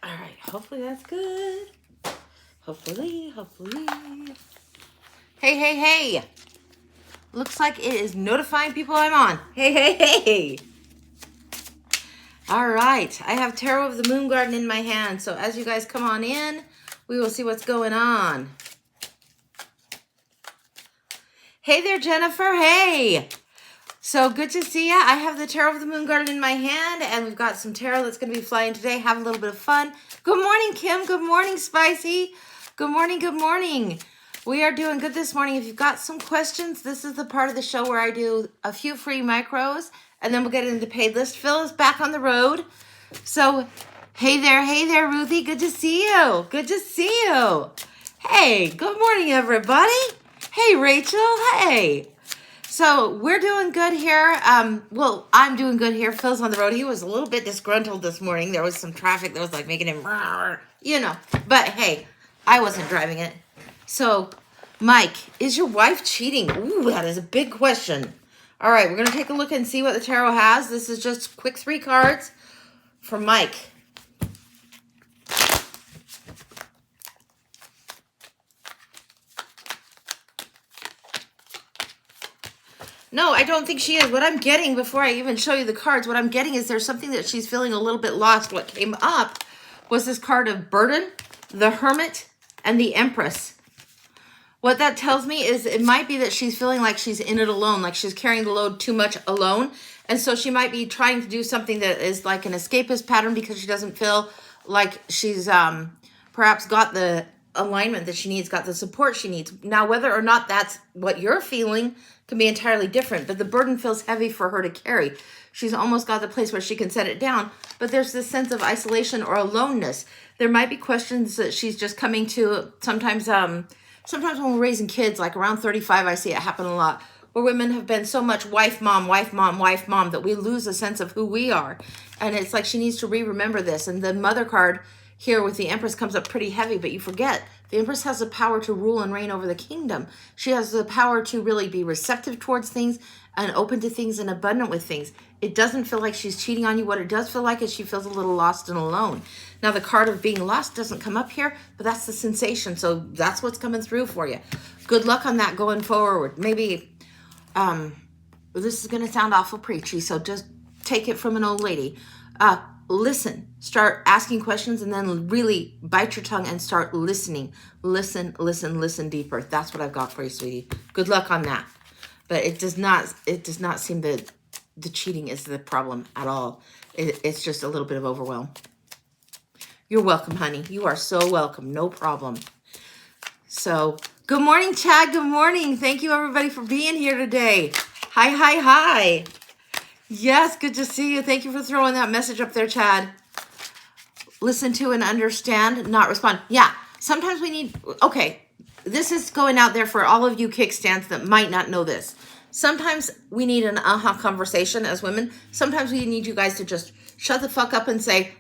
All right, hopefully that's good. Hopefully. Hey. Looks like it is notifying people I'm on. Hey. All right, I have Tarot of the Moon Garden in my hand. So as you guys come on in, we will see what's going on. Hey there, Jennifer. Hey. So good to see ya. I have the Tarot of the Moon Garden in my hand, and we've got some tarot that's going to be flying today. Have a little bit of fun. Good morning, Kim. Good morning, Spicy. Good morning. We are doing good this morning. If you've got some questions, this is the part of the show where I do a few free micros, and then we'll get into the paid list. Phil is back on the road. So, hey there, Ruthie. Good to see you. Hey, good morning, everybody. Hey, Rachel. Hey. So we're doing good here. Well, I'm doing good here. Phil's on the road. He was a little bit disgruntled this morning. There was some traffic that was like making him, But hey, I wasn't driving it. So, Mike, is your wife cheating? Ooh, that is a big question. All right, we're going to take a look and see what the tarot has. This is just quick 3 cards for Mike. No, I don't think she is. What I'm getting, before I even show you the cards, what I'm getting is there's something that she's feeling a little bit lost. What came up was this card of burden, the Hermit, and the Empress. What that tells me is it might be that she's feeling like she's in it alone, like she's carrying the load too much alone. And so she might be trying to do something that is like an escapist pattern because she doesn't feel like she's perhaps got the alignment that she needs, got the support she needs. Now, whether or not that's what you're feeling can be entirely different, but the burden feels heavy for her to carry. She's almost got the place where she can set it down, but there's this sense of isolation or aloneness. There might be questions that she's just coming to. Sometimes when we're raising kids, like around 35, I see it happen a lot, where women have been so much wife, mom, that we lose a sense of who we are. And it's like she needs to remember this. And the Mother card here with the Empress comes up pretty heavy, but you forget the Empress has the power to rule and reign over the kingdom. She has the power to really be receptive towards things and open to things and abundant with things. It doesn't feel like she's cheating on you. What it does feel like is she feels a little lost and alone. Now, the card of being lost doesn't come up here, but that's the sensation. So that's what's coming through for you. Good luck on that going forward. Maybe this is going to sound awful preachy, so just take it from an old lady. Listen, start asking questions, and then really bite your tongue and start listening. Listen deeper. That's what I've got for you, sweetie. Good luck on that. But it does not seem that the cheating is the problem at all. It's just a little bit of overwhelm. You're welcome, honey. You are so welcome. No problem. So, good morning, Chad. Good morning. Thank you, everybody, for being here today. Hi. Yes, good to see you. Thank you for throwing that message up there, Chad. Listen to and understand, not respond. Yeah, sometimes we need, okay, this is going out there for all of you kickstands that might not know this. Sometimes we need an conversation as women. Sometimes we need you guys to just shut the fuck up and say,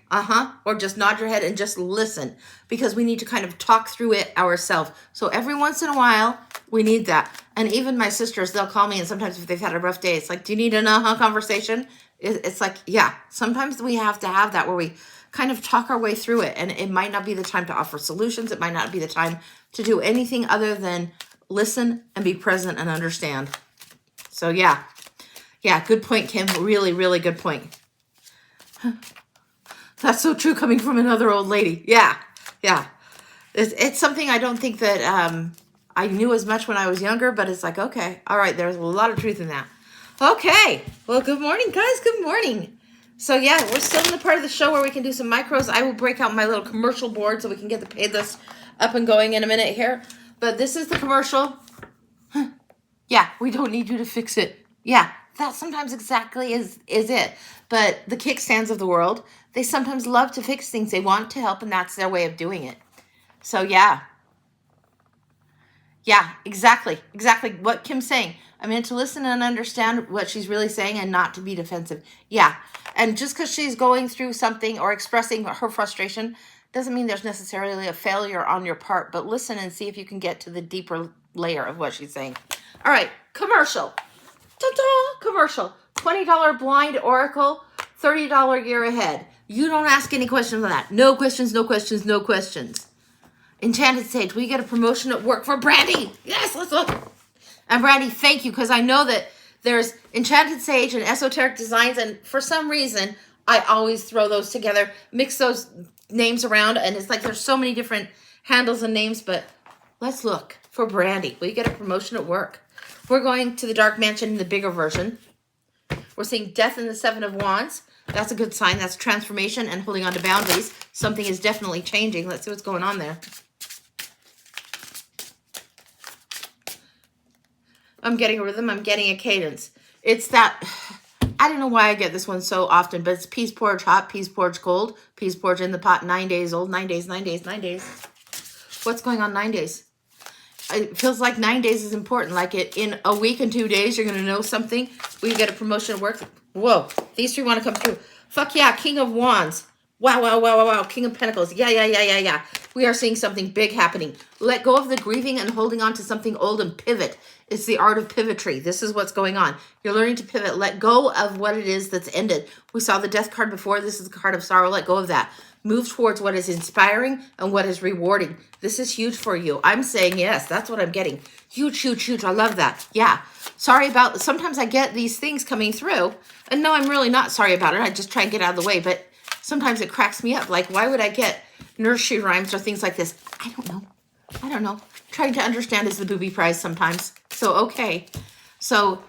or just nod your head and just listen, because we need to kind of talk through it ourselves. So every once in a while, we need that. And even my sisters, they'll call me, and sometimes if they've had a rough day, it's like, do you need an conversation? It's like, yeah, sometimes we have to have that where we kind of talk our way through it. And it might not be the time to offer solutions. It might not be the time to do anything other than listen and be present and understand. So yeah, good point, Kim. Really good point. That's so true coming from another old lady. Yeah. It's something I don't think that I knew as much when I was younger, but it's like, okay, all right, there's a lot of truth in that. Okay, well, good morning, guys. Good morning. So yeah, we're still in the part of the show where we can do some micros. I will break out my little commercial board so we can get the paid list up and going in a minute here. But this is the commercial. Yeah, we don't need you to fix it. Yeah, that sometimes exactly is it. But the kickstands of the world, they sometimes love to fix things. They want to help, and that's their way of doing it. So yeah, exactly what Kim's saying. I mean, to listen and understand what she's really saying and not to be defensive. Yeah, and just because she's going through something or expressing her frustration doesn't mean there's necessarily a failure on your part, but listen and see if you can get to the deeper layer of what she's saying. All right, commercial. Ta-da! Commercial. $20 blind oracle, $30 year ahead. You don't ask any questions on that. No questions, no questions, no questions. Enchanted Sage, we get a promotion at work for Brandy. Yes, let's look. And Brandy, thank you, because I know that there's Enchanted Sage and Esoteric Designs, and for some reason, I always throw those together, mix those names around, and it's like there's so many different handles and names, but let's look for Brandy. We get a promotion at work. We're going to the Dark Mansion in the bigger version. We're seeing Death in the Seven of Wands. That's a good sign. That's transformation and holding on to boundaries. Something is definitely changing. Let's see what's going on there. I'm getting a rhythm. I'm getting a cadence. It's that, I don't know why I get this one so often, but it's peas porridge hot, peas porridge cold, peas porridge in the pot, 9 days old, 9 days, 9 days, 9 days. What's going on 9 days? It feels like 9 days is important. Like in a week and 2 days, you're going to know something. We get a promotion at work. Whoa, these three want to come through. Fuck yeah, King of Wands. Wow, wow, wow, wow, wow. King of Pentacles. Yeah. We are seeing something big happening. Let go of the grieving and holding on to something old and pivot. It's the art of pivotry. This is what's going on. You're learning to pivot. Let go of what it is that's ended. We saw the Death card before. This is the card of sorrow. Let go of that. Move towards what is inspiring and what is rewarding. This is huge for you. I'm saying yes. That's what I'm getting. Huge, huge, huge. I love that. Yeah. Sorry about, sometimes I get these things coming through. And no, I'm really not sorry about it. I just try and get out of the way. But sometimes it cracks me up. Like, why would I get nursery rhymes or things like this? I don't know. Trying to understand is the booby prize sometimes. So, okay. So,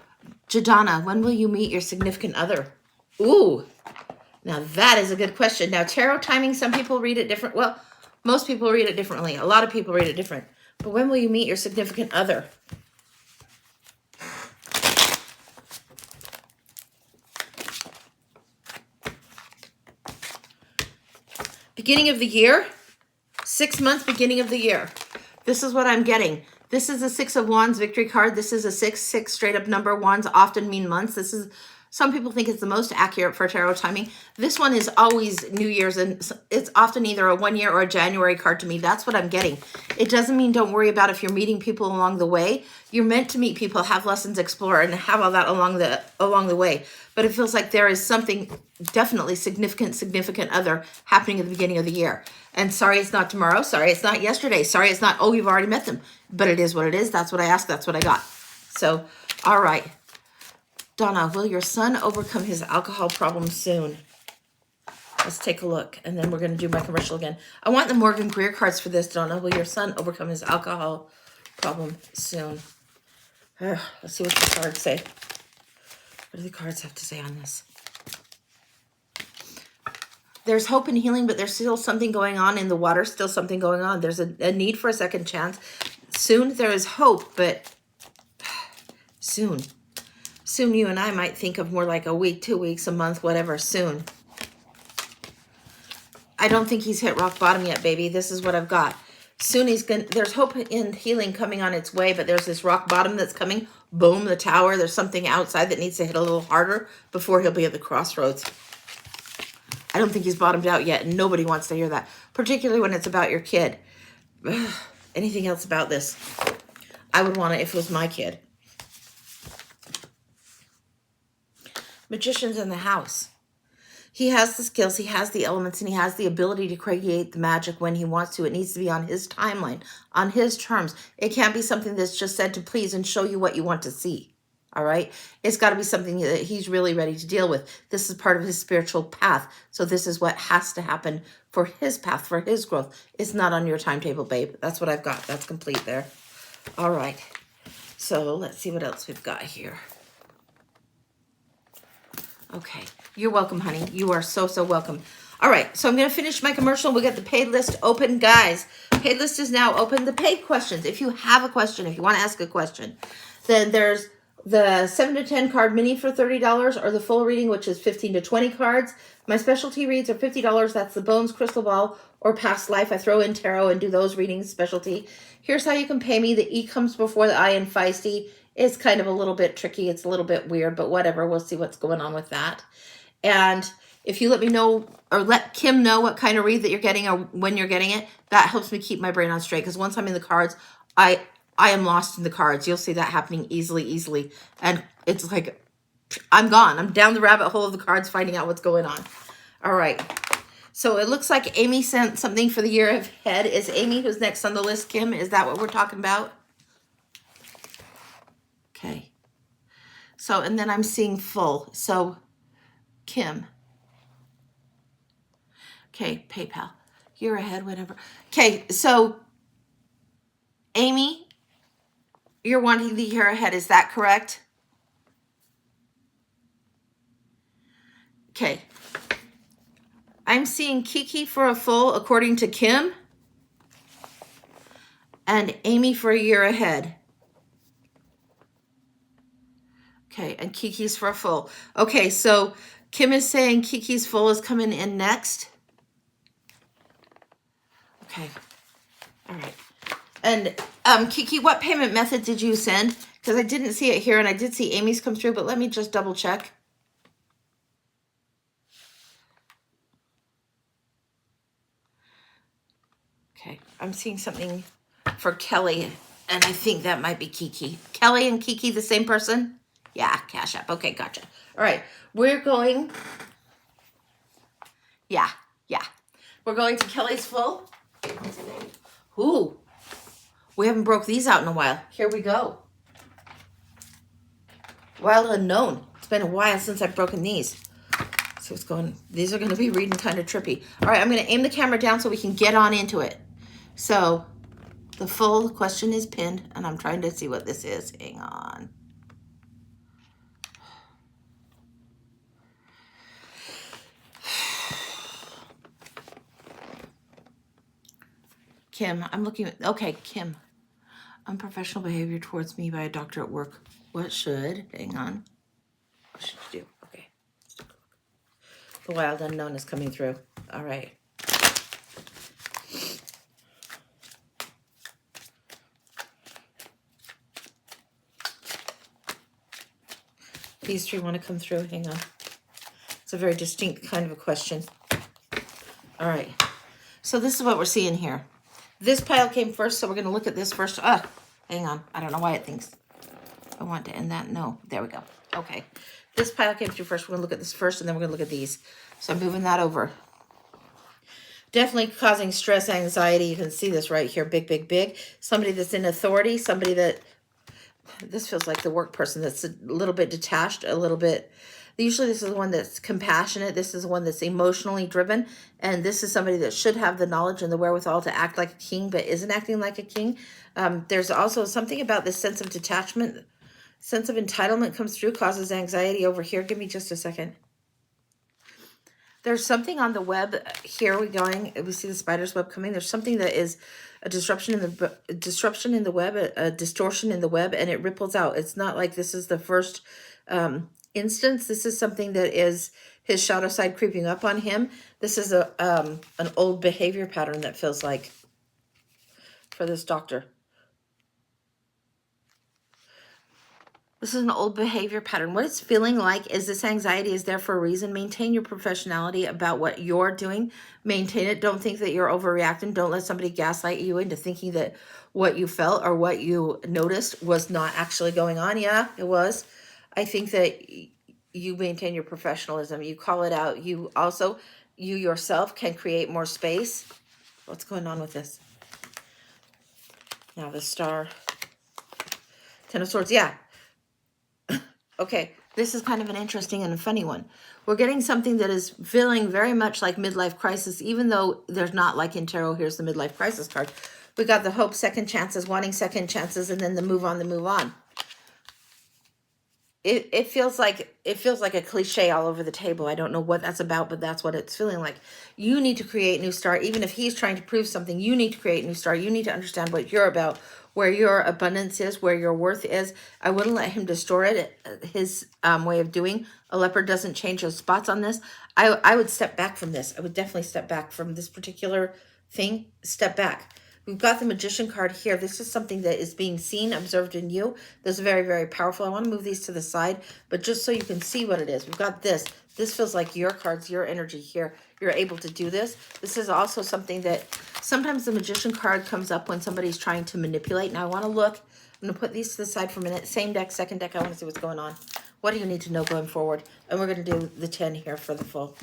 Jadana, when will you meet your significant other? Ooh. Now, that is a good question. Now, tarot timing, some people read it different. Well, most people read it differently. A lot of people read it different. But when will you meet your significant other? Beginning of the year, 6 months, beginning of the year. This is what I'm getting. This is a 6 of Wands victory card. This is a 6 straight up number. Wands often mean months. This is, some people think it's the most accurate for tarot timing. This one is always New Year's, and it's often either a 1 year or a January card to me. That's what I'm getting. It doesn't mean don't worry about if you're meeting people along the way. You're meant to meet people, have lessons, explore, and have all that along the way. But it feels like there is something definitely significant other happening at the beginning of the year. And sorry it's not tomorrow. Sorry it's not yesterday. Sorry it's not, oh, you've already met them. But it is what it is. That's what I asked. That's what I got. So, all right. Donna, will your son overcome his alcohol problem soon? Let's take a look. And then we're going to do my commercial again. I want the Morgan Greer cards for this, Donna. Will your son overcome his alcohol problem soon? Let's see what the cards say. What do the cards have to say on this? There's hope and healing, but there's still something going on in the water. Still something going on. There's a need for a second chance. Soon there is hope, but soon. Soon you and I might think of more like a week, 2 weeks, a month, whatever, soon. I don't think he's hit rock bottom yet, baby. This is what I've got. Soon he's going to, there's hope and healing coming on its way, but there's this rock bottom that's coming. Boom, the tower. There's something outside that needs to hit a little harder before he'll be at the crossroads. I don't think he's bottomed out yet, and nobody wants to hear that, particularly when it's about your kid. Anything else about this? I would want it if it was my kid. Magician's in the house. He has the skills, he has the elements, and he has the ability to create the magic when he wants to. It needs to be on his timeline, on his terms. It can't be something that's just said to please and show you what you want to see. All right? It's got to be something that he's really ready to deal with. This is part of his spiritual path. So this is what has to happen for his path, for his growth. It's not on your timetable, babe. That's what I've got. That's complete there. All right. So let's see what else we've got here. Okay. You're welcome, honey. You are so, so welcome. All right. So I'm going to finish my commercial. We got the paid list open, guys. Paid list is now open. The paid questions. If you have a question, if you want to ask a question, then there's the 7 to 10 card mini for $30 or the full reading, which is 15 to 20 cards. My specialty reads are $50. That's the Bones Crystal Ball or Past Life. I throw in tarot and do those readings, specialty. Here's how you can pay me. The E comes before the I in feisty. It's kind of a little bit tricky. It's a little bit weird, but whatever. We'll see what's going on with that. And if you let me know or let Kim know what kind of read that you're getting or when you're getting it, that helps me keep my brain on straight. Because once I'm in the cards, I am lost in the cards. You'll see that happening easily. And it's like, I'm gone. I'm down the rabbit hole of the cards finding out what's going on. All right. So it looks like Amy sent something for the year ahead. Is Amy who's next on the list, Kim? Is that what we're talking about? Okay. So, and then I'm seeing full. So, Kim. Okay, PayPal. Year ahead, whatever. Okay, so, Amy, you're wanting the year ahead. Is that correct? Okay. I'm seeing Kiki for a full, according to Kim, and Amy for a year ahead. Okay, and Kiki's for a full. Okay, so Kim is saying Kiki's full is coming in next. Okay, all right. And Kiki, what payment method did you send? Because I didn't see it here, and I did see Amy's come through, but let me just double check. Okay, I'm seeing something for Kelly, and I think that might be Kiki. Kelly and Kiki, the same person? Yeah, Cash App. Okay, gotcha. All right, we're going. Yeah. We're going to Kelly's full. Ooh, we haven't broke these out in a while. Here we go. Wild Unknown. It's been a while since I've broken these. So it's going. These are going to be reading kind of trippy. All right, I'm going to aim the camera down so we can get on into it. So the full question is pinned, and I'm trying to see what this is. Hang on. Kim, I'm looking at, okay, Kim. Unprofessional behavior towards me by a doctor at work. What should, hang on. What should you do? Okay. The Wild Unknown is coming through. All right. These three want to come through. Hang on. It's a very distinct kind of a question. All right. So this is what we're seeing here. This pile came first, so we're going to look at this first. Hang on. I don't know why it thinks I want to end that. No. There we go. Okay. This pile came through first. We're going to look at this first, and then we're going to look at these. So I'm moving that over. Definitely causing stress, anxiety. You can see this right here. Big, big, big. Somebody that's in authority. Somebody that... This feels like the work person that's a little bit detached, a little bit... Usually this is the one that's compassionate. This is the one that's emotionally driven. And this is somebody that should have the knowledge and the wherewithal to act like a king, but isn't acting like a king. There's also something about this sense of detachment. Sense of entitlement comes through, causes anxiety over here. Give me just a second. There's something on the web. Here we're going. We see the spider's web coming. There's something that is a disruption in the web, a distortion in the web, and it ripples out. It's not like this is the first instance. This is something that is his shadow side creeping up on him. This is an old behavior pattern that feels like for this doctor. This is an old behavior pattern. What it's feeling like is this anxiety is there for a reason. Maintain your professionality about what you're doing. Maintain it. Don't think that you're overreacting. Don't let somebody gaslight you into thinking that what you felt or what you noticed was not actually going on. Yeah, it was. I think that you maintain your professionalism. You call it out. You also, you yourself can create more space. What's going on with this? Now the star. Ten of Swords. Yeah. Okay, this is kind of an interesting and a funny one. We're getting something that is feeling very much like midlife crisis, even though there's not, like in tarot, here's the midlife crisis card. We got the hope, second chances, wanting second chances, and then the move on, the move on. It feels like a cliche all over the table. I don't know what that's about, but that's what it's feeling like. You need to create new start. Even if he's trying to prove something, you need to create new start. You need to understand what you're about, where your abundance is, where your worth is. I wouldn't let him distort it, his way of doing. A leopard doesn't change those spots on this. I would step back from this. I would definitely step back from this particular thing. Step back. We've got the Magician card here. This is something that is being seen, observed in you. This is very, very powerful. I want to move these to the side, but just so you can see what it is. We've got this. This feels like your cards, your energy here. You're able to do this. This is also something that sometimes the Magician card comes up when somebody's trying to manipulate. Now I want to look. I'm going to put these to the side for a minute. Same deck, second deck. I want to see what's going on. What do you need to know going forward? And we're going to do the 10 here for the full.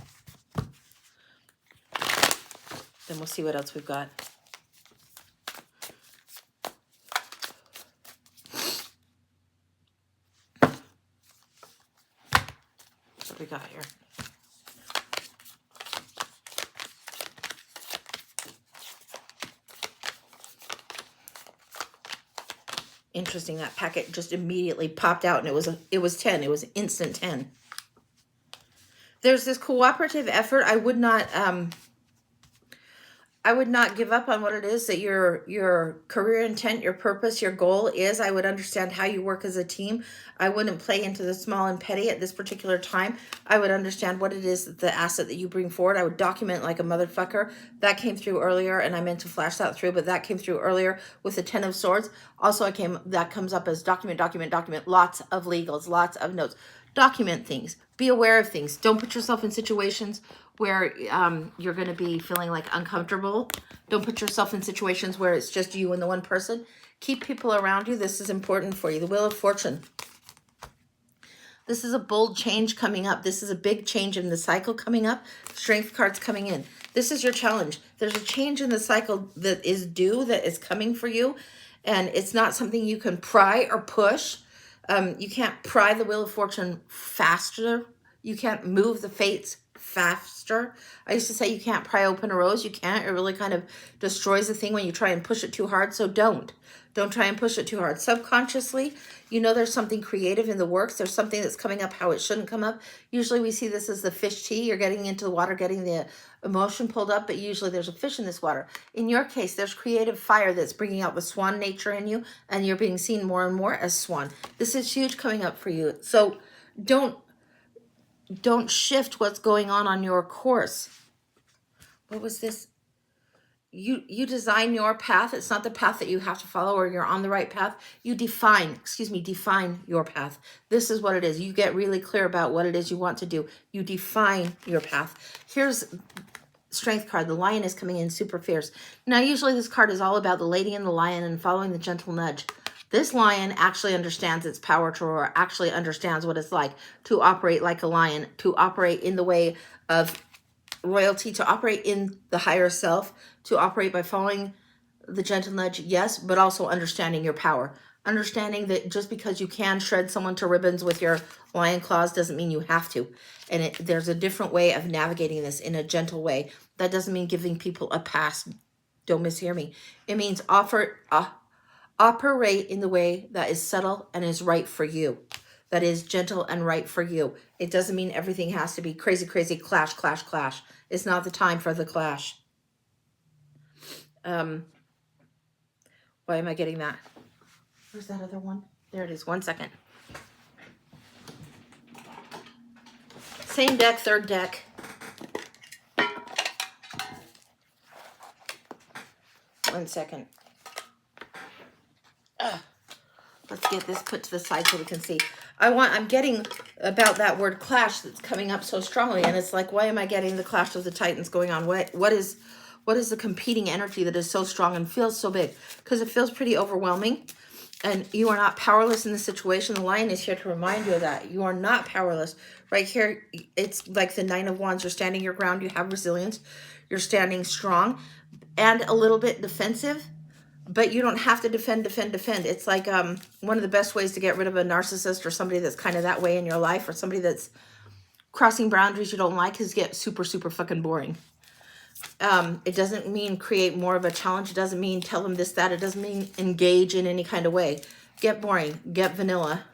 Then we'll see what else we've got. What we got here? Interesting, that packet just immediately popped out, and it was 10. It was instant 10. There's this cooperative effort. I would not give up on what it is that your career intent, your purpose, your goal is. I would understand how you work as a team. I wouldn't play into the small and petty at this particular time. I would understand what it is, the asset that you bring forward. I would document like a motherfucker. That came through earlier, and I meant to flash that through, but that came through earlier with the 10 of Swords. Also, that comes up as document, lots of legals, lots of notes. Document things. Be aware of things. Don't put yourself in situations where you're going to be feeling like uncomfortable. Don't put yourself in situations where it's just you and the one person. Keep people around you. This is important for you. The Wheel of Fortune. This is a bold change coming up. This is a big change in the cycle coming up. Strength cards coming in. This is your challenge. There's a change in the cycle that is due, that is coming for you. And it's not something you can pry or push. You can't pry the Wheel of Fortune faster. You can't move the fates faster. I used to say you can't pry open a rose. You can't. It really kind of destroys the thing when you try and push it too hard. So don't try and push it too hard. Subconsciously, you know there's something creative in the works. There's something that's coming up how it shouldn't come up. Usually we see this as the fish tea. You're getting into the water, getting the emotion pulled up, but usually there's a fish in this water. In your case, there's creative fire that's bringing out the swan nature in you, and you're being seen more and more as swan. This is huge coming up for you. So don't shift what's going on your course. What was this? You design your path. It's not the path that you have to follow or you're on the right path. You define your path. This is what it is. You get really clear about what it is you want to do. You define your path. Here's Strength card. The lion is coming in super fierce. Now, usually this card is all about the lady and the lion and following the gentle nudge. This lion actually understands its power to roar, actually understands what it's like to operate like a lion, to operate in the way of royalty, to operate in the higher self, to operate by following the gentle nudge, yes, but also understanding your power. Understanding that just because you can shred someone to ribbons with your lion claws doesn't mean you have to. And there's a different way of navigating this in a gentle way. That doesn't mean giving people a pass. Don't mishear me. It means operate in the way that is subtle and is right for you. That is gentle and right for you. It doesn't mean everything has to be crazy, crazy, clash, clash, clash. It's not the time for the clash. Why am I getting that? Where's that other one? There it is. 1 second. Same deck, third deck. One second. Let's get this put to the side so we can see. I'm getting about that word clash that's coming up so strongly, and it's like, why am I getting the clash of the titans going on? What is the competing energy that is so strong and feels so big? Because it feels pretty overwhelming, and you are not powerless in the situation. The lion is here to remind you of that. You are not powerless. Right here, it's like the 9 of Wands. You're standing your ground. You have resilience. You're standing strong and a little bit defensive. But you don't have to defend. It's like one of the best ways to get rid of a narcissist or somebody that's kind of that way in your life, or somebody that's crossing boundaries you don't like, is get super, super fucking boring. It doesn't mean create more of a challenge. It doesn't mean tell them this, that. It doesn't mean engage in any kind of way. Get boring. Get vanilla.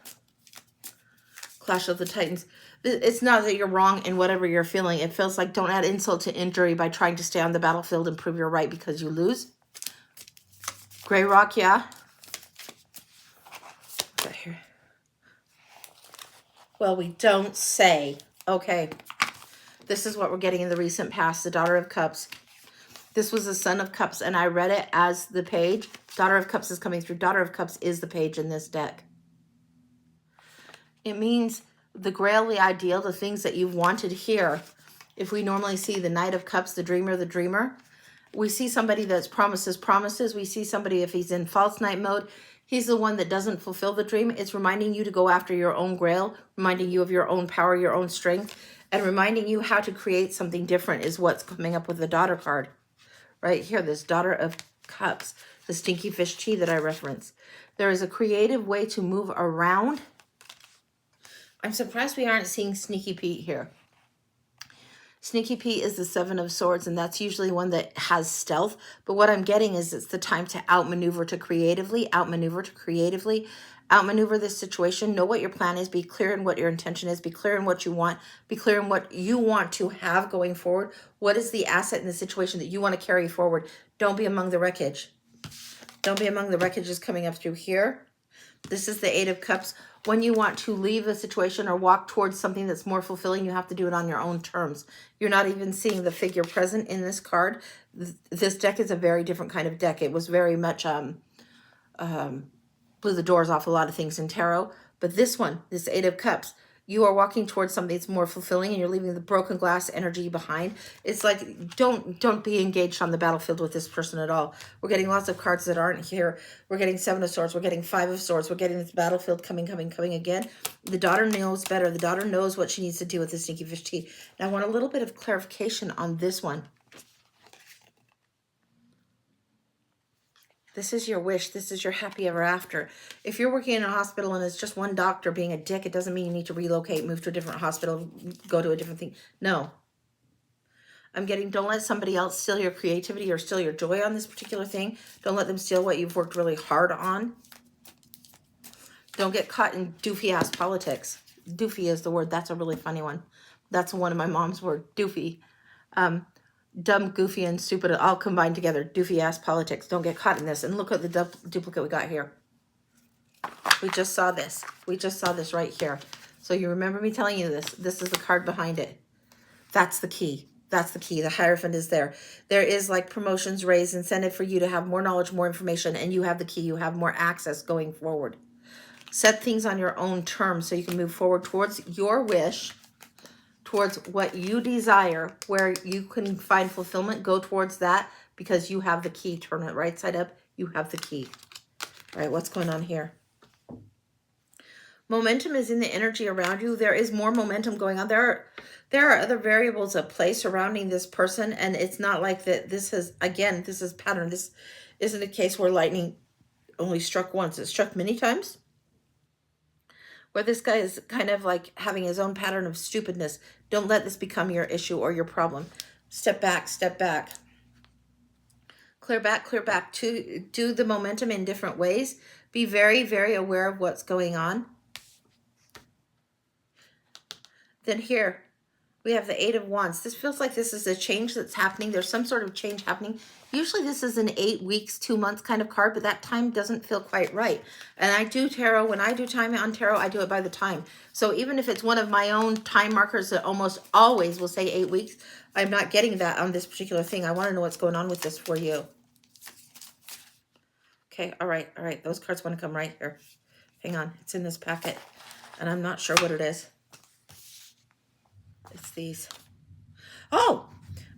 Clash of the Titans. It's not that you're wrong in whatever you're feeling. It feels like don't add insult to injury by trying to stay on the battlefield and prove you're right because you lose. Gray rock, yeah. What's that here? Well, we don't say. Okay. This is what we're getting in the recent past. The Daughter of Cups. This was the Son of Cups, and I read it as the page. Daughter of Cups is coming through. Daughter of Cups is the page in this deck. It means the grail, the ideal, the things that you've wanted here. If we normally see the Knight of Cups, the dreamer, we see somebody that's promises. We see somebody, if he's in false knight mode, he's the one that doesn't fulfill the dream. It's reminding you to go after your own grail, reminding you of your own power, your own strength, and reminding you how to create something different is what's coming up with the Daughter card. right here, this Daughter of Cups, the Stinky Fish Tea that I reference. There is a creative way to move around. I'm surprised we aren't seeing Sneaky Pete here. Sneaky Pete is the Seven of Swords, and that's usually one that has stealth. But what I'm getting is it's the time to outmaneuver to creatively, outmaneuver to creatively, outmaneuver this situation. Know what your plan is. Be clear in what your intention is. Be clear in what you want. Be clear in what you want to have going forward. What is the asset in the situation that you want to carry forward? Don't be among the wreckage. Don't be among the wreckages coming up through here. This is the Eight of Cups. When you want to leave a situation or walk towards something that's more fulfilling, you have to do it on your own terms. You're not even seeing the figure present in this card. This deck is a very different kind of deck. It was very much blew the doors off a lot of things in tarot. But this one, this Eight of Cups, you are walking towards something that's more fulfilling and you're leaving the broken glass energy behind. It's like, don't be engaged on the battlefield with this person at all. We're getting lots of cards that aren't here. We're getting Seven of Swords. We're getting Five of Swords. We're getting this battlefield coming again. The daughter knows better. The daughter knows what she needs to do with the Sneaky Fish Tea. Now I want a little bit of clarification on this one. This is your wish. This is your happy ever after. If you're working in a hospital and it's just one doctor being a dick, it doesn't mean you need to relocate, move to a different hospital, go to a different thing. No. I'm getting, don't let somebody else steal your creativity or steal your joy on this particular thing. Don't let them steal what you've worked really hard on. Don't get caught in doofy-ass politics. Doofy is the word. That's a really funny one. That's one of my mom's words, doofy. Dumb, goofy, and stupid all combined together. Doofy-ass politics. Don't get caught in this. And look at the duplicate we got here. We just saw this. We just saw this right here. So you remember me telling you this. This is the card behind it. That's the key. That's the key. The Hierophant is there. There is like promotions, raise, incentive for you to have more knowledge, more information, and you have the key. You have more access going forward. Set things on your own terms so you can move forward towards your wish, towards what you desire, where you can find fulfillment. Go towards that because you have the key. Turn it right side up. You have the key. All right, what's going on here? Momentum is in the energy around you. There is more momentum going on. There are other variables at play surrounding this person, and it's not like that. This is, again, this is pattern. This isn't a case where lightning only struck once. It struck many times. Where this guy is kind of like having his own pattern of stupidness. Don't let this become your issue or your problem. Step back, step back. Clear back, clear back. Do the momentum in different ways. Be very, very aware of what's going on. Then here, we have the Eight of Wands. This feels like this is a change that's happening. There's some sort of change happening. Usually this is an 8 weeks, 2 months kind of card, but that time doesn't feel quite right. And I do tarot. When I do time on tarot, I do it by the time. So even if it's one of my own time markers that almost always will say 8 weeks, I'm not getting that on this particular thing. I want to know what's going on with this for you. Okay, all right, all right. Those cards want to come right here. Hang on, it's in this packet, and I'm not sure what it is. It's these. Oh,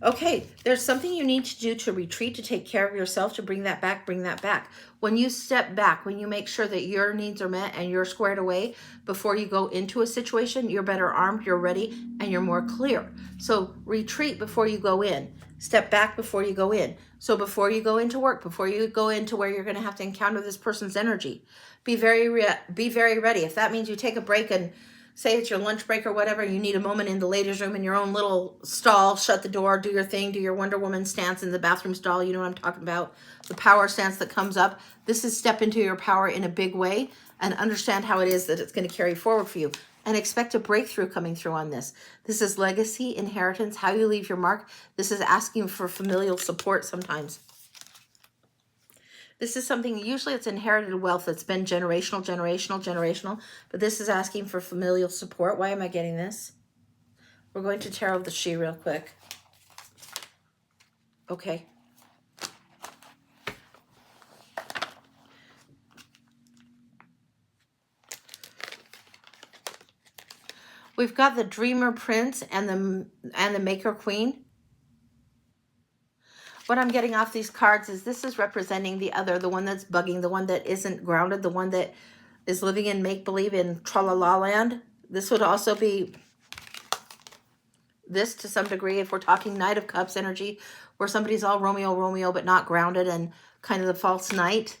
okay. There's something you need to do to retreat, to take care of yourself, to bring that back, bring that back. When you step back, when you make sure that your needs are met and you're squared away before you go into a situation, you're better armed, you're ready, and you're more clear. So retreat before you go in. Step back before you go in. So before you go into work, before you go into where you're going to have to encounter this person's energy, be very ready. If that means you take a break and say it's your lunch break or whatever, you need a moment in the ladies' room in your own little stall, shut the door, do your thing, do your Wonder Woman stance in the bathroom stall. You know what I'm talking about? The power stance that comes up. This is step into your power in a big way and understand how it is that it's going to carry forward for you. And expect a breakthrough coming through on this. This is legacy, inheritance, how you leave your mark. This is asking for familial support sometimes. This is something, usually it's inherited wealth that's been generational, but this is asking for familial support. Why am I getting this? We're going to Tarot of the She real quick. Okay. We've got the Dreamer Prince and the Maker Queen. What I'm getting off these cards is this is representing the other, the one that's bugging, the one that isn't grounded, the one that is living in make-believe in tra-la-la land. This would also be this to some degree, if we're talking Knight of Cups energy, where somebody's all Romeo, Romeo, but not grounded and kind of the false knight.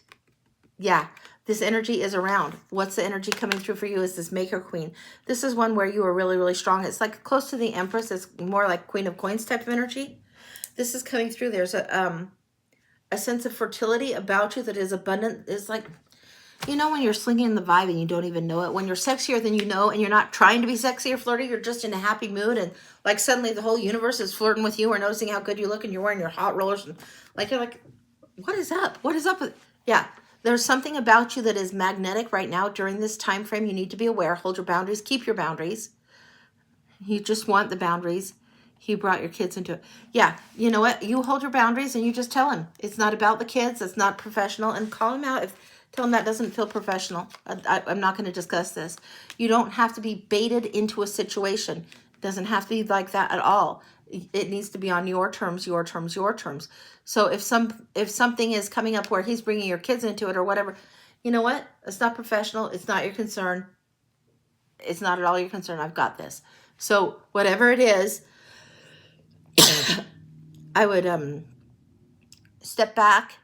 Yeah, this energy is around. What's the energy coming through for you is this Maker Queen. This is one where you are really, really strong. It's like close to the Empress. It's more like Queen of Coins type of energy. This is coming through. There's a sense of fertility about you that is abundant. It's like, you know, when you're slinging the vibe and you don't even know it, when you're sexier than you know, and you're not trying to be sexy or flirty, you're just in a happy mood, and like suddenly the whole universe is flirting with you or noticing how good you look, and you're wearing your hot rollers, and like you're like, what is up? What is up with? Yeah, there's something about you that is magnetic right now during this time frame. You need to be aware. Hold your boundaries. Keep your boundaries. You just want the boundaries. He brought your kids into it. Yeah, you know what? You hold your boundaries and you just tell him. It's not about the kids. It's not professional. And call him out. Tell him that doesn't feel professional. I'm not going to discuss this. You don't have to be baited into a situation. It doesn't have to be like that at all. It needs to be on your terms, your terms, your terms. So if something is coming up where he's bringing your kids into it or whatever, you know what? It's not professional. It's not your concern. It's not at all your concern. I've got this. So whatever it is, I would step back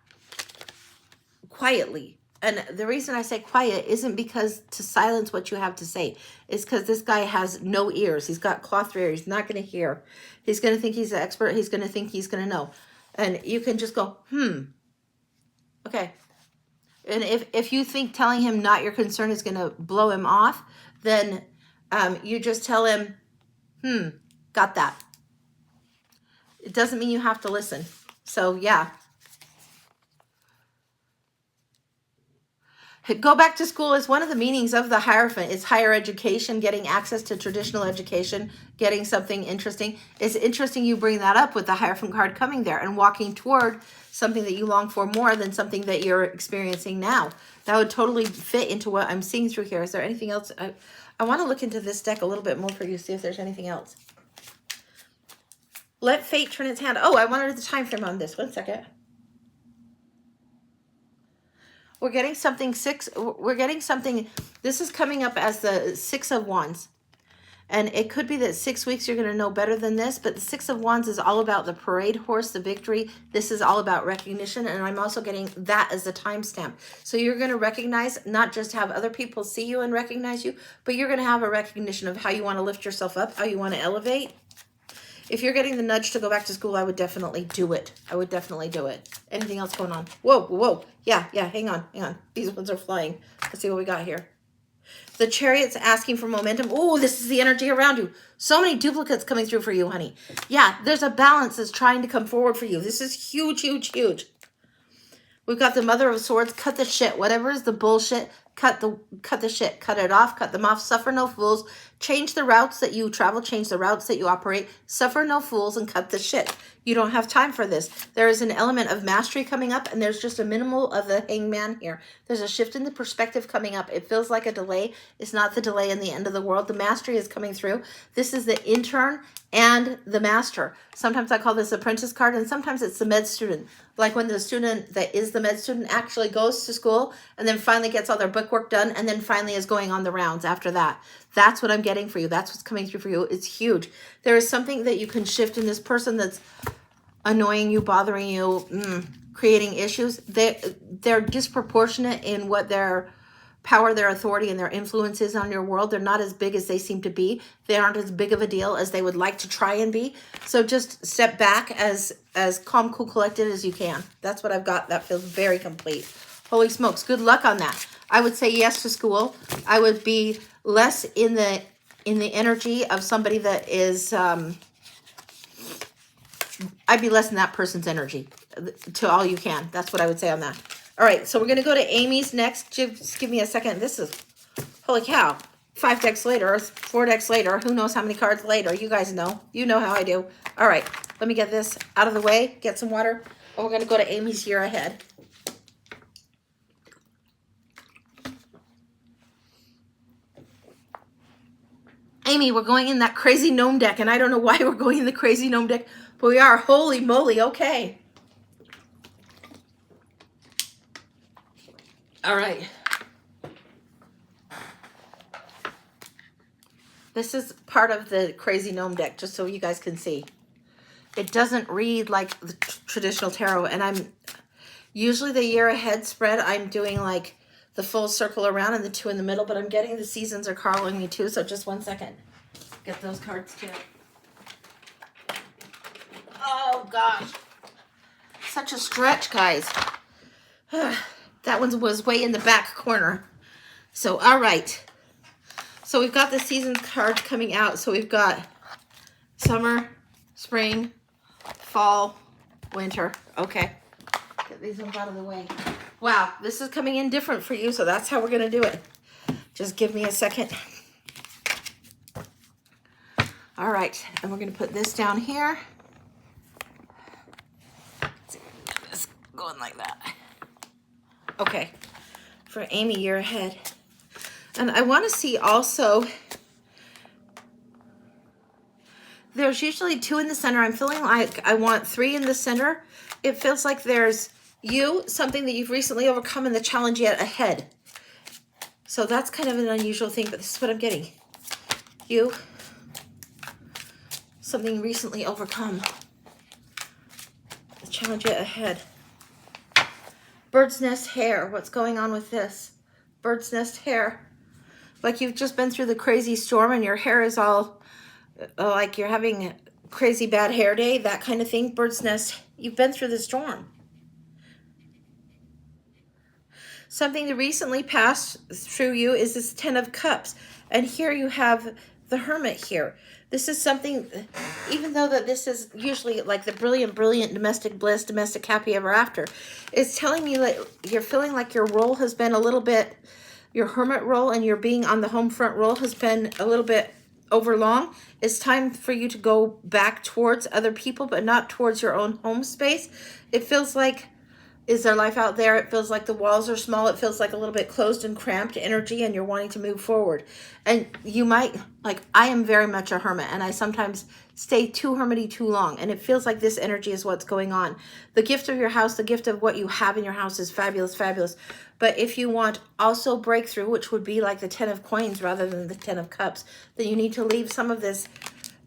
quietly. And the reason I say quiet isn't because to silence what you have to say. It's because this guy has no ears. He's got cloth ears. He's not going to hear. He's going to think he's an expert. He's going to think he's going to know. And you can just go, okay. And if you think telling him not your concern is going to blow him off, then you just tell him, got that. It doesn't mean you have to listen. So, yeah. Go back to school is one of the meanings of the Hierophant. It's higher education, getting access to traditional education, getting something interesting. It's interesting you bring that up with the Hierophant card coming there and walking toward something that you long for more than something that you're experiencing now. That would totally fit into what I'm seeing through here. Is there anything else? I want to look into this deck a little bit more for you, see if there's anything else. Let fate turn its hand. Oh, I wanted the time frame on this. 1 second. We're getting something this is coming up as the 6 of Wands. And it could be that 6 weeks you're going to know better than this, but the 6 of Wands is all about the parade horse, the victory. This is all about recognition, and I'm also getting that as a timestamp. So you're going to recognize, not just have other people see you and recognize you, but you're going to have a recognition of how you want to lift yourself up, how you want to elevate. If you're getting the nudge to go back to school, I would definitely do it. I would definitely do it. Anything else going on? Whoa, whoa. Yeah, hang on. These ones are flying. Let's see what we got here. The Chariot's asking for momentum. Oh, this is the energy around you. So many duplicates coming through for you, honey. Yeah, there's a balance that's trying to come forward for you. This is huge, huge, huge. We've got the Mother of Swords. Cut the shit. Whatever is the bullshit, cut the shit. Cut it off. Cut them off. Suffer no fools. Change the routes that you travel. Change the routes that you operate. Suffer no fools and cut the shit. You don't have time for this. There is an element of mastery coming up, and there's just a minimal of the Hangman here. There's a shift in the perspective coming up. It feels like a delay. It's not the delay in the end of the world. The mastery is coming through. This is the intern and the master. Sometimes I call this apprentice card, and sometimes it's the med student. Like when the student that is the med student actually goes to school and then finally gets all their bookwork done and then finally is going on the rounds after that. That's what I'm getting for you. That's what's coming through for you. It's huge. There is something that you can shift in this person that's annoying you, bothering you, creating issues. They're disproportionate in what their power, their authority, and their influence is on your world. They're not as big as they seem to be. They aren't as big of a deal as they would like to try and be. So just step back as calm, cool, collected as you can. That's what I've got. That feels very complete. Holy smokes. Good luck on that. I would say yes to school. I would be less in the energy of somebody that is, I'd be less in that person's energy to all you can. That's what I would say on that. All right, so we're going to go to Amy's next. Just give me a second. This is, holy cow, 5 decks later, 4 decks later, who knows how many cards later. You guys know. You know how I do. All right, let me get this out of the way, get some water, and we're going to go to Amy's year ahead. Amy, we're going in that crazy gnome deck, and I don't know why we're going in the crazy gnome deck, but we are. Holy moly, okay. All right. This is part of the Crazy Gnome deck, just so you guys can see. It doesn't read like the traditional tarot, and I'm usually the year ahead spread, I'm doing like the full circle around and the 2 in the middle, but I'm getting the seasons are calling me too, so just 1 second. Get those cards too. Oh gosh. Such a stretch, guys. That one was way in the back corner. So, all right. So we've got the seasons cards coming out. So we've got summer, spring, fall, winter. Okay. Get these ones out of the way. Wow, this is coming in different for you, so that's how we're going to do it. Just give me a second. All right, and we're going to put this down here. Let's see if we can get this going like that. Okay, for Amy, you're ahead. And I want to see also, there's usually 2 in the center. I'm feeling like I want 3 in the center. It feels like there's you, something that you've recently overcome, and the challenge yet ahead. So that's kind of an unusual thing, but this is what I'm getting. You, something recently overcome, the challenge yet ahead. Bird's nest hair. What's going on with this? Bird's nest hair. Like you've just been through the crazy storm and your hair is all like you're having a crazy bad hair day, that kind of thing. Bird's nest. You've been through the storm. Something that recently passed through you is this 10 of Cups. And here you have the Hermit here. This is something, even though that this is usually like the brilliant domestic bliss, domestic happy ever after, it's telling me that you're feeling like your role has been a little bit, your hermit role and your being on the home front role has been a little bit over long. It's time for you to go back towards other people, but not towards your own home space. It feels like, is there life out there? It feels like the walls are small. It feels like a little bit closed and cramped energy, and you're wanting to move forward. And you might, like, I am very much a hermit, and I sometimes stay too hermity too long. And it feels like this energy is what's going on. The gift of your house, the gift of what you have in your house is fabulous, fabulous. But if you want also breakthrough, which would be like the 10 of Coins rather than the 10 of Cups, then you need to leave some of this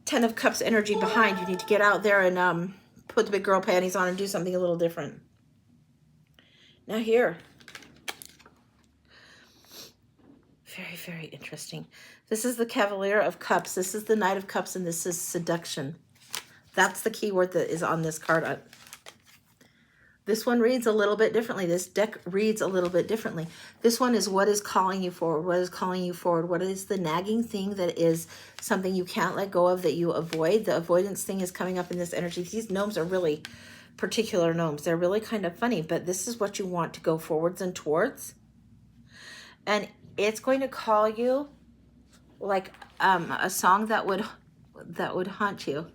10 of Cups energy behind. You need to get out there and put the big girl panties on and do something a little different. Now here, very, very interesting. This is the Cavalier of Cups. This is the Knight of Cups, and this is seduction. That's the key word that is on this card. This one reads a little bit differently. This deck reads a little bit differently. This one is what is calling you forward. What is calling you forward? What is the nagging thing that is something you can't let go of, that you avoid? The avoidance thing is coming up in this energy. These gnomes are really particular gnomes. They're really kind of funny, but this is what you want to go forwards and towards. And it's going to call you like a song that would haunt you,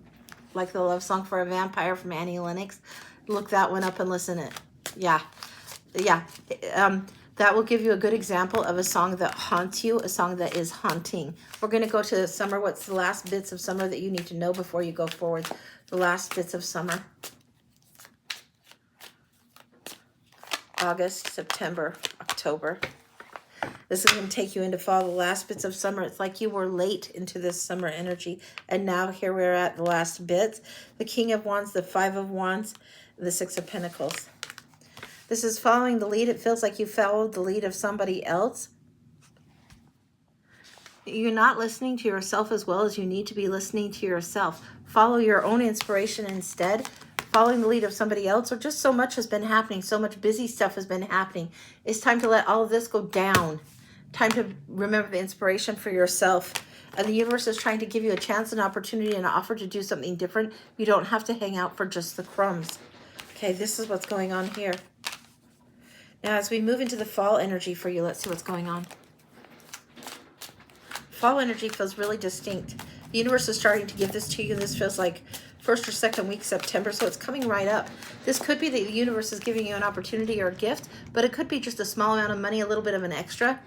like the love song for a vampire from Annie Lennox. Look that one up and listen it. Yeah. That will give you a good example of a song that haunts you, a song that is haunting. We're going to go to summer. What's the last bits of summer that you need to know before you go forward? The last bits of summer. August, September, October. This is going to take you into fall, the last bits of summer. It's like you were late into this summer energy. And now here we're at the last bits. The King of Wands, the Five of Wands, the Six of Pentacles. This is following the lead. It feels like you followed the lead of somebody else. You're not listening to yourself as well as you need to be listening to yourself. Follow your own inspiration instead. Following the lead of somebody else, or just so much has been happening, so much busy stuff has been happening. It's time to let all of this go down. Time to remember the inspiration for yourself. And the universe is trying to give you a chance, an opportunity, and an offer to do something different. You don't have to hang out for just the crumbs. Okay, this is what's going on here. Now, as we move into the fall energy for you, let's see what's going on. Fall energy feels really distinct. The universe is starting to give this to you. This feels like first or second week September, so it's coming right up. This could be that the universe is giving you an opportunity or a gift, but it could be just a small amount of money, a little bit of an extra.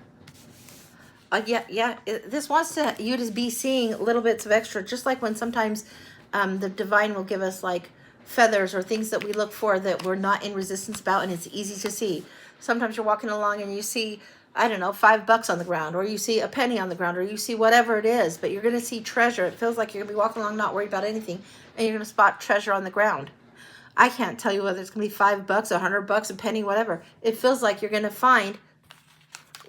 This wants you to be seeing little bits of extra, just like when sometimes the divine will give us like feathers or things that we look for that we're not in resistance about, and it's easy to see. Sometimes you're walking along and you see I don't know, $5 on the ground, or you see a penny on the ground, or you see whatever it is, but you're going to see treasure. It feels like you're going to be walking along not worried about anything, and you're going to spot treasure on the ground. I can't tell you whether it's going to be $5, $100, a penny, whatever. It feels like you're going to find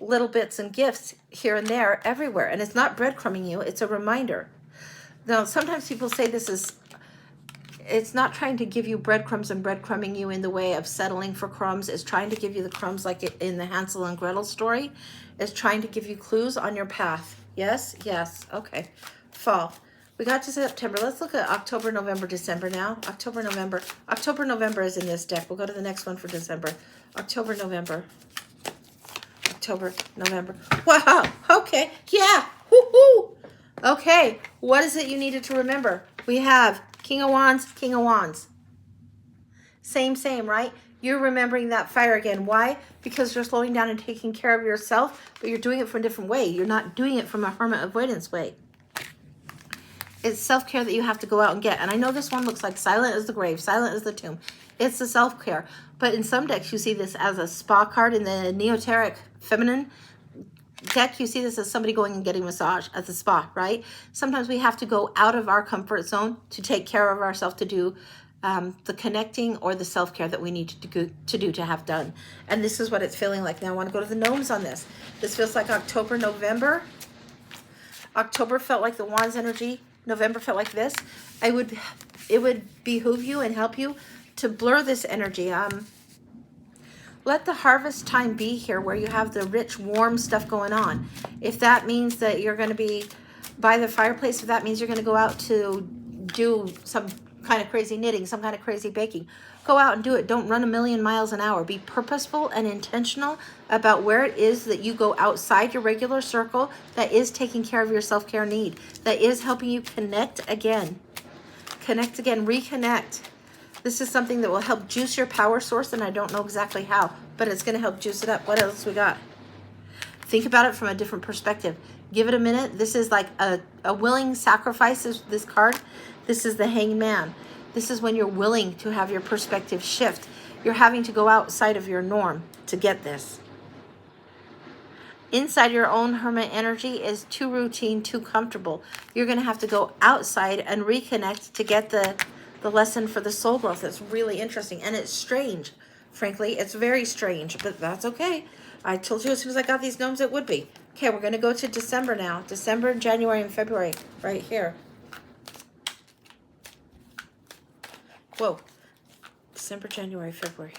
little bits and gifts here and there everywhere, and it's not breadcrumbing you, it's a reminder. Now, sometimes people say it's not trying to give you breadcrumbs and breadcrumbing you in the way of settling for crumbs. It's trying to give you the crumbs like in the Hansel and Gretel story. It's trying to give you clues on your path. Yes? Yes. Okay. Fall. We got to September. Let's look at October, November, December now. October, November. October, November is in this deck. We'll go to the next one for December. October, November. October, November. Wow. Okay. Yeah. Woohoo. Okay. What is it you needed to remember? We have King of Wands, King of Wands. Same, right? You're remembering that fire again. Why? Because you're slowing down and taking care of yourself, but you're doing it from a different way. You're not doing it from a hermit avoidance way. It's self-care that you have to go out and get. And I know this one looks like silent as the grave, silent as the tomb. It's the self-care. But in some decks, you see this as a spa card. In the Neoteric Feminine deck, you see this as somebody going and getting massage at the spa, right? Sometimes we have to go out of our comfort zone to take care of ourselves, to do the connecting or the self-care that we need to have done. And this is what it's feeling like. Now I want to go to the gnomes on this. This feels like October, November. October felt like the Wands energy. November felt like this. It would behoove you and help you to blur this energy. Let the harvest time be here, where you have the rich, warm stuff going on. If that means that you're going to be by the fireplace, if that means you're going to go out to do some kind of crazy knitting, some kind of crazy baking, go out and do it. Don't run a million miles an hour. Be purposeful and intentional about where it is that you go outside your regular circle that is taking care of your self-care need, that is helping you connect again. Connect again, reconnect. This is something that will help juice your power source, and I don't know exactly how, but it's going to help juice it up. What else we got? Think about it from a different perspective. Give it a minute. This is like a willing sacrifice, is this card. This is the Hanged Man. This is when you're willing to have your perspective shift. You're having to go outside of your norm to get this. Inside your own hermit energy is too routine, too comfortable. You're going to have to go outside and reconnect to get the lesson for the soul growth. It's really interesting, and it's strange. Frankly, it's very strange, but that's okay. I told you as soon as I got these gnomes it would be. Okay, we're going to go to December now. December, January, and February, right here. Whoa. December, January, February.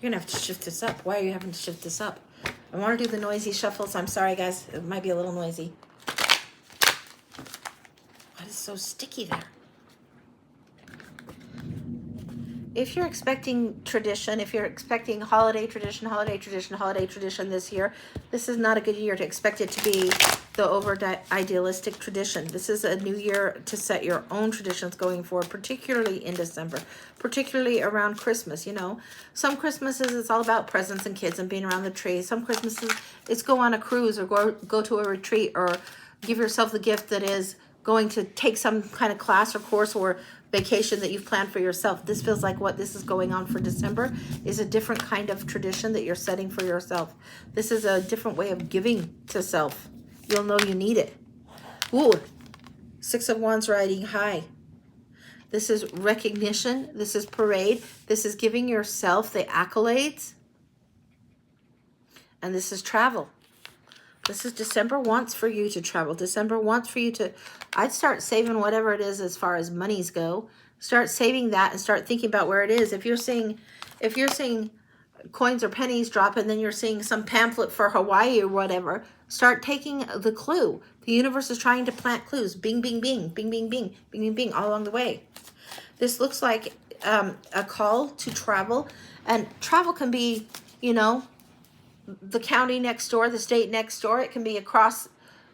You're going to have to shift this up. Why are you having to shift this up? I want to do the noisy shuffles. I'm sorry, guys. It might be a little noisy. What is so sticky there? If you're expecting tradition, if you're expecting holiday tradition this year, this is not a good year to expect it to be the over-idealistic tradition. This is a new year to set your own traditions going forward, particularly in December, particularly around Christmas. You know, some Christmases it's all about presents and kids and being around the tree. Some Christmases it's go on a cruise or go to a retreat or give yourself the gift that is going to take some kind of class or course or vacation that you've planned for yourself. This feels like what this is going on for December is a different kind of tradition that you're setting for yourself. This is a different way of giving to self. You'll know you need it. Ooh, 6 of Wands riding high. This is recognition. This is parade. This is giving yourself the accolades. And this is travel. This is December wants for you to travel. December wants for you to, I'd start saving whatever it is as far as monies go. Start saving that and start thinking about where it is. If you're seeing coins or pennies drop and then you're seeing some pamphlet for Hawaii or whatever, start taking the clue. The universe is trying to plant clues. Bing, bing, bing, bing, bing, bing, bing, bing, bing, all along the way. This looks like a call to travel. And travel can be, you know, the county next door, the state next door. It can be across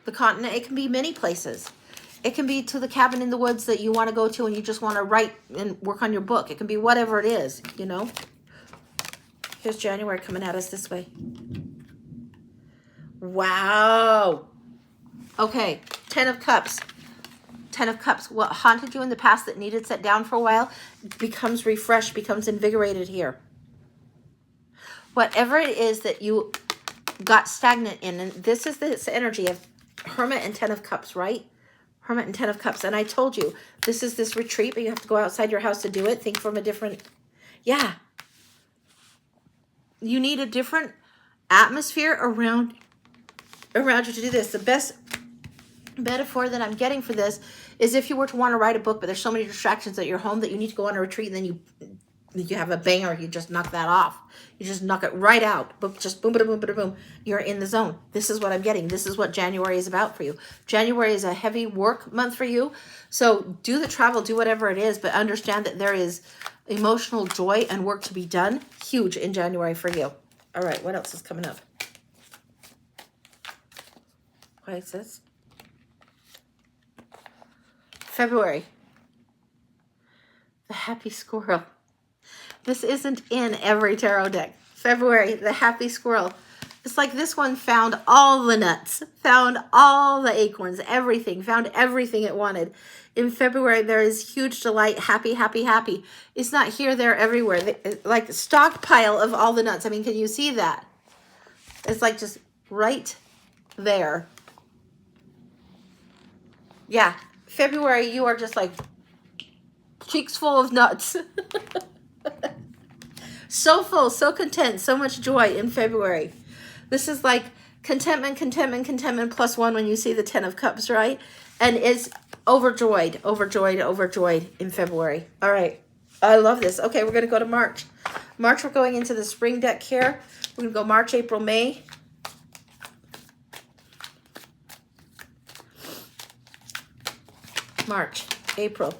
the continent. It can be many places. It can be to the cabin in the woods that you want to go to and you just want to write and work on your book. It can be whatever it is, you know. Here's January coming at us this way. Wow. Okay, 10 of Cups. 10 of Cups. What haunted you in the past that needed set down for a while becomes refreshed, becomes invigorated here. Whatever it is that you got stagnant in. And this is this energy of Hermit and Ten of Cups, right? Hermit and Ten of Cups. And I told you, this is this retreat, but you have to go outside your house to do it. Think from a different, yeah. You need a different atmosphere around you to do this. The best metaphor that I'm getting for this is if you were to want to write a book, but there's so many distractions at your home that you need to go on a retreat, and then you have a banger, you just knock that off. You just knock it right out. But just boom, boom, boom, boom, boom. You're in the zone. This is what I'm getting. This is what January is about for you. January is a heavy work month for you. So do the travel, do whatever it is, but understand that there is emotional joy and work to be done. Huge in January for you. All right, what else is coming up? What is this? February. The happy squirrel. This isn't in every tarot deck. February, the happy squirrel. It's like this one found all the nuts, found all the acorns, everything, found everything it wanted. In February, there is huge delight, happy, happy, happy. It's not here, there, everywhere. Like the stockpile of all the nuts. I mean, can you see that? It's like just right there. Yeah, February, you are just like cheeks full of nuts. So full, so content, so much joy in February. This is like contentment, contentment, contentment plus one when you see the Ten of Cups, right? And it's overjoyed, overjoyed, overjoyed in February. All right. I love this. Okay, we're going to go to March. March, we're going into the spring deck here. We're going to go March, April, May. March, April,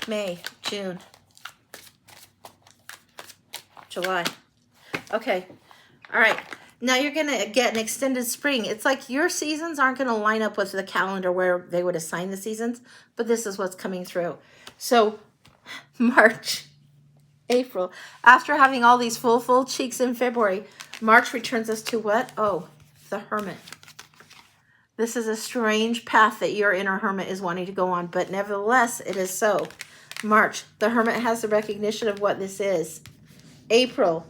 May, June, July. Okay. All right. Now you're going to get an extended spring. It's like your seasons aren't going to line up with the calendar where they would assign the seasons, but this is what's coming through. So March, April, after having all these full cheeks in February, March returns us to what? Oh, the Hermit. This is a strange path that your inner Hermit is wanting to go on, but nevertheless, it is so. March, the Hermit has the recognition of what this is. April,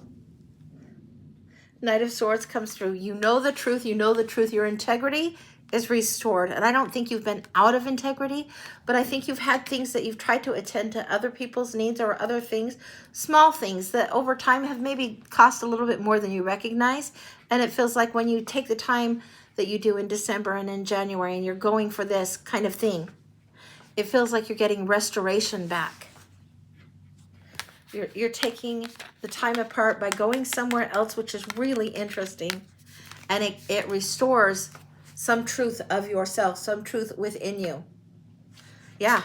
Knight of Swords comes through. You know the truth. You know the truth. Your integrity is restored. And I don't think you've been out of integrity, but I think you've had things that you've tried to attend to other people's needs or other things, small things that over time have maybe cost a little bit more than you recognize. And it feels like when you take the time that you do in December and in January and you're going for this kind of thing, it feels like you're getting restoration back. You're taking the time apart by going somewhere else, which is really interesting. And it restores some truth of yourself, some truth within you. Yeah.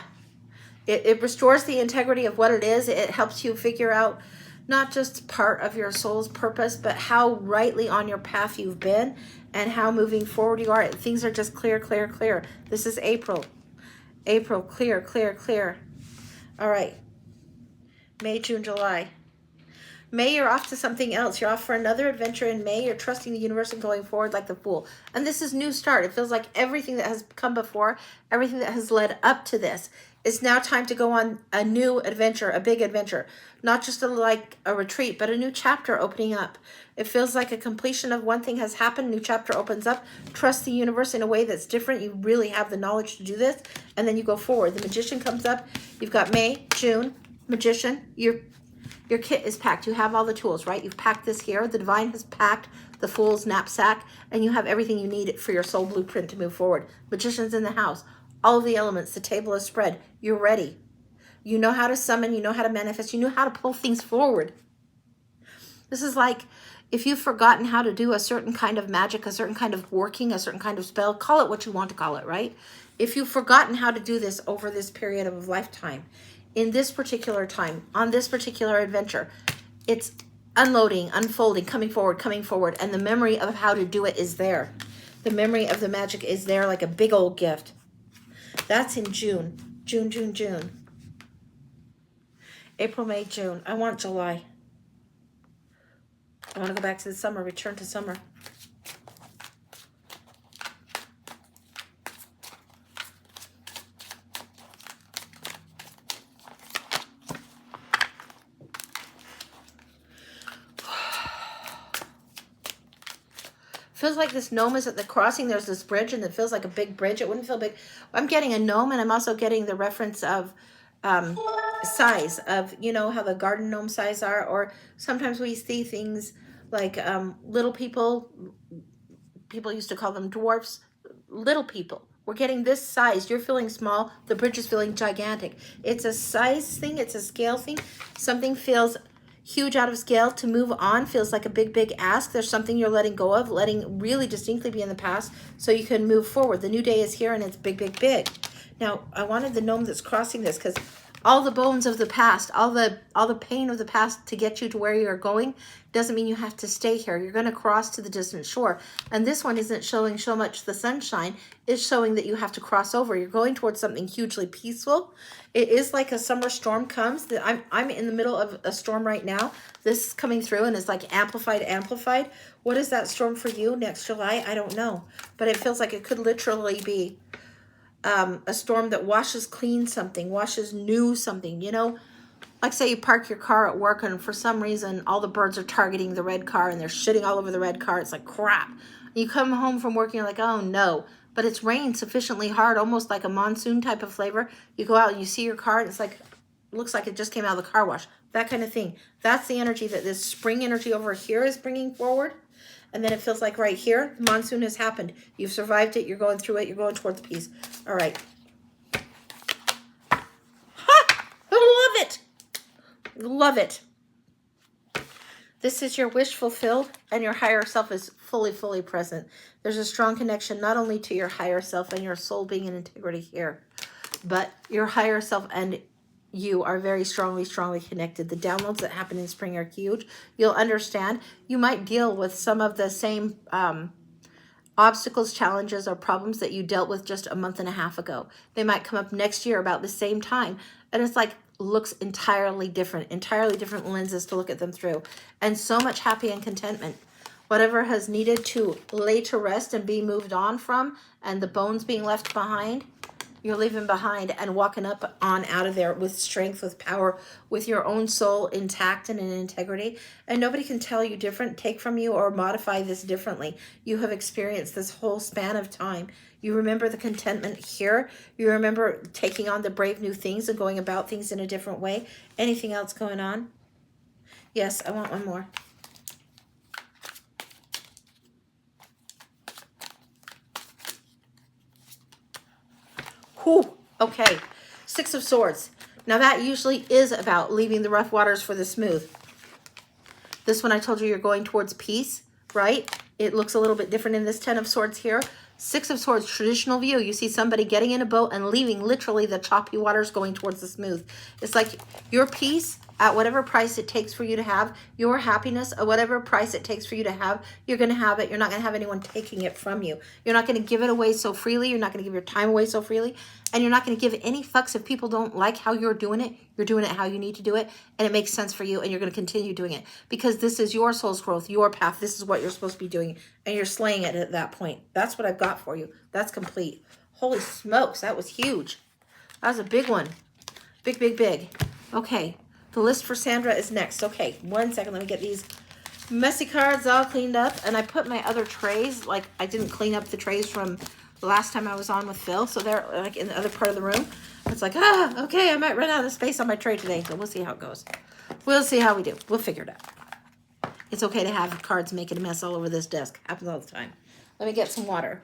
It restores the integrity of what it is. It helps you figure out not just part of your soul's purpose, but how rightly on your path you've been and how moving forward you are. Things are just clear, clear, clear. This is April. April, clear, clear, clear. All right. May, June, July. May, you're off to something else. You're off for another adventure in May. You're trusting the universe and going forward like the Fool. And this is new start. It feels like everything that has come before, everything that has led up to this, it's now time to go on a new adventure, a big adventure. Not just like a retreat, but a new chapter opening up. It feels like a completion of one thing has happened. New chapter opens up. Trust the universe in a way that's different. You really have the knowledge to do this. And then you go forward. The Magician comes up. You've got May, June, Magician. Your kit is packed. You have all the tools, right? You've packed this here. The Divine has packed the Fool's knapsack. And you have everything you need for your soul blueprint to move forward. Magician's in the house. All of the elements, the table is spread. You're ready. You know how to summon. You know how to manifest. You know how to pull things forward. This is like if you've forgotten how to do a certain kind of magic, a certain kind of working, a certain kind of spell, call it what you want to call it, right? If you've forgotten how to do this over this period of a lifetime, in this particular time, on this particular adventure, it's unloading, unfolding, coming forward, and the memory of how to do it is there. The memory of the magic is there like a big old gift. That's in June. June, June, June. April, May, June. I want July. I want to go back to the summer, return to summer. Feels like this gnome is at the crossing. There's this bridge, and it feels like a big bridge. It wouldn't feel big. I'm getting a gnome, and I'm also getting the reference of size of, you know, how the garden gnome size are, or sometimes we see things like little people. People used to call them dwarfs. Little people. We're getting this size. You're feeling small. The bridge is feeling gigantic. It's a size thing. It's a scale thing. Something feels huge out of scale. To move on feels like a big, big ask. There's something you're letting go of, letting really distinctly be in the past so you can move forward. The new day is here and it's big, big, big. Now, I wanted the gnome that's crossing this because all the bones of the past, all the pain of the past to get you to where you're going doesn't mean you have to stay here. You're going to cross to the distant shore. And this one isn't showing so much the sunshine. It's showing that you have to cross over. You're going towards something hugely peaceful. It is like a summer storm comes. I'm in the middle of a storm right now. This is coming through and it's like amplified. What is that storm for you next July? I don't know. But it feels like it could literally be a storm that washes clean something, washes new something, you know? Like say you park your car at work and for some reason all the birds are targeting the red car and they're shitting all over the red car. It's like crap. You come home from work and you're like, oh no. But it's rained sufficiently hard, almost like a monsoon type of flavor. You go out and you see your car and it's like, looks like it just came out of the car wash. That kind of thing. That's the energy that this spring energy over here is bringing forward. And then it feels like right here, monsoon has happened. You've survived it. You're going through it. You're going towards peace. All right. Ha! I love it. Love it. This is your wish fulfilled and your higher self is fully, fully present. There's a strong connection not only to your higher self and your soul being in integrity here, but your higher self and you are very strongly connected. The downloads that happen in spring are huge. You'll understand. You might deal with some of the same obstacles, challenges, or problems that you dealt with just a month and a half ago. They might come up next year about the same time. And it's like, looks entirely different lenses to look at them through. And so much happy and contentment. Whatever has needed to lay to rest and be moved on from, and the bones being left behind, you're leaving behind and walking up on out of there with strength, with power, with your own soul intact and in integrity. And nobody can tell you different, take from you, or modify this differently. You have experienced this whole span of time. You remember the contentment here. You remember taking on the brave new things and going about things in a different way. Anything else going on? Yes, I want one more. Whew. Okay, Six of Swords. Now that usually is about leaving the rough waters for the smooth. This one I told you you're going towards peace, right? It looks a little bit different in this Ten of Swords here. Six of Swords, traditional view. You see somebody getting in a boat and leaving literally the choppy waters going towards the smooth. It's like your peace at whatever price it takes for you to have, your happiness at whatever price it takes for you to have, you're going to have it. You're not going to have anyone taking it from you. You're not going to give it away so freely. You're not going to give your time away so freely. And you're not going to give any fucks if people don't like how you're doing it. You're doing it how you need to do it. And it makes sense for you. And you're going to continue doing it. Because this is your soul's growth, your path. This is what you're supposed to be doing. And you're slaying it at that point. That's what I've got for you. That's complete. Holy smokes, that was huge. That was a big one. Big, big, big. Okay. The list for Sandra is next. Okay, 1 second. Let me get these messy cards all cleaned up. And I put my other trays, like I didn't clean up the trays from the last time I was on with Phil. So they're like in the other part of the room. It's like, okay, I might run out of space on my tray today. So we'll see how it goes. We'll see how we do. We'll figure it out. It's okay to have cards making a mess all over this desk. Happens all the time. Let me get some water.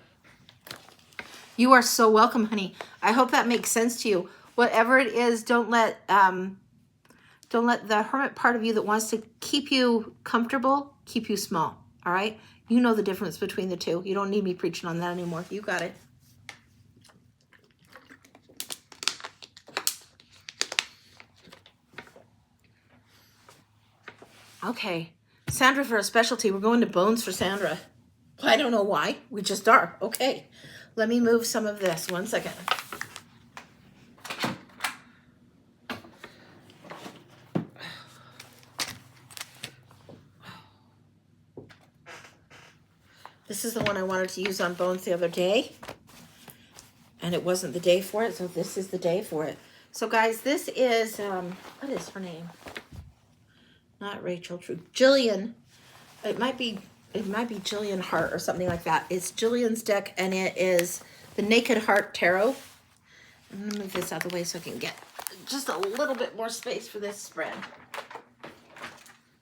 You are so welcome, honey. I hope that makes sense to you. Whatever it is, don't let the hermit part of you that wants to keep you comfortable, keep you small, all right? You know the difference between the two. You don't need me preaching on that anymore. You got it. Okay. Sandra for a specialty. We're going to bones for Sandra. I don't know why. We just are. Okay. Let me move some of this. 1 second. This is the one I wanted to use on bones the other day. And it wasn't the day for it, so this is the day for it. So guys, this is, what is her name? Not Rachel True. Jillian. It might be it might be Jillian Hart or something like that. It's Jillian's deck, and it is the Naked Heart Tarot. I'm going to move this out of the way so I can get just a little bit more space for this spread.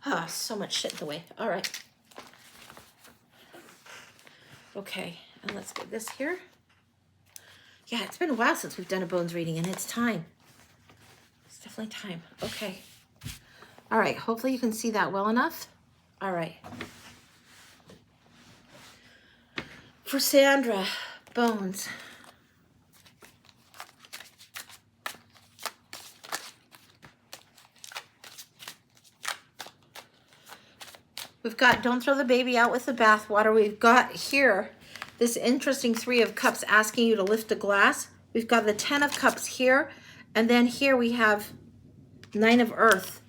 Ah, so much shit in the way. All right. Okay, and let's get this here. Yeah, it's been a while since we've done a bones reading, and it's time. It's definitely time. Okay. All right, hopefully you can see that well enough. All right. For Sandra, bones. We've got don't throw the baby out with the bathwater. We've got here this interesting 3 of Cups asking you to lift a glass. We've got the 10 of Cups here. And then here we have 9 of Earth.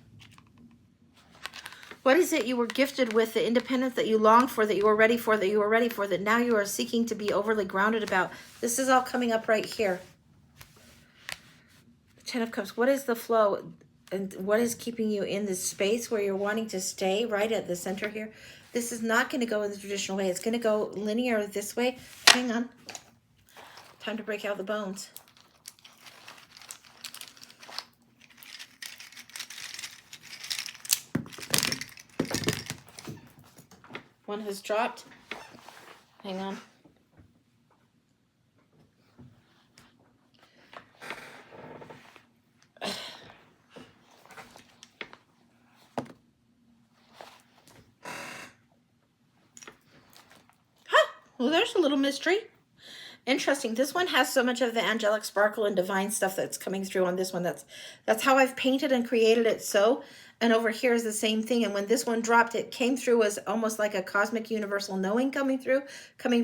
What is it you were gifted with, the independence that you longed for, that you were ready for, that now you are seeking to be overly grounded about? This is all coming up right here. The 10 of Cups. What is the flow? And what is keeping you in this space where you're wanting to stay right at the center here? This is not going to go in the traditional way. It's going to go linear this way. Hang on. Time to break out the bones. One has dropped. Hang on. Well, there's a little mystery. Interesting. This one has so much of the angelic sparkle and divine stuff that's coming through on this one. That's how I've painted and created it so. And over here is the same thing. And when this one dropped, it came through as almost like a cosmic universal knowing coming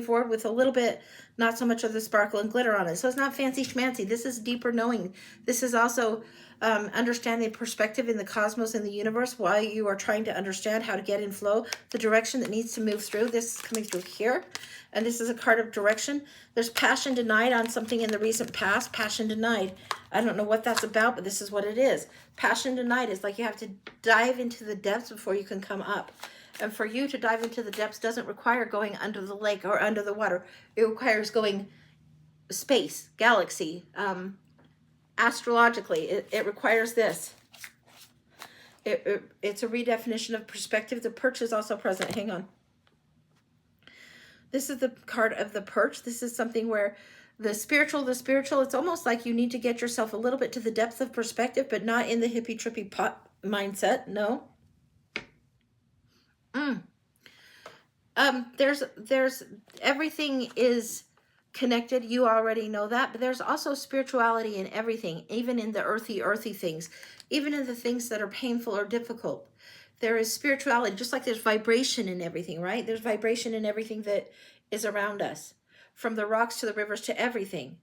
forward with a little bit, not so much of the sparkle and glitter on it. So it's not fancy schmancy. This is deeper knowing. This is also understanding perspective in the cosmos and the universe, why you are trying to understand how to get in flow, the direction that needs to move through. This is coming through here. And this is a card of direction. There's passion denied on something in the recent past. Passion denied. I don't know what that's about, but this is what it is. Passion denied is like you have to dive into the depths before you can come up. And for you to dive into the depths doesn't require going under the lake or under the water. It requires going space, galaxy, astrologically. It requires this. It's a redefinition of perspective. The perch is also present. Hang on. This is the card of the perch. This is something where the spiritual, it's almost like you need to get yourself a little bit to the depth of perspective, but not in the hippie trippy pot mindset. No. There's everything is connected. You already know that, but there's also spirituality in everything, even in the earthy things, even in the things that are painful or difficult. There is spirituality, just like there's vibration in everything, right? There's vibration in everything that is around us, from the rocks to the rivers to everything.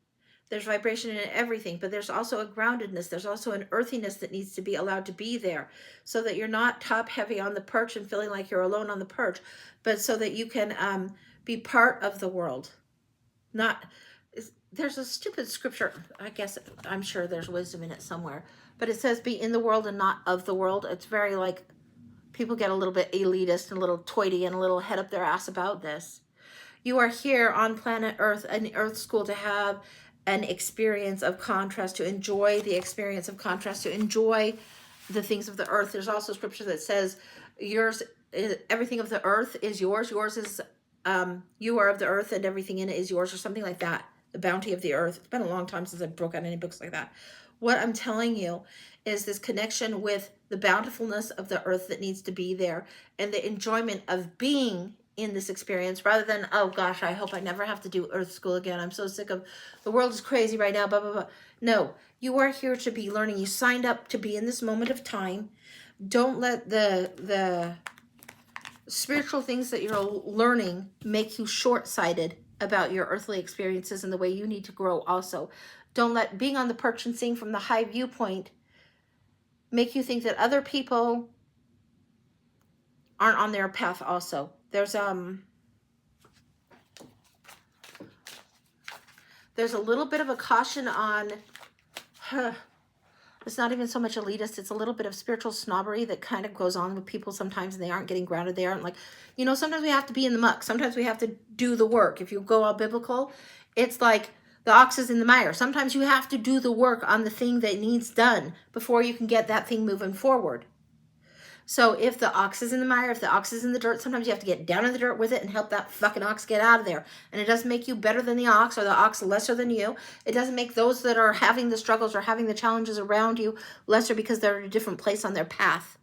There's vibration in everything, but there's also a groundedness. There's also an earthiness that needs to be allowed to be there so that you're not top heavy on the perch and feeling like you're alone on the perch, but so that you can be part of the world. There's a stupid scripture, I guess, I'm sure there's wisdom in it somewhere, but it says be in the world and not of the world. It's very like, people get a little bit elitist and a little toity and a little head up their ass about this. You are here on planet Earth, an Earth school, to have an experience of contrast, to enjoy the experience of contrast, to enjoy the things of the earth. There's also scripture that says everything of the earth is yours. Yours is, you are of the earth and everything in it is yours, or something like that. The bounty of the earth. It's been a long time since I broke out any books like that. What I'm telling you is this connection with the bountifulness of the earth that needs to be there, and the enjoyment of being in this experience, rather than, oh gosh, I hope I never have to do earth school again. I'm so sick of, the world is crazy right now, blah, blah, blah. No, you are here to be learning. You signed up to be in this moment of time. Don't let the spiritual things that you're learning make you short-sighted about your earthly experiences and the way you need to grow also. Don't let being on the perch and seeing from the high viewpoint make you think that other people aren't on their path also. There's a little bit of a caution on It's not even so much elitist. It's a little bit of spiritual snobbery that kind of goes on with people sometimes, and they aren't getting grounded. They aren't like, sometimes we have to be in the muck. Sometimes we have to do the work. If you go all biblical, it's like the ox is in the mire. Sometimes you have to do the work on the thing that needs done before you can get that thing moving forward. So if the ox is in the mire, if the ox is in the dirt, sometimes you have to get down in the dirt with it and help that fucking ox get out of there. And it doesn't make you better than the ox or the ox lesser than you. It doesn't make those that are having the struggles or having the challenges around you lesser because they're in a different place on their path.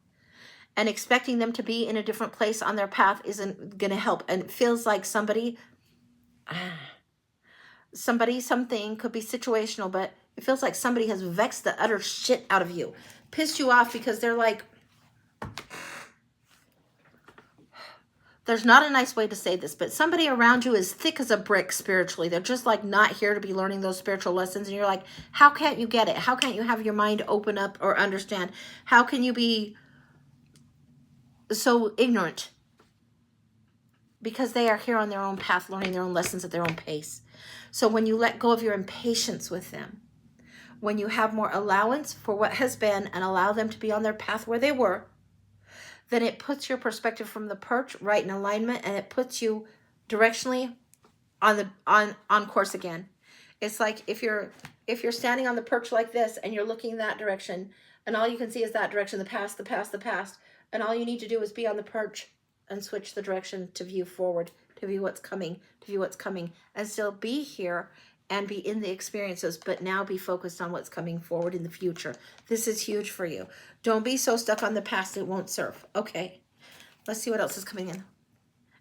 And expecting them to be in a different place on their path isn't going to help. And it feels like something could be situational, but it feels like somebody has vexed the utter shit out of you. Pissed you off because they're like, there's not a nice way to say this, but somebody around you is thick as a brick spiritually. They're just like not here to be learning those spiritual lessons. And you're like, how can't you get it? How can't you have your mind open up or understand? How can you be so ignorant? Because they are here on their own path, learning their own lessons at their own pace. So when you let go of your impatience with them, when you have more allowance for what has been and allow them to be on their path where they were, then it puts your perspective from the perch right in alignment, and it puts you directionally on course again. It's like if you're standing on the perch like this and you're looking that direction, and all you can see is that direction, the past, and all you need to do is be on the perch and switch the direction to view forward, to view what's coming, and still be here and be in the experiences, but now be focused on what's coming forward in the future. This is huge for you. Don't be so stuck on the past, it won't serve. Okay, let's see what else is coming in.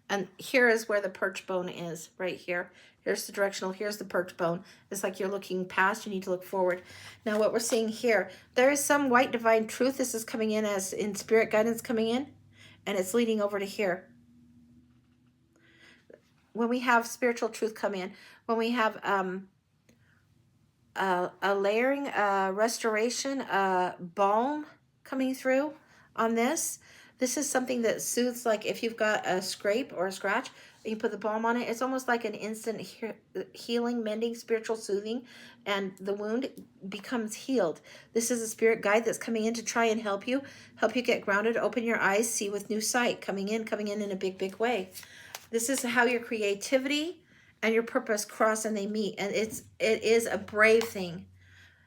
And here is where the perch bone is, right here. Here's the directional, here's the perch bone. It's like you're looking past, you need to look forward. Now what we're seeing here, there is some white divine truth. This is coming in as in spirit guidance coming in, and it's leading over to here. When we have spiritual truth come in, when we have a layering, restoration, balm coming through on this. This is something that soothes, like if you've got a scrape or a scratch, and you put the balm on it, it's almost like an instant healing, mending, spiritual soothing, and the wound becomes healed. This is a spirit guide that's coming in to try and help you get grounded, open your eyes, see with new sight, coming in in a big, big way. This is how your creativity and your purpose cross and they meet, and it is a brave thing.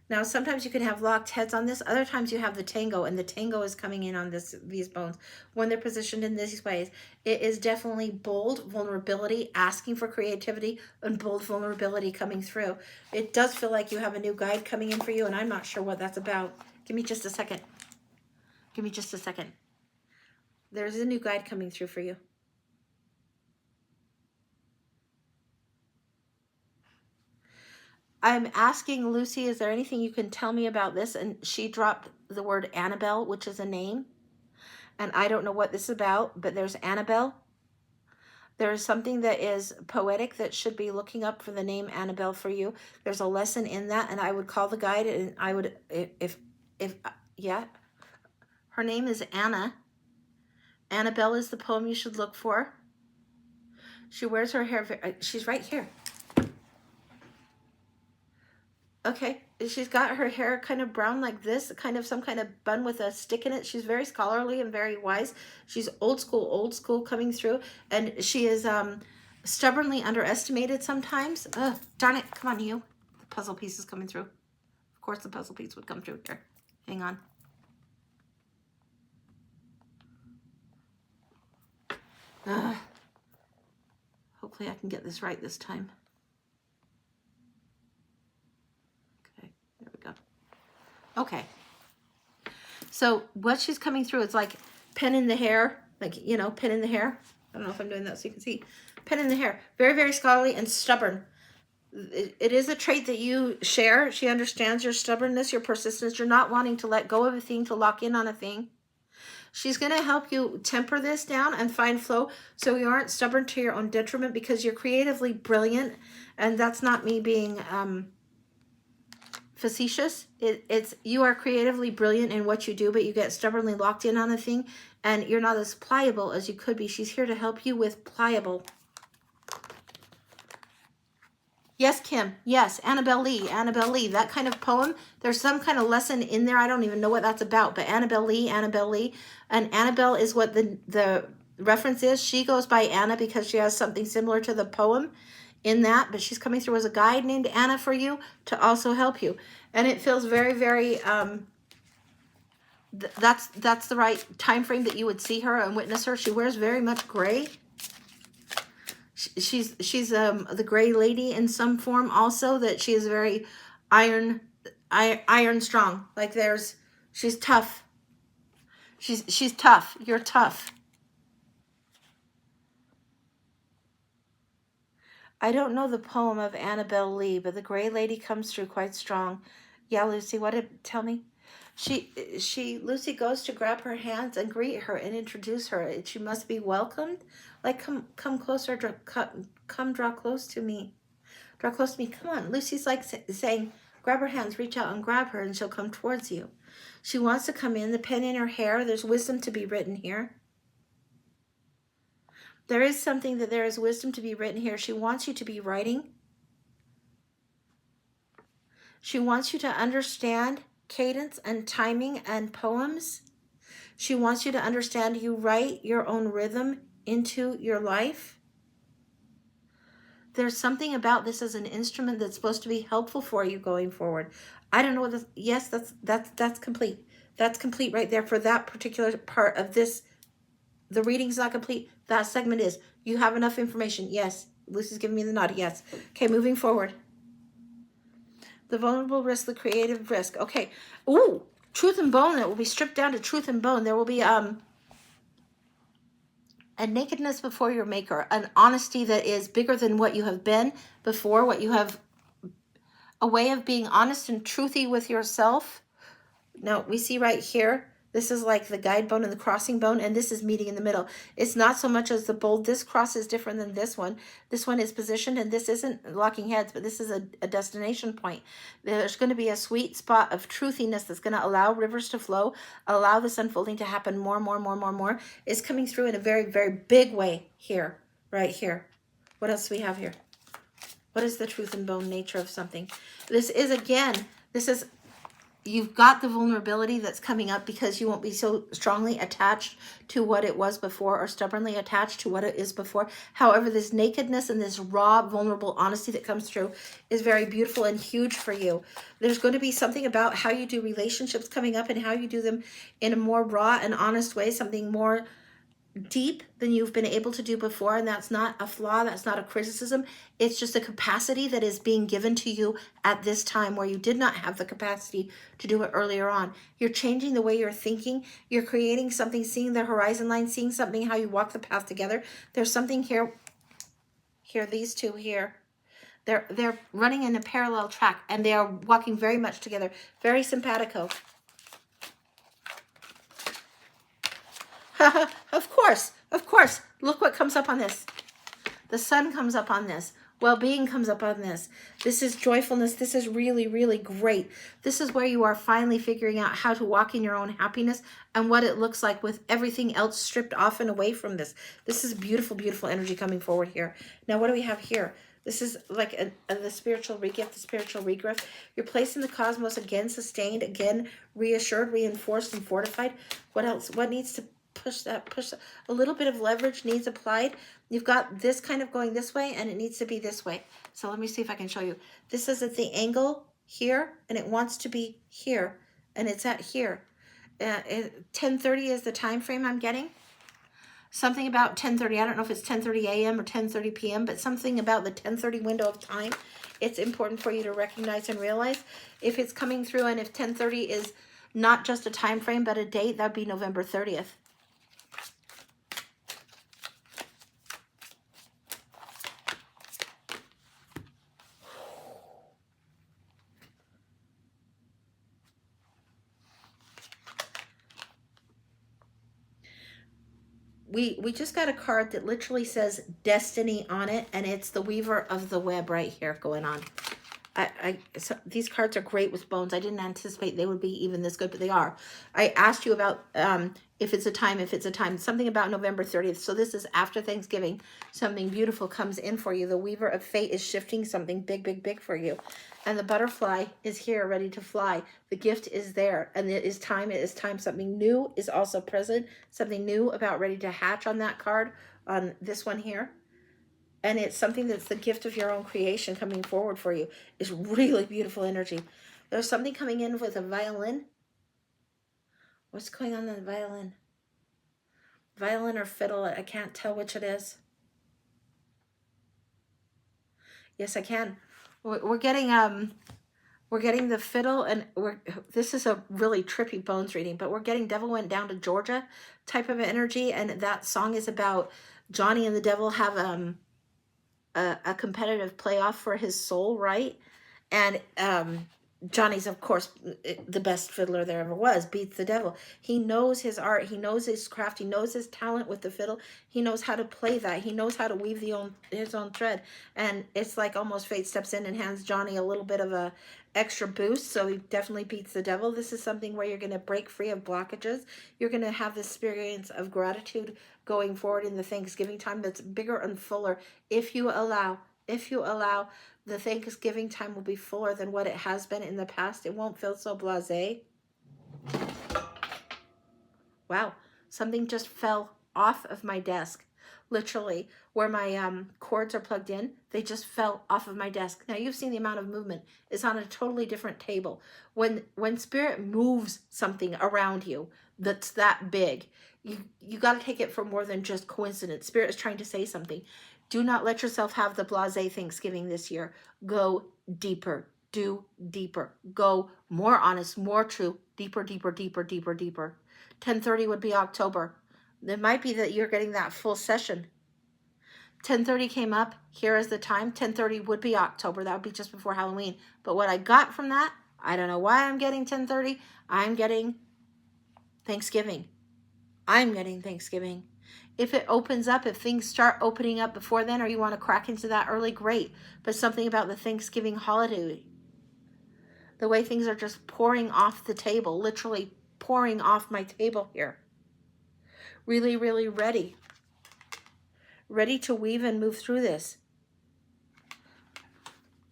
Now, sometimes you can have locked heads on this. Other times you have the tango, and the tango is coming in on these bones. When they're positioned in these ways, it is definitely bold vulnerability, asking for creativity, and bold vulnerability coming through. It does feel like you have a new guide coming in for you, and I'm not sure what that's about. Give me just a second. There's a new guide coming through for you. I'm asking Lucy, is there anything you can tell me about this? And she dropped the word Annabelle, which is a name. And I don't know what this is about, but there's Annabelle. There's something that is poetic that should be looking up for the name Annabelle for you. There's a lesson in that, and I would call the guide, and I would, yeah. Her name is Anna. Annabelle is the poem you should look for. She wears her hair, she's right here. Okay, she's got her hair kind of brown like this, kind of some kind of bun with a stick in it. She's very scholarly and very wise. She's old school coming through. And she is stubbornly underestimated sometimes. Ugh, darn it, come on you. The puzzle piece is coming through. Of course the puzzle piece would come through here. Hang on. Hopefully I can get this right this time. Okay, so what she's coming through, it's like pen in the hair, like, pen in the hair. I don't know if I'm doing that so you can see. Pen in the hair. Very, very scholarly and stubborn. It is a trait that you share. She understands your stubbornness, your persistence. You're not wanting to let go of a thing, to lock in on a thing. She's going to help you temper this down and find flow so you aren't stubborn to your own detriment, because you're creatively brilliant. And that's not me being facetious. You are creatively brilliant in what you do, but you get stubbornly locked in on a thing, and you're not as pliable as you could be. She's here to help you with pliable. Yes, Kim. Yes, Annabelle Lee. Annabelle Lee. That kind of poem. There's some kind of lesson in there. I don't even know what that's about. But Annabelle Lee. Annabelle Lee. And Annabelle is what the reference is. She goes by Anna because she has something similar to the poem in that. But she's coming through as a guide named Anna for you to also help you. And it feels very, very. That's the right time frame that you would see her and witness her. She wears very much gray. She's the gray lady in some form also, that she is very iron strong. Like she's tough. She's tough. You're tough. I don't know the poem of Annabelle Lee, but the gray lady comes through quite strong. Yeah, Lucy, what did tell me? Lucy goes to grab her hands and greet her and introduce her. She must be welcomed. Like, come closer, come draw close to me. Draw close to me. Come on. Lucy's like saying, grab her hands, reach out and grab her, and she'll come towards you. She wants to come in. The pen in her hair. There's wisdom to be written here. There is something that there is wisdom to be written here. She wants you to be writing. She wants you to understand cadence and timing and poems. She wants you to understand you write your own rhythm into your life. There's something about this as an instrument that's supposed to be helpful for you going forward. I don't know what this, yes, that's complete. That's complete right there for that particular part of this. The reading's not complete. That segment is. You have enough information. Yes. Lucy's giving me the nod. Yes. Okay, moving forward. The vulnerable risk, the creative risk. Okay. Ooh, truth and bone. It will be stripped down to truth and bone. There will be a nakedness before your maker, an honesty that is bigger than what you have been before, what you have, a way of being honest and truthy with yourself. Now, we see right here, this is like the guide bone and the crossing bone, and this is meeting in the middle. It's not so much as the bold. This cross is different than this one. This one is positioned, and this isn't locking heads, but this is a destination point. There's going to be a sweet spot of truthiness that's going to allow rivers to flow, allow this unfolding to happen more. It's coming through in a very, very big way here, right here. What else do we have here? What is the truth and bone nature of something? This is, again, you've got the vulnerability that's coming up because you won't be so strongly attached to what it was before or stubbornly attached to what it is before. However, this nakedness and this raw, vulnerable honesty that comes through is very beautiful and huge for you. There's going to be something about how you do relationships coming up and how you do them in a more raw and honest way, something more deep than you've been able to do before, and that's not a flaw, that's not a criticism. It's just a capacity that is being given to you at this time where you did not have the capacity to do it earlier on. You're changing the way you're thinking. You're creating something, seeing the horizon line, seeing something, how you walk the path together. There's something here, these two here. They're running in a parallel track, and they are walking very much together. Very simpatico. Of course. Look what comes up on this. The sun comes up on this. Well-being comes up on this. This is joyfulness. This is really, really great. This is where you are finally figuring out how to walk in your own happiness and what it looks like with everything else stripped off and away from this. This is beautiful, beautiful energy coming forward here. Now, what do we have here? This is like the spiritual regift, the spiritual regrift. You're placed in the cosmos, again sustained, again reassured, reinforced, and fortified. What else? What needs to push that. A little bit of leverage needs applied. You've got this kind of going this way, and it needs to be this way. So let me see if I can show you. This is at the angle here, and it wants to be here, and it's at here. 10:30 is the time frame I'm getting. Something about 10:30. I don't know if it's 10:30 a.m. or 10:30 p.m., but something about the 10:30 window of time. It's important for you to recognize and realize if it's coming through, and if 10:30 is not just a time frame but a date, that'd be November 30th. We just got a card that literally says destiny on it, and it's the weaver of the web right here going on. So these cards are great with bones. I didn't anticipate they would be even this good, but they are. I asked you about if it's a time, something about November 30th. So this is after Thanksgiving. Something beautiful comes in for you. The Weaver of Fate is shifting something big, big, big for you. And the butterfly is here, ready to fly. The gift is there, and it is time. It is time. Something new is also present. Something new about ready to hatch on that card, on this one here. And it's something that's the gift of your own creation coming forward for you. It's really beautiful energy. There's something coming in with a violin. What's going on in the violin? Violin or fiddle, I can't tell which it is. Yes, I can. We're getting the fiddle, and this is a really trippy bones reading, but we're getting Devil Went Down to Georgia type of energy, and that song is about Johnny and the devil have a competitive playoff for his soul, right? And Johnny's, of course, the best fiddler there ever was, beats the devil. He knows his art. He knows his craft. He knows his talent with the fiddle. He knows how to play that. He knows how to weave his own thread. And it's like almost fate steps in and hands Johnny a little bit of a extra boost. So he definitely beats the devil. This is something where you're going to break free of blockages. You're going to have this experience of gratitude going forward in the Thanksgiving time that's bigger and fuller if you allow. The Thanksgiving time will be fuller than what it has been in the past. It won't feel so blasé. Wow, something just fell off of my desk. Literally, where my cords are plugged in, they just fell off of my desk. Now, you've seen the amount of movement. It's on a totally different table. When Spirit moves something around you that's that big, you got to take it for more than just coincidence. Spirit is trying to say something. Do not let yourself have the blasé Thanksgiving this year. Go deeper. Do deeper. Go more honest, more true. Deeper, deeper, deeper, deeper, deeper. 10:30 would be October. It might be that you're getting that full session. 10:30 came up. Here is the time. 10:30 would be October. That would be just before Halloween. But what I got from that, I don't know why I'm getting 10:30. I'm getting Thanksgiving. I'm getting Thanksgiving. If it opens up, if things start opening up before then, or you want to crack into that early, great. But something about the Thanksgiving holiday, the way things are just pouring off the table, literally pouring off my table here. Really, really ready. Ready to weave and move through this.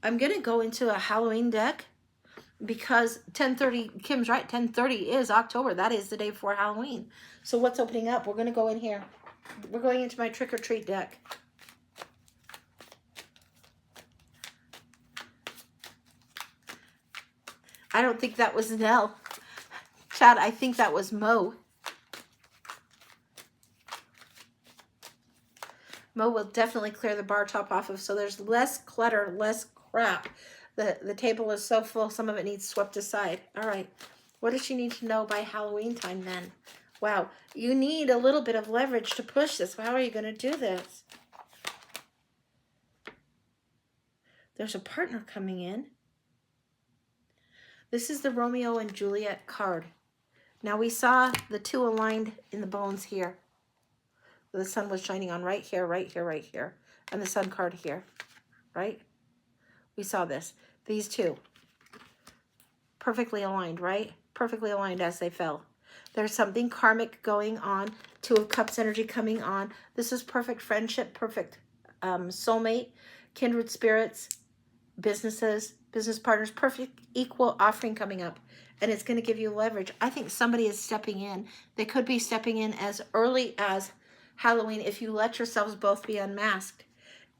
I'm going to go into a Halloween deck because 10:30, Kim's right, 10:30 is October. That is the day before Halloween. So what's opening up? We're going to go in here. We're going into my trick or treat deck. I don't think that was Nell. Chad, I think that was Mo. Mo will definitely clear the bar top off of, so there's less clutter, less crap. The table is so full, some of it needs swept aside. All right. What does she need to know by Halloween time then? Wow. You need a little bit of leverage to push this. How are you going to do this? There's a partner coming in. This is the Romeo and Juliet card. Now we saw the two aligned in the bones here. The sun was shining on right here, right here, right here. And the sun card here, right? We saw this. These two. Perfectly aligned, right? Perfectly aligned as they fell. There's something karmic going on. Two of Cups energy coming on. This is perfect friendship, perfect soulmate, kindred spirits, businesses, business partners, perfect equal offering coming up. And it's going to give you leverage. I think somebody is stepping in. They could be stepping in as early as Halloween if you let yourselves both be unmasked.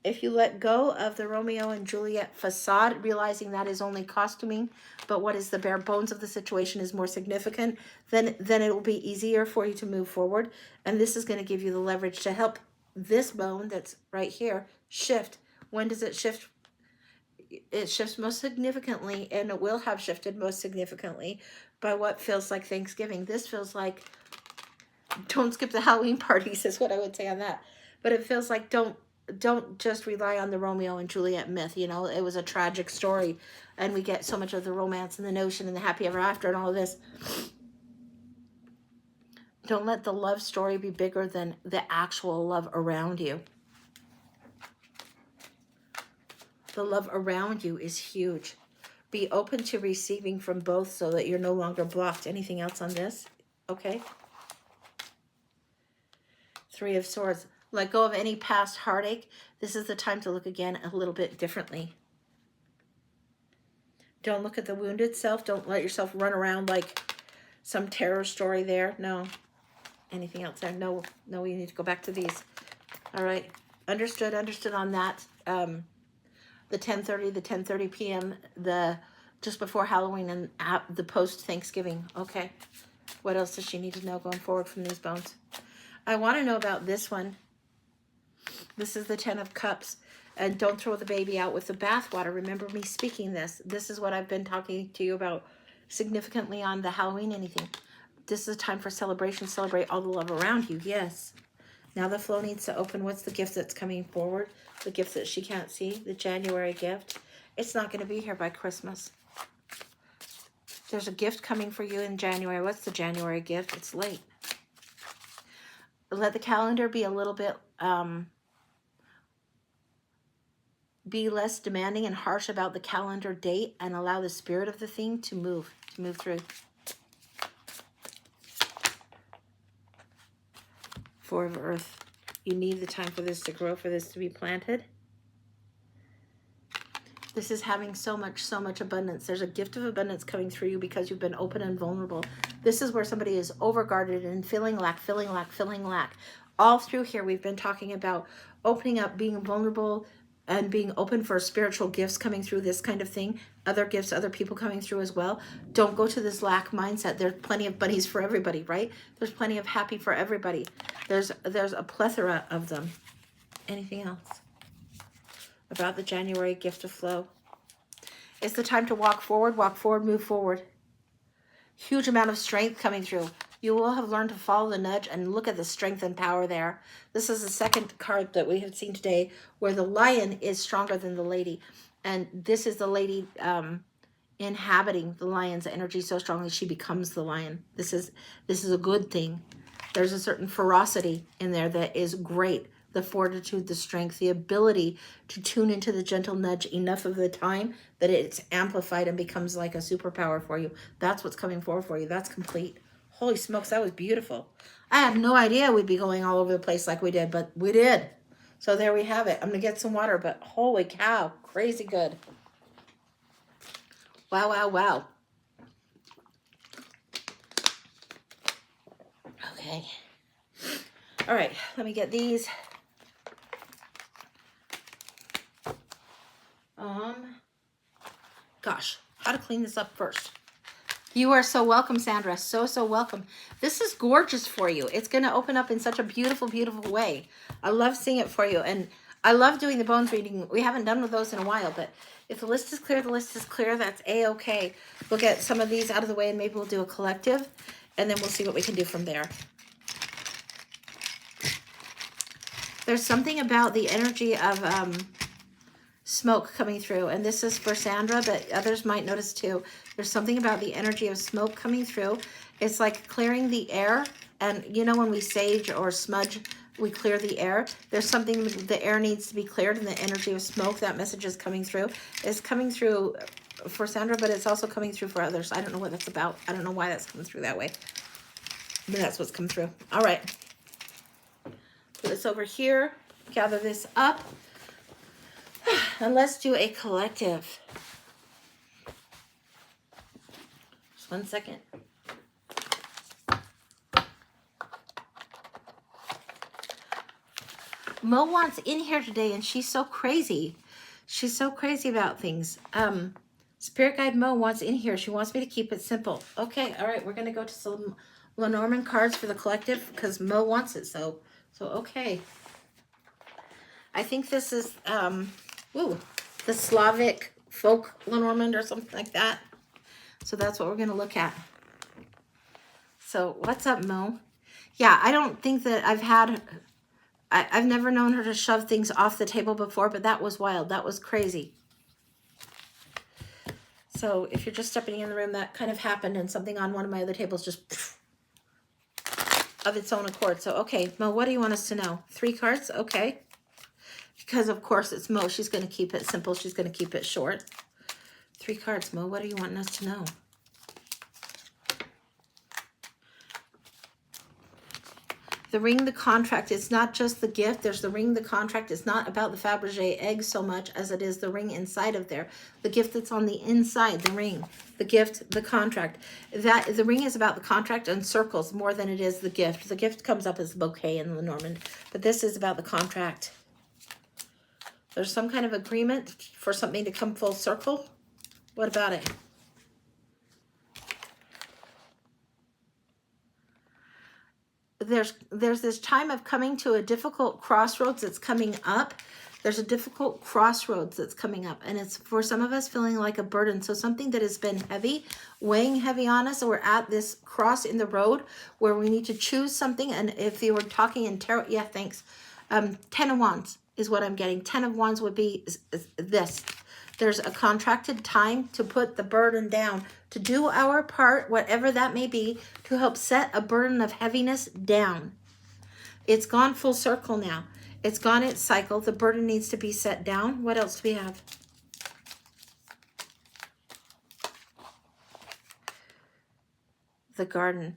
If you let go of the Romeo and Juliet facade, realizing that is only costuming, but what is the bare bones of the situation is more significant, then it will be easier for you to move forward. And this is going to give you the leverage to help this bone that's right here shift. When does it shift? It shifts most significantly, and it will have shifted most significantly by what feels like Thanksgiving. This feels like don't skip the Halloween parties is what I would say on that. But it feels like don't just rely on the Romeo and Juliet myth. You know, it was a tragic story, and we get so much of the romance and the notion and the happy ever after and all of this. Don't let the love story be bigger than the actual love around you. The love around you is huge. Be open to receiving from both so that you're no longer blocked. Anything else on this? Okay. Three of Swords. Let go of any past heartache. This is the time to look again a little bit differently. Don't look at the wounded self. Don't let yourself run around like some terror story there. No. Anything else there? No, we need to go back to these. All right. Understood on that. The 10:30, the 10:30 p.m., the just before Halloween and the post-Thanksgiving. Okay. What else does she need to know going forward from these bones? I want to know about this one. This is the 10 of Cups. And don't throw the baby out with the bathwater. Remember me speaking this. This is what I've been talking to you about significantly on the Halloween anything. This is a time for celebration. Celebrate all the love around you. Yes. Now the flow needs to open. What's the gift that's coming forward? The gift that she can't see. The January gift. It's not going to be here by Christmas. There's a gift coming for you in January. What's the January gift? It's late. Let the calendar be a little bit... be less demanding and harsh about the calendar date and allow the spirit of the thing to move through. Four of Earth. You need the time for this to grow, for this to be planted. This is having so much abundance. There's a gift of abundance coming through you because you've been open and vulnerable. This is where somebody is overguarded and feeling lack. All through here, we've been talking about opening up, being vulnerable, and being open for spiritual gifts coming through, this kind of thing. Other gifts, other people coming through as well. Don't go to this lack mindset. There's plenty of bunnies for everybody, right? There's plenty of happy for everybody. There's a plethora of them. Anything else about the January gift of flow? It's the time to walk forward, move forward. Huge amount of strength coming through. You will have learned to follow the nudge and look at the strength and power there. This is the second card that we have seen today where the lion is stronger than the lady. And this is the lady inhabiting the lion's energy so strongly she becomes the lion. This is a good thing. There's a certain ferocity in there that is great. The fortitude, the strength, the ability to tune into the gentle nudge enough of the time that it's amplified and becomes like a superpower for you. That's what's coming forward for you. That's complete. Holy smokes, that was beautiful. I had no idea we'd be going all over the place like we did, but we did. So there we have it. I'm going to get some water, but holy cow, crazy good. Wow. Okay. All right, let me get these. Gosh, how to clean this up first. You are so welcome, Sandra. So welcome. This is gorgeous for you. It's going to open up in such a beautiful way. I love seeing it for you. And I love doing the bones reading. We haven't done with those in a while, but if the list is clear, the list is clear. That's A-okay. We'll get some of these out of the way and maybe we'll do a collective and then we'll see what we can do from there. There's something about the energy of smoke coming through, and this is for Sandra, but others might notice too. There's something about the energy of smoke coming through. It's like clearing the air, and you know when we sage or smudge, we clear the air. There's something, the air needs to be cleared, and the energy of smoke, that message is coming through. It's coming through for Sandra, but it's also coming through for others. I don't know what that's about. I don't know why that's coming through that way, but that's what's come through. All right. Put this over here, gather this up, and let's do a collective. Just 1 second. Mo wants in here today, and she's so crazy. She's so crazy about things. Spirit Guide Mo wants in here. She wants me to keep it simple. Okay, all right, we're going to go to some Lenormand cards for the collective because Mo wants it so. So, okay. I think this is, the Slavic folk Lenormand or something like that. So that's what we're going to look at. So, what's up, Mo? Yeah, I don't think that I've never known her to shove things off the table before, but that was wild. That was crazy. So, if you're just stepping in the room, that kind of happened, and something on one of my other tables just of its own accord. So, okay, Mo, what do you want us to know? 3 cards? Okay. Because, of course, it's Mo. She's going to keep it simple. She's going to keep it short. 3 cards, Mo. What are you wanting us to know? The ring, the contract, it's not just the gift. There's the ring, the contract. It's not about the Fabergé egg so much as it is the ring inside of there. The gift that's on the inside, the ring, the gift, the contract. That the ring is about the contract and circles more than it is the gift. The gift comes up as a bouquet in Lenormand, but this is about the contract. There's some kind of agreement for something to come full circle. What about it? There's this time of coming to a difficult crossroads that's coming up. There's a difficult crossroads that's coming up, and it's for some of us feeling like a burden. So something that has been heavy, weighing heavy on us. So we're at this cross in the road where we need to choose something. And if you were talking in tarot, yeah, thanks. 10 of Wands is what I'm getting. 10 of Wands would be this. There's a contracted time to put the burden down, to do our part, whatever that may be, to help set a burden of heaviness down. It's gone full circle now. It's gone its cycle. The burden needs to be set down. What else do we have? The Garden.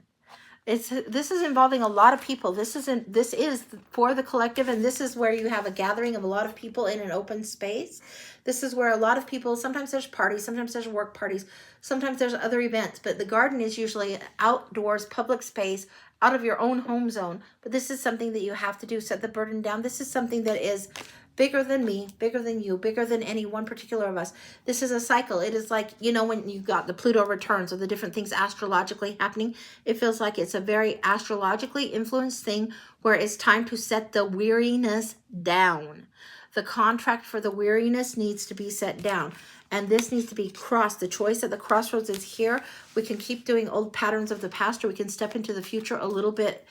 This is involving a lot of people. This is for the collective, and this is where you have a gathering of a lot of people in an open space. This is where a lot of people, sometimes there's parties, sometimes there's work parties, sometimes there's other events, but the garden is usually an outdoors public space out of your own home zone. But this is something that you have to do, set the burden down. This is something that is bigger than me, bigger than you, bigger than any one particular of us. This is a cycle. It is like, you know, when you got the Pluto returns or the different things astrologically happening, it feels like it's a very astrologically influenced thing where it's time to set the weariness down. The contract for the weariness needs to be set down. And this needs to be crossed. The choice at the crossroads is here. We can keep doing old patterns of the past, or we can step into the future a little bit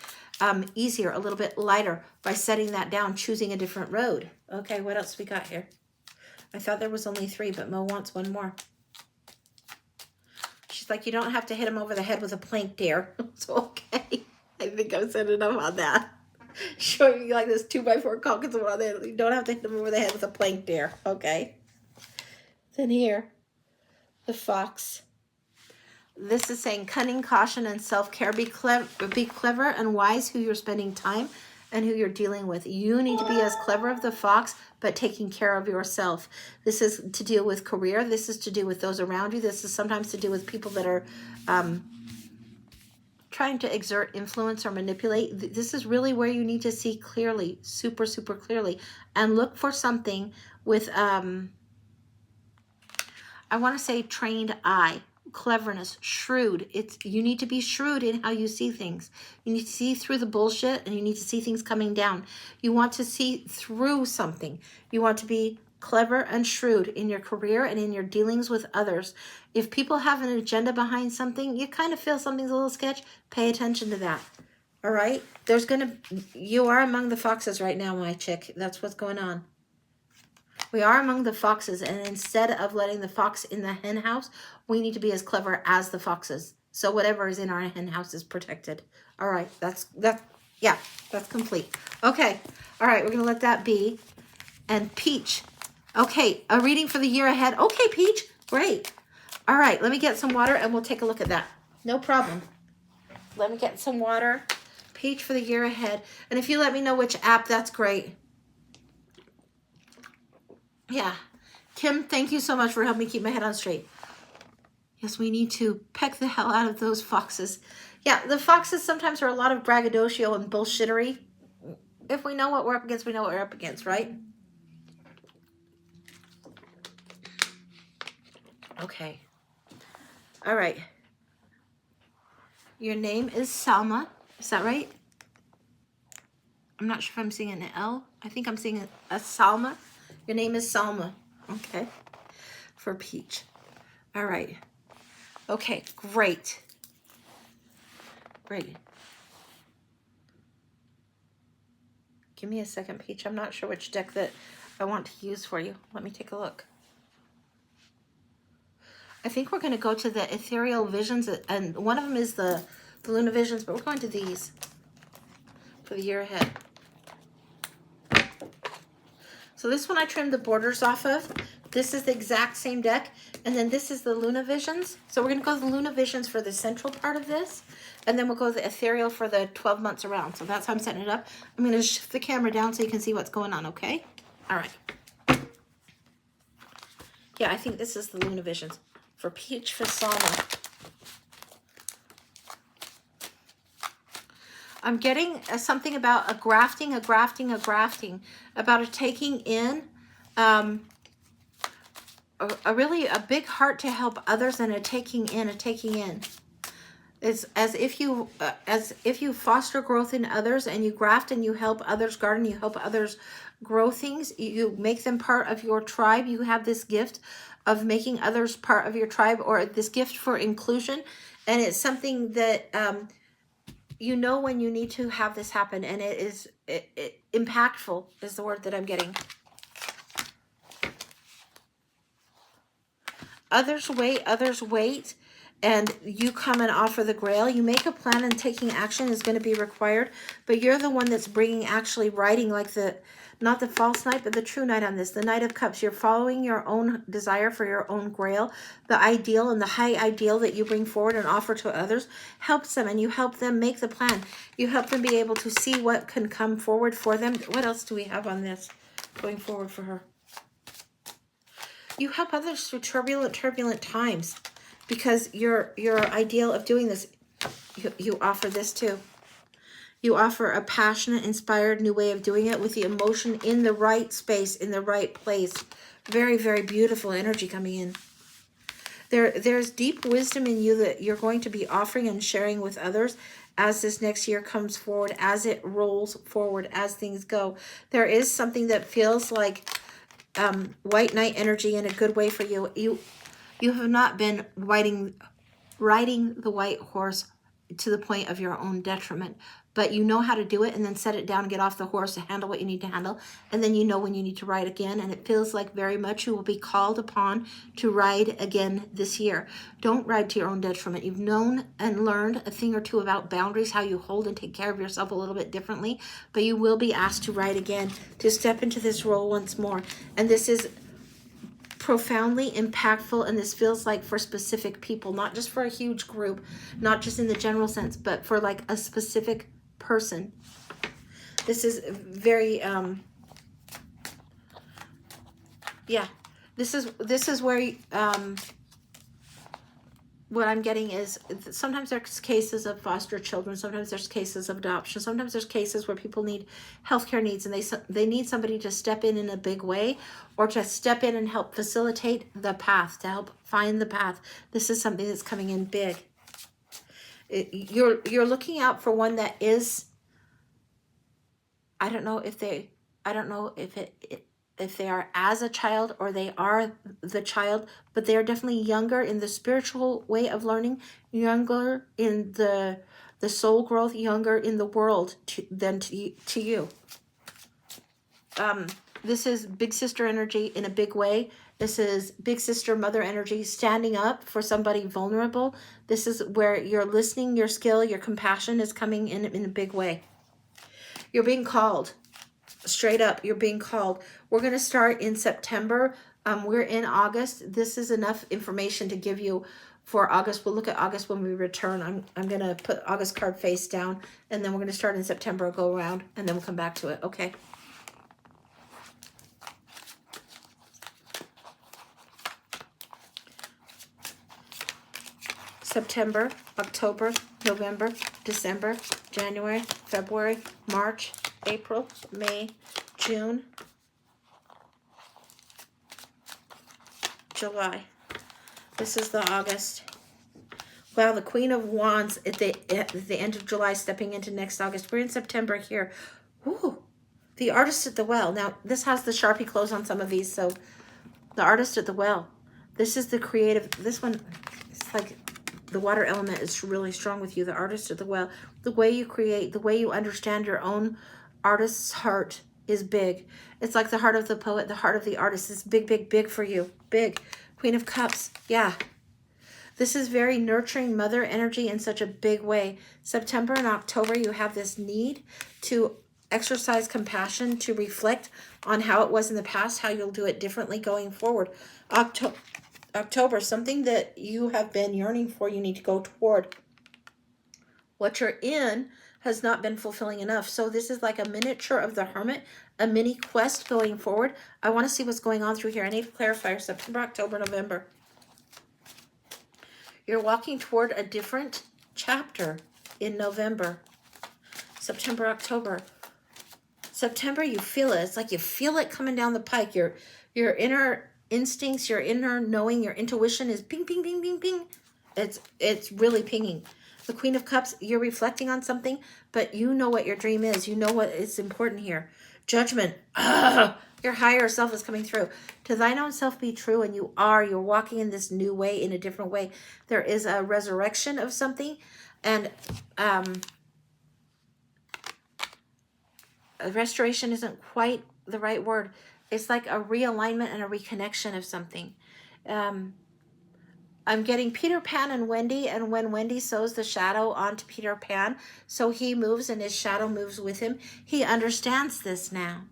easier, a little bit lighter by setting that down, choosing a different road. Okay, what else we got here? I thought there was only 3, but Mo wants one more. She's like, you don't have to hit him over the head with a plank, dear. It's okay. I think I've said enough on that. Showing you like this 2x4 caucus on there. You don't have to hit him over the head with a plank, dear. Okay. Then here, the Fox. This is saying cunning, caution, and self-care. Be clever and wise who you're spending time and who you're dealing with. You need to be as clever as the fox, but taking care of yourself. This is to deal with career. This is to do with those around you. This is sometimes to do with people that are trying to exert influence or manipulate. This is really where you need to see clearly, super, super clearly, and look for something with, I want to say trained eye. Cleverness, shrewd. You need to be shrewd in how you see things. You need to see through the bullshit, and you need to see things coming down. You want to see through something. You want to be clever and shrewd in your career and in your dealings with others. If people have an agenda behind something, you kind of feel something's a little sketch, pay attention to that. All right? You are among the foxes right now, my chick. That's what's going on. We are among the foxes, and instead of letting the fox in the hen house, we need to be as clever as the foxes. So whatever is in our hen house is protected. All right, that's complete. Okay, all right, we're going to let that be. And Peach. Okay, a reading for the year ahead. Okay, Peach, great. All right, let me get some water, and we'll take a look at that. No problem. Let me get some water. Peach for the year ahead. And if you let me know which app, that's great. Yeah. Kim, thank you so much for helping me keep my head on straight. Yes, we need to peck the hell out of those foxes. Yeah, the foxes sometimes are a lot of braggadocio and bullshittery. If we know what we're up against, we know what we're up against, right? Okay. All right. Your name is Salma. Is that right? I'm not sure if I'm seeing an L. I think I'm seeing a Salma. Your name is Salma, okay, for Peach. All right. Okay, great. Great. Give me a second, Peach. I'm not sure which deck that I want to use for you. Let me take a look. I think we're going to go to the Ethereal Visions, and one of them is the Luna Visions, but we're going to these for the year ahead. So this one I trimmed the borders off of. This is the exact same deck. And then this is the Luna Visions. So we're going to go to the Luna Visions for the central part of this. And then we'll go to the Ethereal for the 12 months around. So that's how I'm setting it up. I'm going to shift the camera down so you can see what's going on, okay? All right. Yeah, I think this is the Luna Visions for Peach Fasana. I'm getting something about a grafting, about a taking in, a big heart to help others, and a taking in. It's as if you foster growth in others, and you graft and you help others garden, you help others grow things, you make them part of your tribe. You have this gift of making others part of your tribe, or this gift for inclusion, and it's something that you know when you need to have this happen, and it is impactful is the word that I'm getting. Others wait, and you come and offer the grail. You make a plan, and taking action is going to be required, but you're the one that's bringing, actually writing, like not the false knight, but the true knight on this, the Knight of Cups. You're following your own desire for your own grail. The ideal and the high ideal that you bring forward and offer to others helps them, and you help them make the plan. You help them be able to see what can come forward for them. What else do we have on this going forward for her? You help others through turbulent times, because your ideal of doing this, you offer this too. You offer a passionate, inspired new way of doing it with the emotion in the right space, in the right place. Very, very beautiful energy coming in. There's deep wisdom in you that you're going to be offering and sharing with others as this next year comes forward, as it rolls forward, as things go. There is something that feels like white knight energy in a good way for you. You have not been riding the white horse to the point of your own detriment, but you know how to do it, and then set it down and get off the horse to handle what you need to handle, and then you know when you need to ride again, and it feels like very much you will be called upon to ride again this year. Don't ride to your own detriment. You've known and learned a thing or two about boundaries, how you hold and take care of yourself a little bit differently, but you will be asked to ride again, to step into this role once more, and this is profoundly impactful, and this feels like for specific people, not just for a huge group, not just in the general sense, but for like a specific person. This is very this is where what I'm getting is sometimes there's cases of foster children, sometimes there's cases of adoption, sometimes there's cases where people need healthcare needs, and they need somebody to step in a big way, or to step in and help facilitate the path, to help find the path. This is something that's coming in big. You're looking out for one that is, I don't know if they are as a child or they are the child, but they are definitely younger in the spiritual way of learning, younger in the soul growth, younger in the world than to you. This is big sister energy in a big way. This is big sister mother energy, standing up for somebody vulnerable. This is where your listening, your skill, your compassion is coming in a big way. You're being called. Straight up, you're being called. We're going to start in September. We're in August. This is enough information to give you for August. We'll look at August when we return. I'm going to put August card face down, and then we're going to start in September, go around, and then we'll come back to it. Okay. September, October, November, December, January, February, March, April, May, June, July. This is the August. Wow, the Queen of Wands at the end of July, stepping into next August. We're in September here. Ooh, the Artist at the Well. Now, this has the Sharpie close on some of these, so the Artist at the Well. This is the creative. This one, it's like the water element is really strong with you. The Artist at the Well. The way you create, the way you understand your own artist's heart is big. It's like the heart of the poet, the heart of the artist is big, big, big for you. Big. Queen of Cups. Yeah. This is very nurturing mother energy in such a big way. September and October, you have this need to exercise compassion to reflect on how it was in the past, how you'll do it differently going forward. October, something that you have been yearning for, you need to go toward. What you're in has not been fulfilling enough. So this is like a miniature of the Hermit, a mini quest going forward. I want to see what's going on through here. I need to clarify September, October, November. You're walking toward a different chapter in November. September, October. September, you feel it. It's like you feel it coming down the pike. Your inner instincts, your inner knowing, your intuition is ping, ping, ping, ping, ping. It's really pinging. The Queen of Cups, you're reflecting on something, but you know what your dream is. You know what is important here. Judgment. Your higher self is coming through. To thine own self be true, and you're walking in this new way, in a different way. There is a resurrection of something, and restoration isn't quite the right word. It's like a realignment and a reconnection of something. I'm getting Peter Pan and Wendy, and when Wendy sews the shadow onto Peter Pan, so he moves and his shadow moves with him, he understands this now.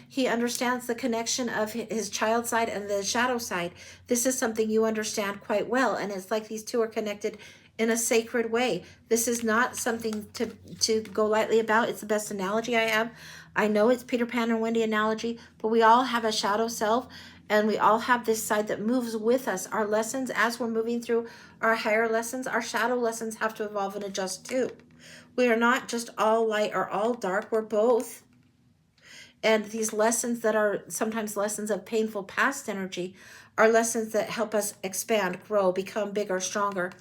He understands the connection of his child side and the shadow side. This is something you understand quite well, and it's like these two are connected in a sacred way. This is not something to go lightly about. It's the best analogy I have. I know it's Peter Pan and Wendy analogy, but we all have a shadow self, and we all have this side that moves with us. Our lessons, as we're moving through our higher lessons, our shadow lessons have to evolve and adjust too. We are not just all light or all dark. We're both. And these lessons that are sometimes lessons of painful past energy are lessons that help us expand, grow, become bigger, stronger,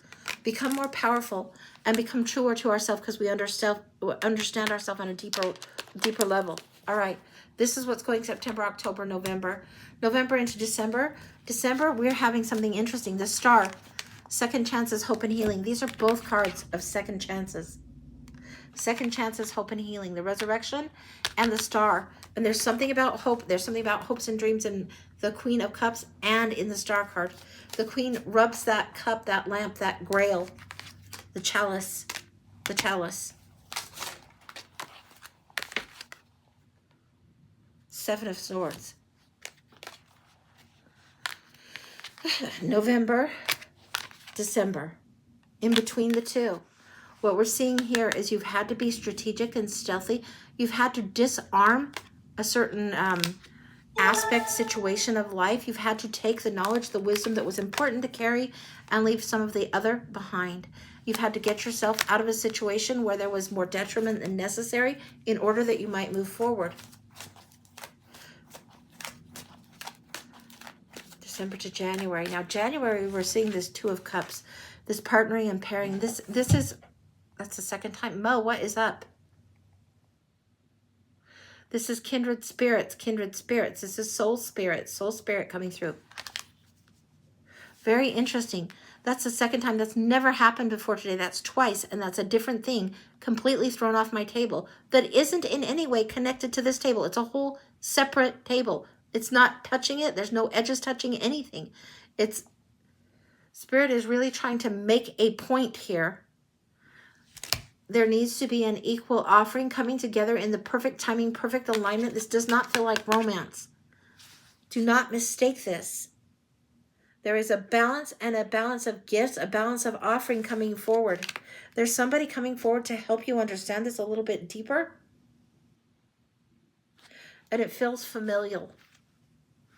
become more powerful, and become truer to ourselves because we understand ourselves on a deeper level. All right. This is what's going September, October, November. November into December. December, we're having something interesting. The Star, second chances, hope, and healing. These are both cards of second chances. Second chances, hope, and healing. The Resurrection and the Star. And there's something about hope. There's something about hopes and dreams in the Queen of Cups and in the Star card. The Queen rubs that cup, that lamp, that grail, the chalice. The chalice. Seven of Swords. November, December. In between the two. What we're seeing here is you've had to be strategic and stealthy. You've had to disarm a certain aspect, situation of life. You've had to take the knowledge, the wisdom that was important to carry and leave some of the other behind. You've had to get yourself out of a situation where there was more detriment than necessary in order that you might move forward. December to January. Now, January, we're seeing this Two of Cups, this partnering and pairing. This is, that's the second time. Mo, what is up? This is kindred spirits, kindred spirits. This is soul spirit coming through. Very interesting. That's the second time. That's never happened before today. That's twice, and that's a different thing, completely thrown off my table, that isn't in any way connected to this table. It's a whole separate table. It's not touching it. There's no edges touching anything. It's Spirit is really trying to make a point here. There needs to be an equal offering coming together in the perfect timing, perfect alignment. This does not feel like romance. Do not mistake this. There is a balance and a balance of gifts, a balance of offering coming forward. There's somebody coming forward to help you understand this a little bit deeper. And it feels familial.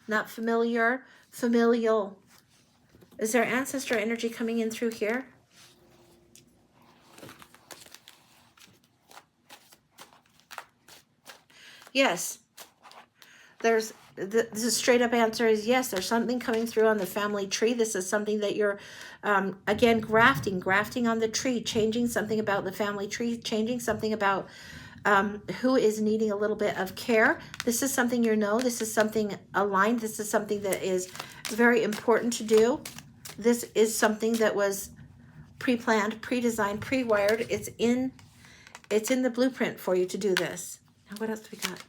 Not familiar, familial. Is there ancestor energy coming in through here? Yes. The straight up answer is yes. There's something coming through on the family tree. This is something that you're, again, grafting on the tree, changing something about the family tree, changing something about who is needing a little bit of care. This is something this is something aligned. This is something that is very important to do. This is something that was pre-planned, pre-designed, pre-wired. It's in the blueprint for you to do this. Now, what else do we got?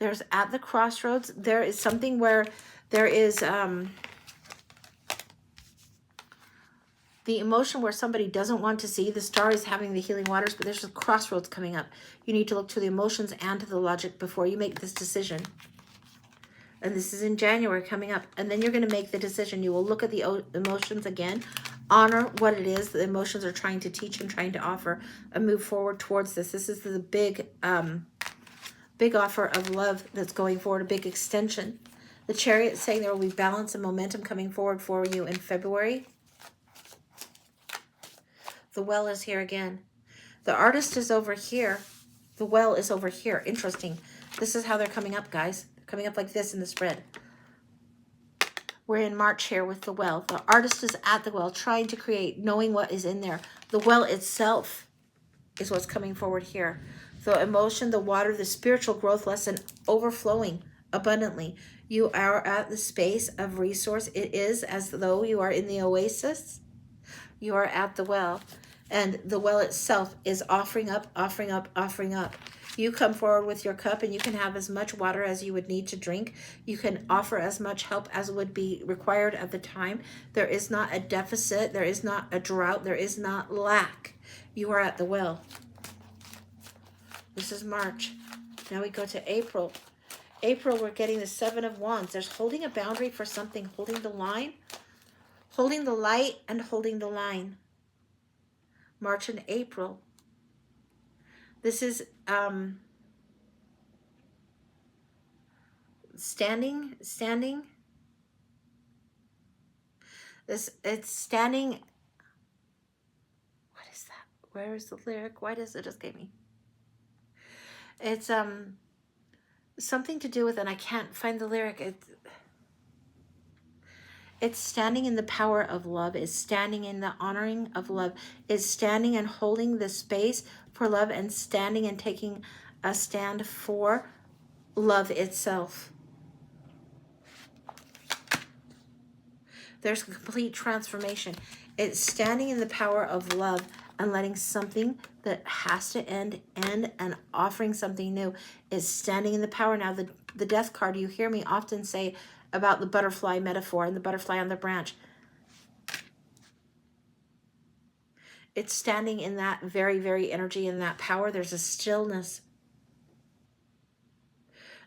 There's at the crossroads. There is something where there is the emotion where somebody doesn't want to see. The star is having the healing waters, but there's a crossroads coming up. You need to look to the emotions and to the logic before you make this decision. And this is in January coming up. And then you're going to make the decision. You will look at the emotions again, honor what it is the emotions are trying to teach and trying to offer, and move forward towards this. This is the big offer of love that's going forward, a big extension. The Chariot saying there will be balance and momentum coming forward for you in February. The Well is here again. The Artist is over here. The Well is over here. Interesting. This is how they're coming up, guys. They're coming up like this in the spread. We're in March here with the Well. The Artist is at the Well, trying to create, knowing what is in there. The Well itself is what's coming forward here. The emotion, the water, the spiritual growth lesson overflowing abundantly. You are at the space of resource. It is as though you are in the oasis. You are at the well, and the well itself is offering up, offering up, offering up. You come forward with your cup, and you can have as much water as you would need to drink. You can offer as much help as would be required at the time. There is not a deficit. There is not a drought. There is not lack. You are at the well. This is March. Now we go to April. April, we're getting the Seven of Wands. There's holding a boundary for something, holding the line. Holding the light and holding the line. March and April. This is standing. It's standing. What is that? Where is the lyric? Why does it escape me? It's something to do with, and I can't find the lyric. It's standing in the power of love. It's standing in the honoring of love. It's standing and holding the space for love, and standing and taking a stand for love itself. There's complete transformation. It's standing in the power of love and letting something that has to end and offering something new. Is standing in the power. Now, the Death card, you hear me often say about the butterfly metaphor and the butterfly on the branch. It's standing in that very, very energy, in that power. There's a stillness.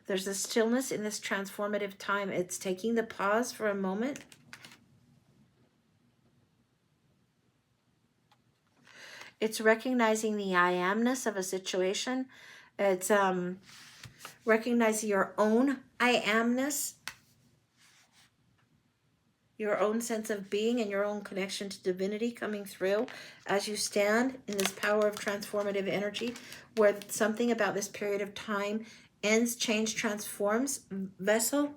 There's a stillness in this transformative time. It's taking the pause for a moment. It's recognizing the I amness of a situation. It's recognizing your own I amness, your own sense of being and your own connection to divinity coming through as you stand in this power of transformative energy, where something about this period of time ends, change, transforms. Vessel.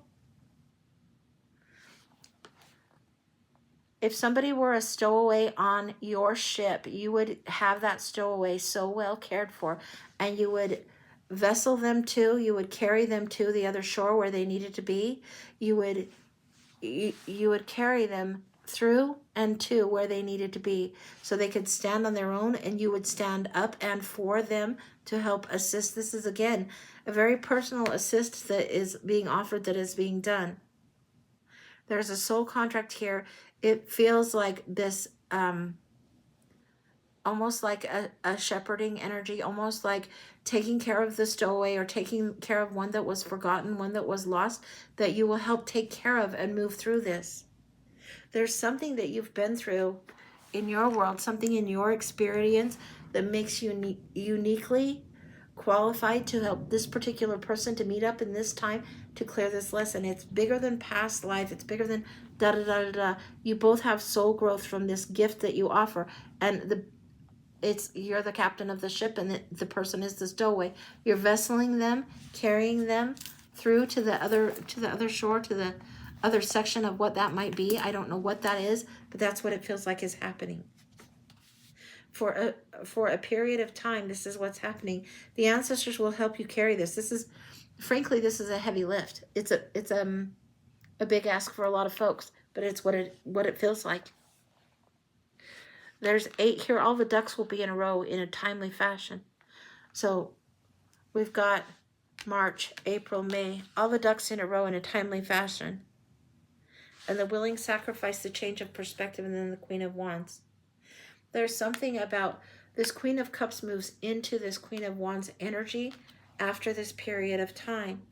If somebody were a stowaway on your ship, you would have that stowaway so well cared for, and you would vessel them to, you would carry them to the other shore where they needed to be. You would carry them through and to where they needed to be so they could stand on their own, and you would stand up and for them to help assist. This is, again, a very personal assist that is being offered, that is being done. There's a soul contract here. It feels like this, almost like a shepherding energy, almost like taking care of the stowaway or taking care of one that was forgotten, one that was lost, that you will help take care of and move through this. There's something that you've been through in your world, something in your experience that makes you uniquely qualified to help this particular person to meet up in this time to clear this lesson. It's bigger than past life. It's bigger than da-da-da-da-da. You both have soul growth from this gift that you offer. And you're the captain of the ship, and the person is the stowaway. You're vesseling them, carrying them through to the other shore, to the other section of what that might be. I don't know what that is, but that's what it feels like is happening. For a period of time, this is what's happening. The ancestors will help you carry this. This is, frankly, this is a heavy lift. It's a big ask for a lot of folks, but it's what it feels like. There's 8 here. All the ducks will be in a row in a timely fashion. So we've got March, April, May, all the ducks in a row in a timely fashion. And the willing sacrifice, the change of perspective, and then the Queen of Wands. There's something about this Queen of Cups moves into this Queen of Wands energy after this period of time.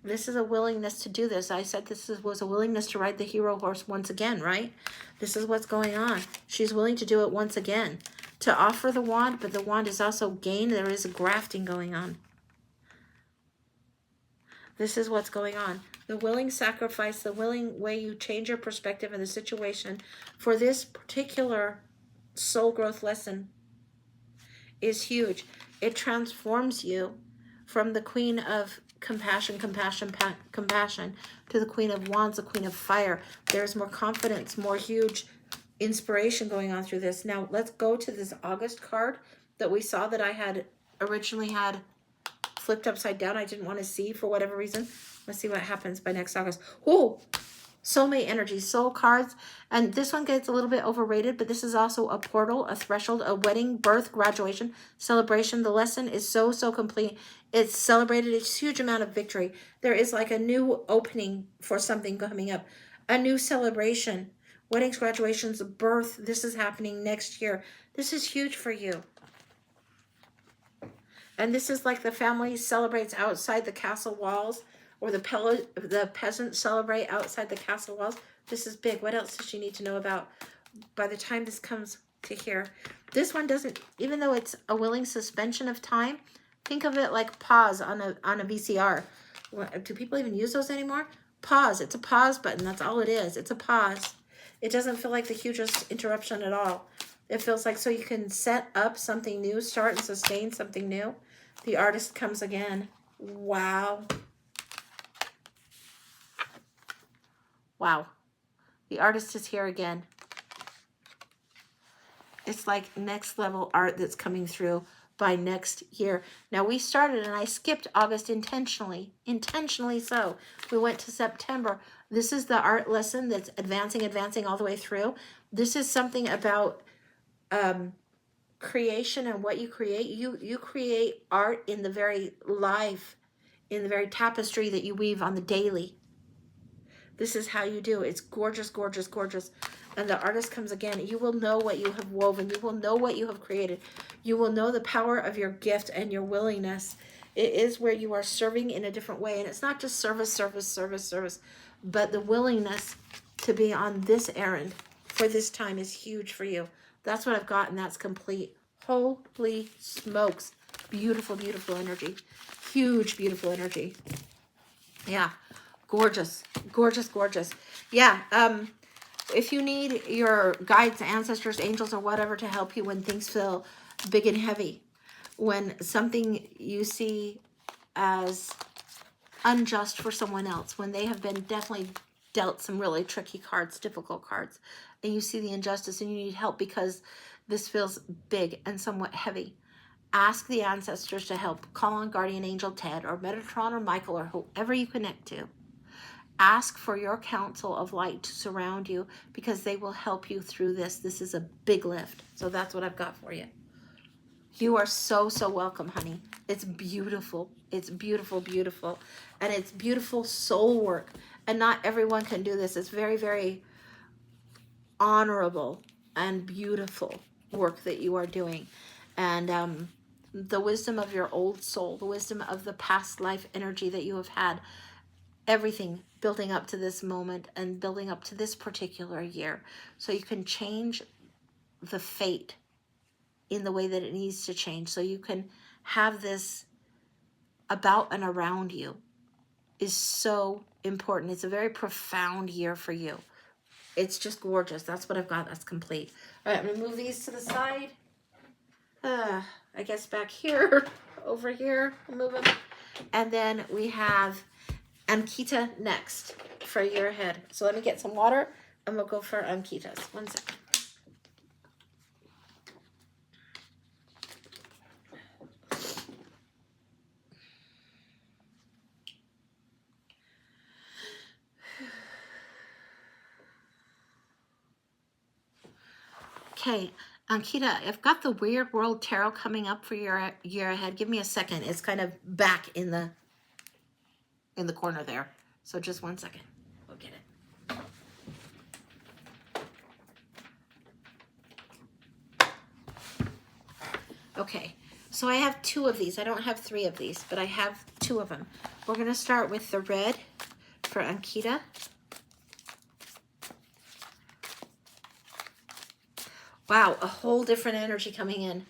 This is a willingness to do this. I said was a willingness to ride the hero horse once again, right? This is what's going on. She's willing to do it once again. To offer the wand, but the wand is also gain. There is a grafting going on. This is what's going on. The willing sacrifice, the willing way you change your perspective in the situation for this particular soul growth lesson is huge. It transforms you from the Queen of Compassion to the Queen of Wands, the Queen of Fire. There's more confidence, more huge inspiration going on through this. Now let's go to this August card that we saw that I had originally had flipped upside down. I didn't want to see for whatever reason. Let's see what happens by next August. Oh, soulmate energy, soul cards. And this one gets a little bit overrated, but this is also a portal, a threshold, a wedding, birth, graduation, celebration. The lesson is so complete. It's celebrated a huge amount of victory. There is like a new opening for something coming up, a new celebration, weddings, graduations, birth. This is happening next year. This is huge for you. And this is like the family celebrates outside the castle walls, or the peasants celebrate outside the castle walls. This is big. What else does she need to know about by the time this comes to here? This one doesn't, even though it's a willing suspension of time, think of it like pause on a VCR. Do people even use those anymore? Pause. It's a pause button. That's all it is. It's a pause. It doesn't feel like the hugest interruption at all. It feels like so you can set up something new, start and sustain something new. The Artist comes again. Wow. Wow. The Artist is here again. It's like next level art that's coming through by next year. Now we started and I skipped August intentionally so. We went to September. This is the art lesson that's advancing all the way through. This is something about creation and what you create. You create art in the very life, in the very tapestry that you weave on the daily. This is how you do. It's gorgeous, gorgeous, gorgeous. And the Artist comes again. You will know what you have woven. You will know what you have created. You will know the power of your gift and your willingness. It is where you are serving in a different way. And it's not just service, but the willingness to be on this errand for this time is huge for you. That's what I've got, and that's complete. Holy smokes. Beautiful, beautiful energy. Huge, beautiful energy. Yeah. Gorgeous. Gorgeous, gorgeous. Yeah. If you need your guides, ancestors, angels, or whatever to help you when things feel big and heavy, when something you see as unjust for someone else, when they have been definitely dealt some really tricky cards, difficult cards, and you see the injustice and you need help because this feels big and somewhat heavy, ask the ancestors to help. Call on Guardian Angel Ted or Metatron or Michael or whoever you connect to. Ask for your council of light to surround you because they will help you through this. This is a big lift. So that's what I've got for you. You are so welcome, honey. It's beautiful. It's beautiful, beautiful. And it's beautiful soul work. And not everyone can do this. It's very, very honorable and beautiful work that you are doing. And the wisdom of your old soul, the wisdom of the past life energy that you have had, everything building up to this moment and building up to this particular year. So you can change the fate in the way that it needs to change. So you can have this about and around you is so important. It's a very profound year for you. It's just gorgeous. That's what I've got. That's complete. All right, I'm going to move these to the side. I guess back here, over here, I'll move them. And then we have Ankita next for a year ahead. So let me get some water and we'll go for Ankita's. 1 second. Okay, Ankita, I've got the Weird World Tarot coming up for your year ahead. Give me a second. It's kind of back in the corner there. So just 1 second. We'll get it. Okay, so I have 2 of these. I don't have 3 of these, but I have 2 of them. We're going to start with the red for Ankita. Wow, a whole different energy coming in.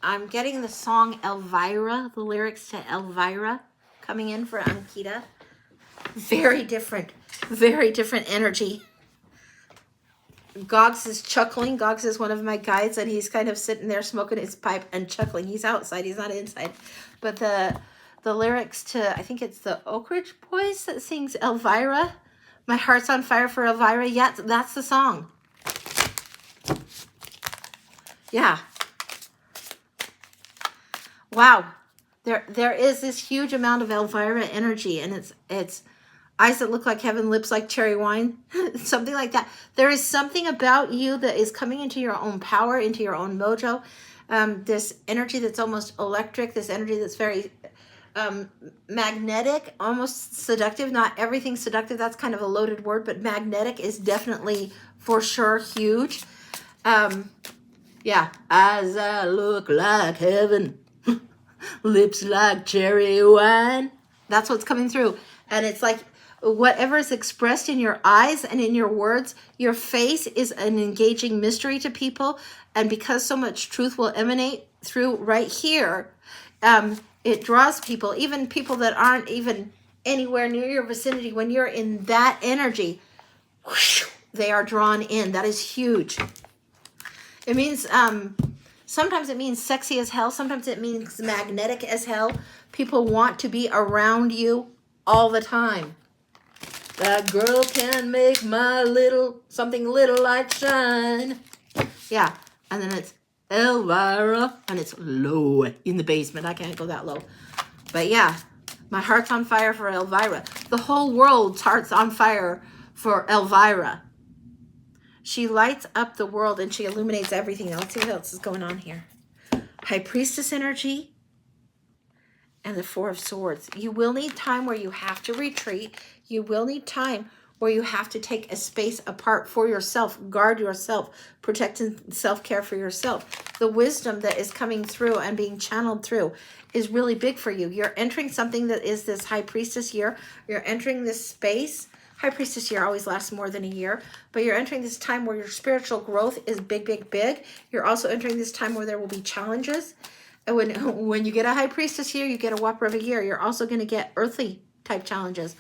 I'm getting the song Elvira, the lyrics to Elvira coming in for Ankita. Very different energy. Gogs is chuckling. Gogs is one of my guides, and he's kind of sitting there smoking his pipe and chuckling. He's outside, he's not inside. But the lyrics to, I think it's the Oak Ridge Boys that sings Elvira. My heart's on fire for Elvira. Yeah, that's the song. Yeah. Wow. There is this huge amount of Elvira energy, and it's eyes that look like heaven, lips like cherry wine, something like that. There is something about you that is coming into your own power, into your own mojo. This energy that's almost electric, this energy that's very magnetic, almost seductive. Not everything seductive, that's kind of a loaded word, but magnetic is definitely for sure huge. Yeah, eyes that look like heaven, lips like cherry wine. That's what's coming through. And it's like whatever is expressed in your eyes and in your words, your face is an engaging mystery to people. And because so much truth will emanate through right here, it draws people, even people that aren't even anywhere near your vicinity. When you're in that energy, whoosh, they are drawn in. That is huge. It means, sometimes it means sexy as hell. Sometimes it means magnetic as hell. People want to be around you all the time. That girl can make my little, something little light shine. Yeah, and then it's Elvira, and it's low in the basement. I can't go that low. But yeah, my heart's on fire for Elvira. The whole world's heart's on fire for Elvira. She lights up the world and she illuminates everything. Now let's see what else is going on here. High Priestess energy and the 4 of Swords. You will need time where you have to retreat. You will need time where you have to take a space apart for yourself, guard yourself, protect and self-care for yourself. The wisdom that is coming through and being channeled through is really big for you. You're entering something that is this High Priestess year. You're entering this space. High Priestess year always lasts more than a year, but you're entering this time where your spiritual growth is big, big, big. You're also entering this time where there will be challenges. And when you get a High Priestess year, you get a Whopper of a year. You're also going to get earthly type challenges.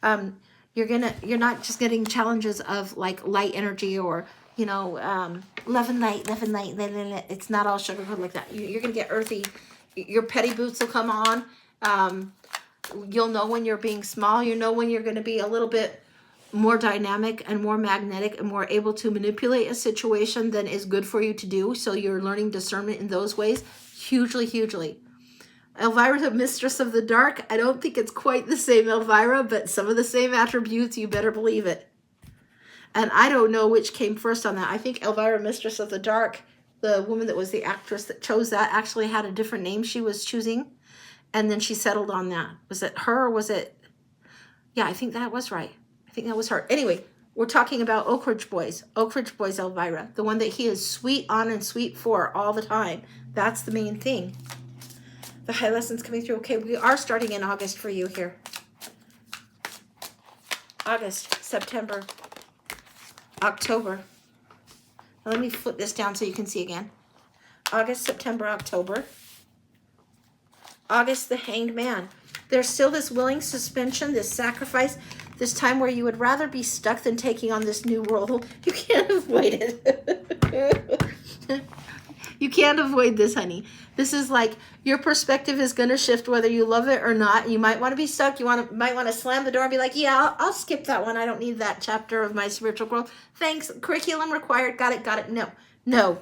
You're not just getting challenges of like light energy or, you know, love and light. It's not all sugarcoated like that. You're going to get earthy. Your petty boots will come on. You'll know when you're being small. You know when you're going to be a little bit more dynamic and more magnetic and more able to manipulate a situation than is good for you to do. So you're learning discernment in those ways. Hugely, hugely. Elvira, the Mistress of the Dark. I don't think it's quite the same Elvira, but some of the same attributes, you better believe it. And I don't know which came first on that. I think Elvira, Mistress of the Dark, the woman that was the actress that chose that, actually had a different name she was choosing. And then she settled on that. Was it her or was it? Yeah, I think that was right. I think that was her. Anyway, we're talking about Oak Ridge Boys. Oak Ridge Boys Elvira. The one that he is sweet on and sweet for all the time. That's the main thing. The high lessons coming through. Okay, we are starting in August for you here. August, September, October. Now let me flip this down so you can see again. August, September, October. August, the Hanged Man. There's still this willing suspension, this sacrifice, this time where you would rather be stuck than taking on this new role. You can't avoid it. You can't avoid this, honey. This is like your perspective is going to shift whether you love it or not. You might want to be stuck. You might want to slam the door and be like, yeah, I'll skip that one. I don't need that chapter of my spiritual growth. Thanks. Curriculum required. Got it. No.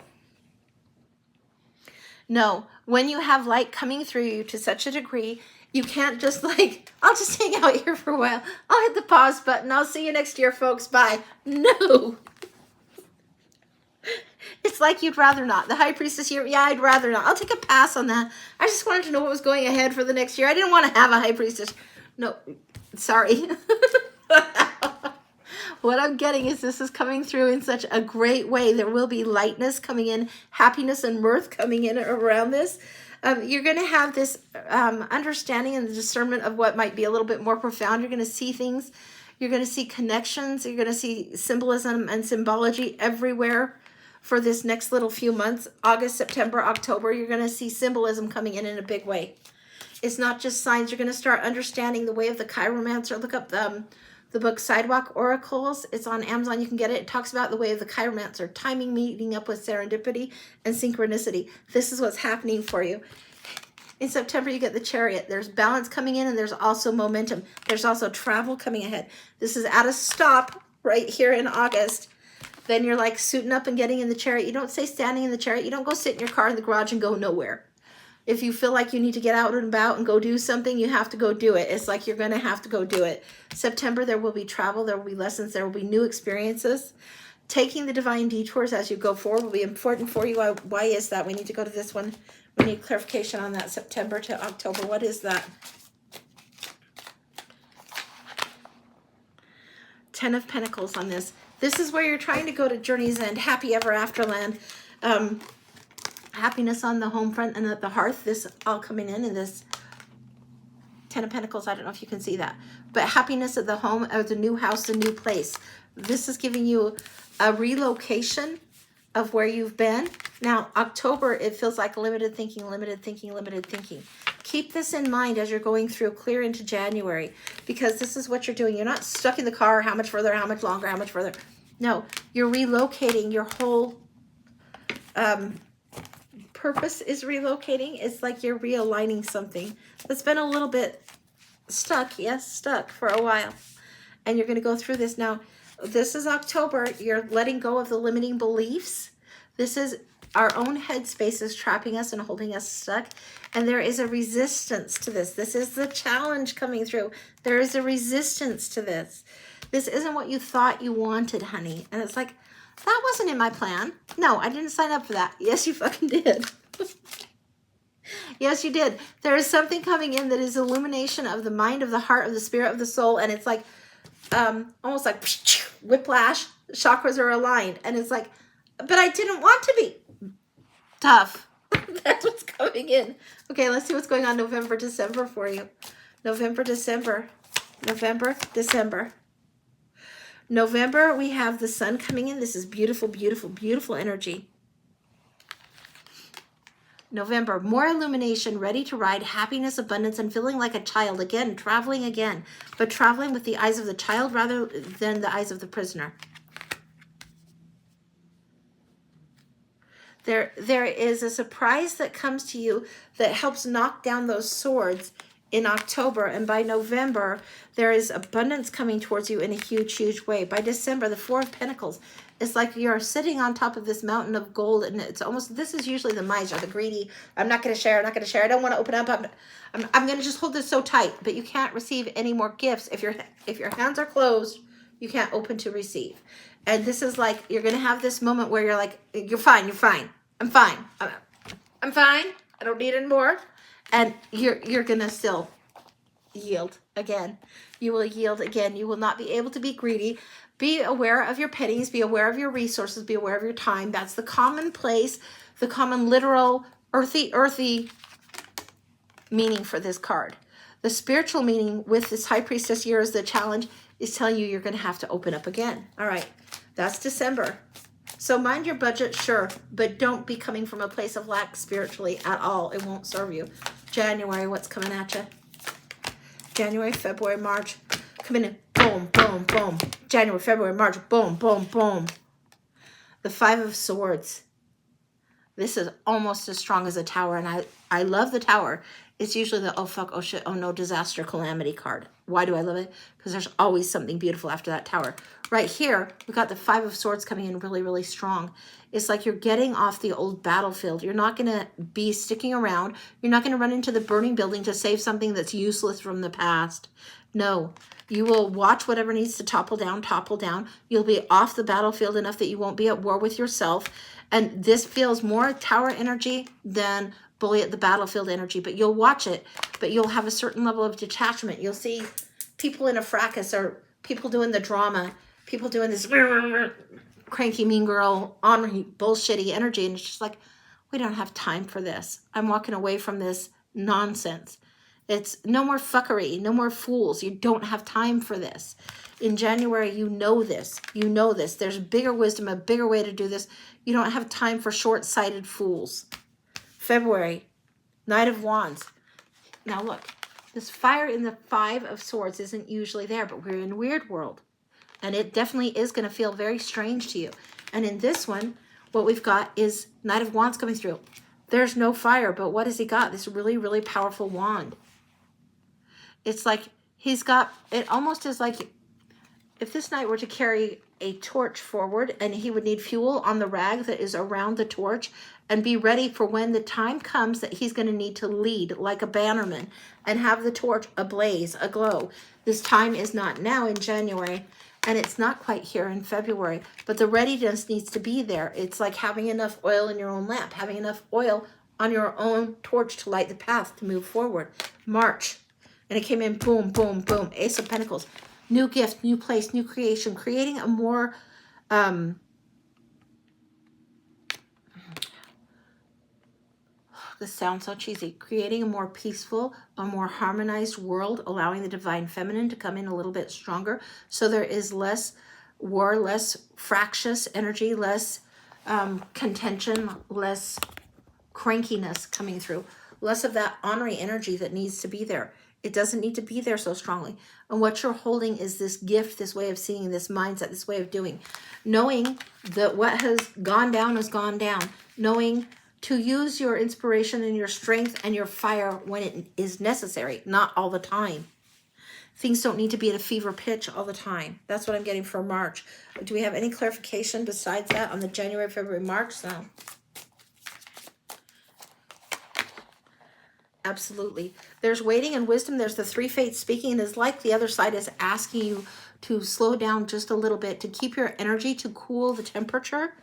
When you have light coming through you to such a degree, you can't just like, I'll just hang out here for a while. I'll hit the pause button. I'll see you next year, folks. Bye. No. It's like you'd rather not. The High Priestess here, yeah, I'd rather not. I'll take a pass on that. I just wanted to know what was going ahead for the next year. I didn't want to have a High Priestess. No, sorry. What I'm getting is this is coming through in such a great way. There will be lightness coming in, happiness and mirth coming in around this. You're going to have this understanding and the discernment of what might be a little bit more profound. You're going to see things. You're going to see connections. You're going to see symbolism and symbology everywhere for this next little few months. August, September, October, you're going to see symbolism coming in a big way. It's not just signs. You're going to start understanding the way of the chiromancer. Look up the book Sidewalk Oracles. It's on Amazon. You can get it. It talks about the way of the chiromancer, timing meeting up with serendipity and synchronicity. This is what's happening for you. In September, you get the Chariot. There's balance coming in, and there's also momentum. There's also travel coming ahead. This is at a stop right here in August. Then you're like suiting up and getting in the Chariot. You don't stay standing in the Chariot. You don't go sit in your car in the garage and go nowhere. If you feel like you need to get out and about and go do something, you have to go do it. It's like you're going to have to go do it. September, there will be travel. There will be lessons. There will be new experiences. Taking the divine detours as you go forward will be important for you. Why is that? We need to go to this one. We need clarification on that. September to October. What is that? 10 of Pentacles on this. This is where you're trying to go to Journey's End. Happy ever after land. Happiness on the home front and at the hearth. This all coming in this 10 of Pentacles. I don't know if you can see that. But happiness at the home, or the new house, the new place. This is giving you a relocation of where you've been. Now, October, it feels like limited thinking, limited thinking, limited thinking. Keep this in mind as you're going through clear into January, because this is what you're doing. You're not stuck in the car. How much further, how much longer, how much further. No, you're relocating. Your whole purpose is relocating. It's like you're realigning something that's been a little bit stuck. Yes, stuck for a while. And you're going to go through this. Now, this is October. You're letting go of the limiting beliefs. This is our own headspace is trapping us and holding us stuck. And there is a resistance to this. This is the challenge coming through. There is a resistance to this. This isn't what you thought you wanted, honey. And it's like, that wasn't in my plan. No, I didn't sign up for that. Yes, you fucking did. Yes, you did. There is something coming in that is illumination of the mind, of the heart, of the spirit, of the soul. And it's like, almost like whiplash. Chakras are aligned. And it's like, but I didn't want to be. Tough. That's what's coming in. Okay, let's see what's going on November, December for you. November, December. November, December. November, we have the sun coming in. This is beautiful, beautiful, beautiful energy. November, more illumination, ready to ride, happiness, abundance, and feeling like a child. Again, traveling again, but traveling with the eyes of the child rather than the eyes of the prisoner. There is a surprise that comes to you that helps knock down those swords in October, and by November, there is abundance coming towards you in a huge, huge way. By December, the Four of Pentacles, it's like you're sitting on top of this mountain of gold, and it's almost, this is usually the miser, the greedy. I'm not going to share, I'm not going to share. I don't want to open up. I'm going to just hold this so tight, but you can't receive any more gifts. If your hands are closed, you can't open to receive. And this is like, you're going to have this moment where you're like, you're fine, you're fine. I'm fine. I'm fine. I don't need any more. And you're going to still yield again. You will yield again. You will not be able to be greedy. Be aware of your pennies. Be aware of your resources. Be aware of your time. That's the common place, the common literal, earthy meaning for this card. The spiritual meaning with this High Priestess year as the challenge is telling you you're going to have to open up again. All right. That's December. So mind your budget, sure, but don't be coming from a place of lack spiritually at all. It won't serve you. January, what's coming at you? January, February, March. Coming in, boom, boom, boom. January, February, March, boom, boom, boom. The Five of Swords. This is almost as strong as a Tower, and I love the Tower. It's usually the oh fuck, oh shit, oh no, disaster, calamity card. Why do I love it? Because there's always something beautiful after that Tower. Right here, we got the Five of Swords coming in really, really strong. It's like you're getting off the old battlefield. You're not going to be sticking around. You're not going to run into the burning building to save something that's useless from the past. No, you will watch whatever needs to topple down, topple down. You'll be off the battlefield enough that you won't be at war with yourself. And this feels more Tower energy than bully at the battlefield energy, but you'll watch it, but you'll have a certain level of detachment. You'll see people in a fracas or people doing the drama, people doing this cranky mean girl ornery bullshitty energy, and it's just like, we don't have time for this. I'm walking away from this nonsense. It's no more fuckery, no more fools. You don't have time for this. In January, you know this. You know this. There's bigger wisdom, a bigger way to do this. You don't have time for short-sighted fools. February, Knight of Wands. Now look, this fire in the Five of Swords isn't usually there, but we're in weird world. And it definitely is going to feel very strange to you. And in this one, what we've got is Knight of Wands coming through. There's no fire, but what has he got? This really, really powerful wand. It's like he's got, it almost is like if this knight were to carry a torch forward and he would need fuel on the rag that is around the torch and be ready for when the time comes that he's going to need to lead like a bannerman and have the torch ablaze, aglow. This time is not now in January, and it's not quite here in February, but the readiness needs to be there. It's like having enough oil in your own lamp, having enough oil on your own torch to light the path to move forward. March. And it came in boom, boom, boom. Ace of Pentacles. New gift, new place, new creation. Creating a more, this sounds so cheesy. Creating a more peaceful, a more harmonized world, allowing the divine feminine to come in a little bit stronger. So there is less war, less fractious energy, less contention, less crankiness coming through. Less of that ornery energy that needs to be there. It doesn't need to be there so strongly. And what you're holding is this gift, this way of seeing, this mindset, this way of doing. Knowing that what has gone down has gone down. Knowing to use your inspiration and your strength and your fire when it is necessary, not all the time. Things don't need to be at a fever pitch all the time. That's what I'm getting for March. Do we have any clarification besides that on the January, February, March? No. Absolutely. There's waiting and wisdom. There's the three fates speaking. And it's like the other side is asking you to slow down just a little bit, to keep your energy, to cool the temperature,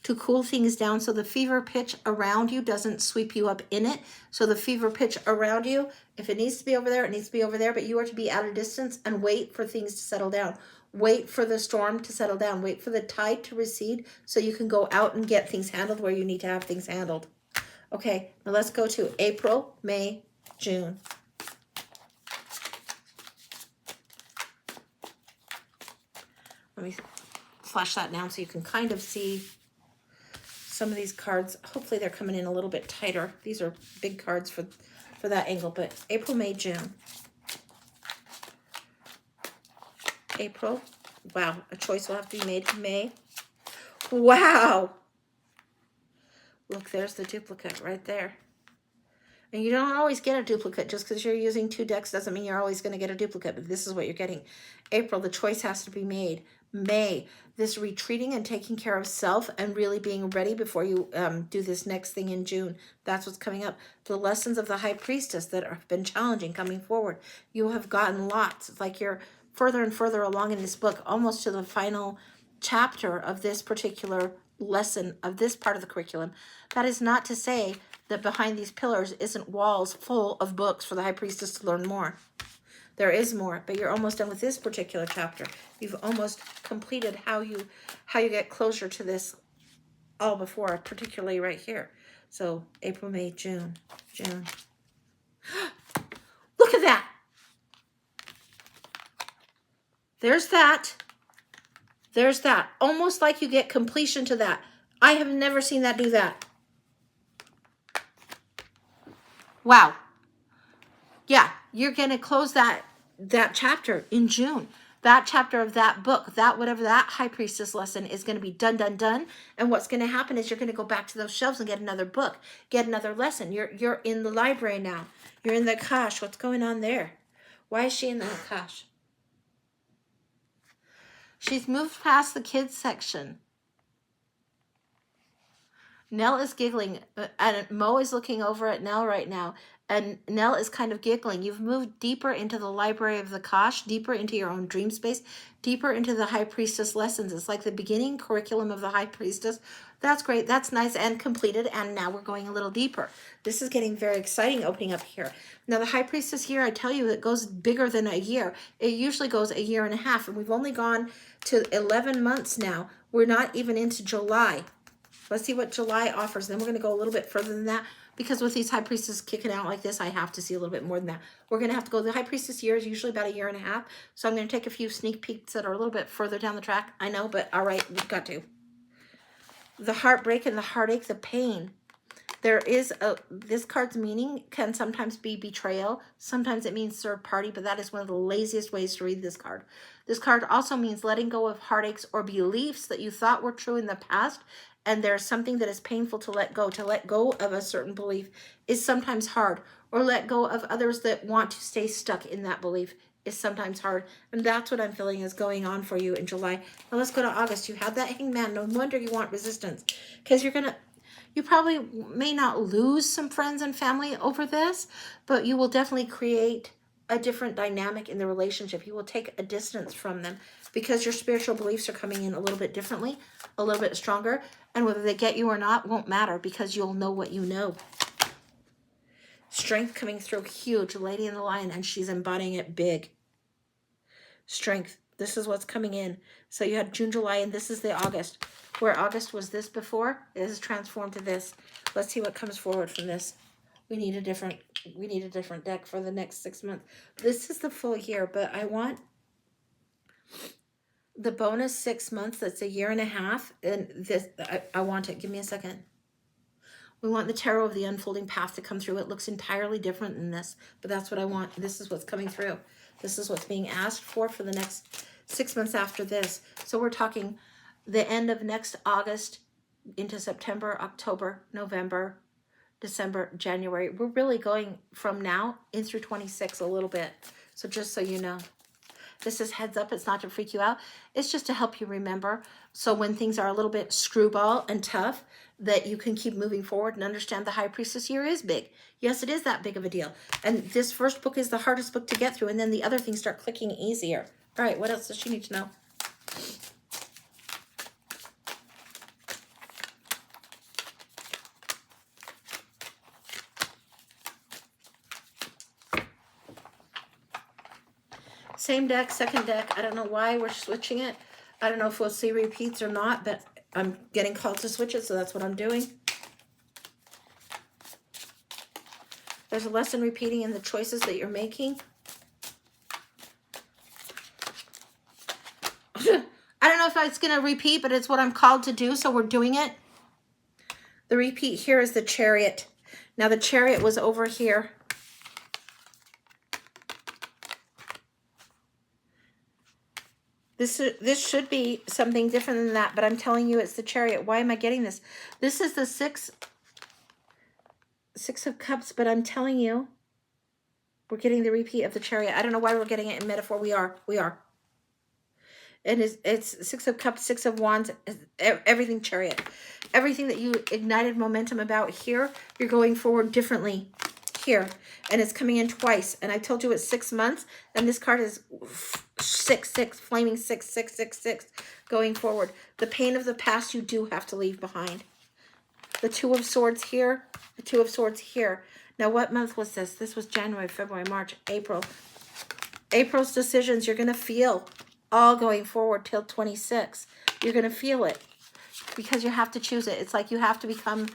to cool things down so the fever pitch around you doesn't sweep you up in it. So the fever pitch around you, if it needs to be over there, it needs to be over there, but you are to be at a distance and wait for things to settle down. Wait for the storm to settle down. Wait for the tide to recede so you can go out and get things handled where you need to have things handled. Okay, now let's go to April, May, June. Let me flash that down so you can kind of see some of these cards. Hopefully they're coming in a little bit tighter. These are big cards for that angle, but April, May, June. April. Wow, a choice will have to be made. May. Wow. Look, there's the duplicate right there. And you don't always get a duplicate. Just because you're using two decks doesn't mean you're always going to get a duplicate. But this is what you're getting. April, the choice has to be made. May, this retreating and taking care of self and really being ready before you do this next thing in June. That's what's coming up. The lessons of the High Priestess that have been challenging coming forward. You have gotten lots. It's like you're further and further along in this book, almost to the final chapter of this particular lesson of this part of the curriculum. That is not to say that behind these pillars isn't walls full of books for the High Priestess to learn more. There is more, but you're almost done with this particular chapter. You've almost completed how you get closer to this all before, particularly right here. So April, May, June. Look at that. There's that. There's that. Almost like you get completion to that. I have never seen that do that. Wow. Yeah, you're going to close that chapter in June. That chapter of that book, that whatever that High Priestess lesson is going to be done. And what's going to happen is you're going to go back to those shelves and get another book, get another lesson. You're in the library now. You're in the Akash. What's going on there? Why is she in the Akash? She's moved past the kids section. Nell is giggling, and Mo is looking over at Nell right now, and Nell is kind of giggling. You've moved deeper into the library of the Akash, deeper into your own dream space, deeper into the High Priestess lessons. It's like the beginning curriculum of the High Priestess, That's great. That's nice and completed. And now we're going a little deeper. This is getting very exciting opening up here. Now the High Priestess here, I tell you, it goes bigger than a year. It usually goes a year and a half. And we've only gone to 11 months now. We're not even into July. Let's see what July offers. Then we're going to go a little bit further than that. Because with these High Priestess kicking out like this, I have to see a little bit more than that. We're going to have to go. The High Priestess year is usually about a year and a half. So I'm going to take a few sneak peeks that are a little bit further down the track. I know, but all right, we've got to. The heartbreak and the heartache, the pain. There is this card's meaning can sometimes be betrayal. Sometimes it means third party, but that is one of the laziest ways to read this card. This card also means letting go of heartaches or beliefs that you thought were true in the past. And there's something that is painful to let go. To let go of a certain belief is sometimes hard. Or let go of others that want to stay stuck in that belief is sometimes hard. And that's what I'm feeling is going on for you in July. Now let's go to August. You have that Hangman. No wonder you want resistance. Because you probably may not lose some friends and family over this, but you will definitely create a different dynamic in the relationship. You will take a distance from them because your spiritual beliefs are coming in a little bit differently, a little bit stronger. And whether they get you or not won't matter because you'll know what you know. Strength coming through huge. Lady in the Lion, and she's embodying it big. Strength. This is what's coming in. So you had June, July, and this is the August. Where August was this before, it is transformed to this. Let's see what comes forward from this. We need a different deck for the next 6 months. This is the full year, but I want the bonus 6 months. That's a year and a half. And this, I want it. Give me a second. We want the Tarot of the Unfolding Path to come through. It looks entirely different than this, but that's what I want. This is what's coming through. This is what's being asked for the next 6 months after this. So we're talking the end of next August into September, October, November, December, January. We're really going from now in through 26 a little bit. So just so you know. This is heads up. It's not to freak you out. It's just to help you remember. So when things are a little bit screwball and tough, that you can keep moving forward and understand the High Priestess year is big. Yes, it is that big of a deal. And this first book is the hardest book to get through. And then the other things start clicking easier. All right, what else does she need to know? Same deck, second deck. I don't know why we're switching it. I don't know if we'll see repeats or not, but I'm getting called to switch it, so that's what I'm doing. There's a lesson repeating in the choices that you're making. I don't know if it's going to repeat, but it's what I'm called to do, so we're doing it. The repeat here is the Chariot. Now the Chariot was over here. This should be something different than that, but I'm telling you it's the Chariot. Why am I getting this? This is the Six of Cups, but I'm telling you we're getting the repeat of the Chariot. I don't know why we're getting it in metaphor. We are. And it's Six of Cups, Six of Wands, everything Chariot. Everything that you ignited momentum about here, you're going forward differently here. And it's coming in twice. And I told you it's 6 months. And this card is 6, flaming 6, going forward. The pain of the past you do have to leave behind. The Two of Swords here, the Two of Swords here. Now, what month was this? This was January, February, March, April. April's decisions you're going to feel all going forward till 26. You're going to feel it because you have to choose it. It's like you have to become...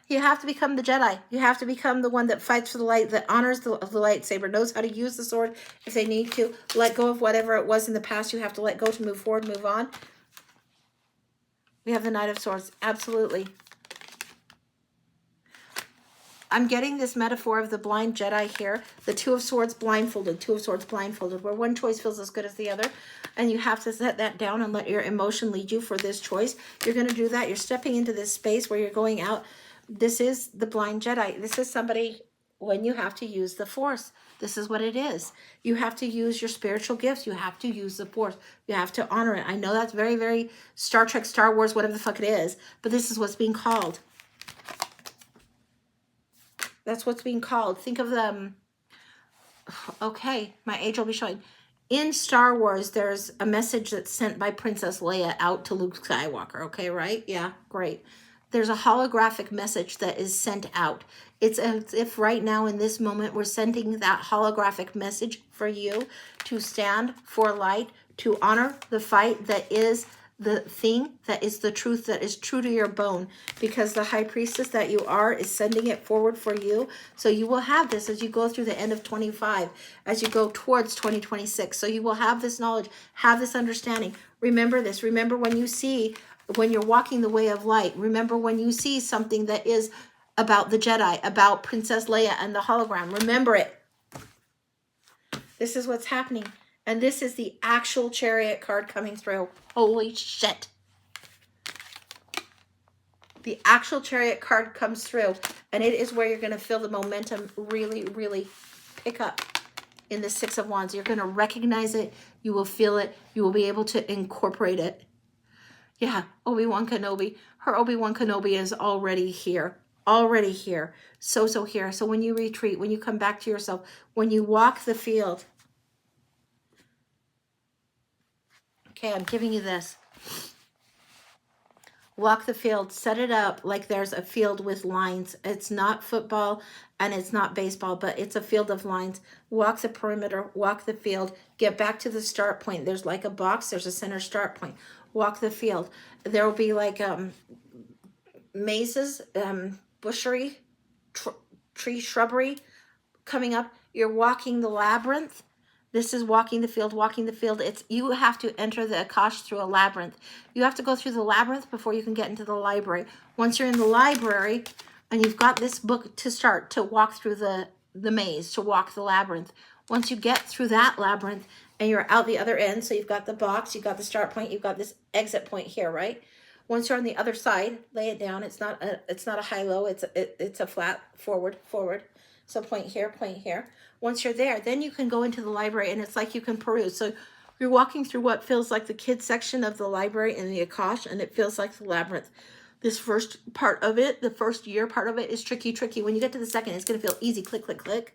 You have to become the Jedi. You have to become the one that fights for the light, that honors the lightsaber, knows how to use the sword if they need to. Let go of whatever it was in the past. You have to let go to move forward, move on. We have the Knight of Swords. Absolutely. I'm getting this metaphor of the blind Jedi here. The Two of Swords blindfolded. Two of Swords blindfolded. Where one choice feels as good as the other. And you have to set that down and let your emotion lead you for this choice. You're going to do that. You're stepping into this space where you're going out. This is the blind Jedi. This is somebody when you have to use the Force. This is what it is. You have to use your spiritual gifts. You have to use the Force. You have to honor it. I know that's very, very Star Trek, Star Wars, whatever the fuck it is, but this is what's being called. That's what's being called. Think of them. Okay, my age will be showing. in Star Wars, there's a message that's sent by Princess Leia out to Luke Skywalker. Okay, right? Yeah, great. There's a holographic message that is sent out. It's as if right now in this moment we're sending that holographic message for you to stand for light, to honor the fight that is the thing, that is the truth, that is true to your bone, because the high priestess that you are is sending it forward for you. So you will have this as you go through the end of 25, as you go towards 2026. So you will have this knowledge, have this understanding. Remember this. Remember when you see, when you're walking the way of light, remember when you see something that is about the Jedi, about Princess Leia and the hologram, remember it. This is what's happening. And this is the actual Chariot card coming through. Holy shit. The actual Chariot card comes through, and it is where you're going to feel the momentum really, really pick up in the Six of Wands. You're going to recognize it. You will feel it. You will be able to incorporate it. Yeah, Obi-Wan Kenobi. Her Obi-Wan Kenobi is already here. Already here. So here. So when you retreat, when you come back to yourself, when you walk the field. Okay, I'm giving you this. Walk the field, set it up like there's a field with lines. It's not football and it's not baseball, but it's a field of lines. Walk the perimeter, walk the field, get back to the start point. There's like a box, there's a center start point. Walk the field. There will be like mazes, bushery, tree shrubbery coming up. You're walking the labyrinth. This is walking the field, walking the field. It's, you have to enter the Akash through a labyrinth. You have to go through the labyrinth before you can get into the library. Once you're in the library and you've got this book to start to walk through the maze, to walk the labyrinth. Once you get through that labyrinth and you're out the other end, so you've got the box, you've got the start point, you've got this exit point here, right? Once you're on the other side, lay it down. It's not a high-low. It's a flat forward. So point here, point here. Once you're there, then you can go into the library, and it's like you can peruse. So you're walking through what feels like the kids section of the library in the Akash, and it feels like the labyrinth. This first part of it, the first year part of it, is tricky. When you get to the second, it's going to feel easy. Click, click, click.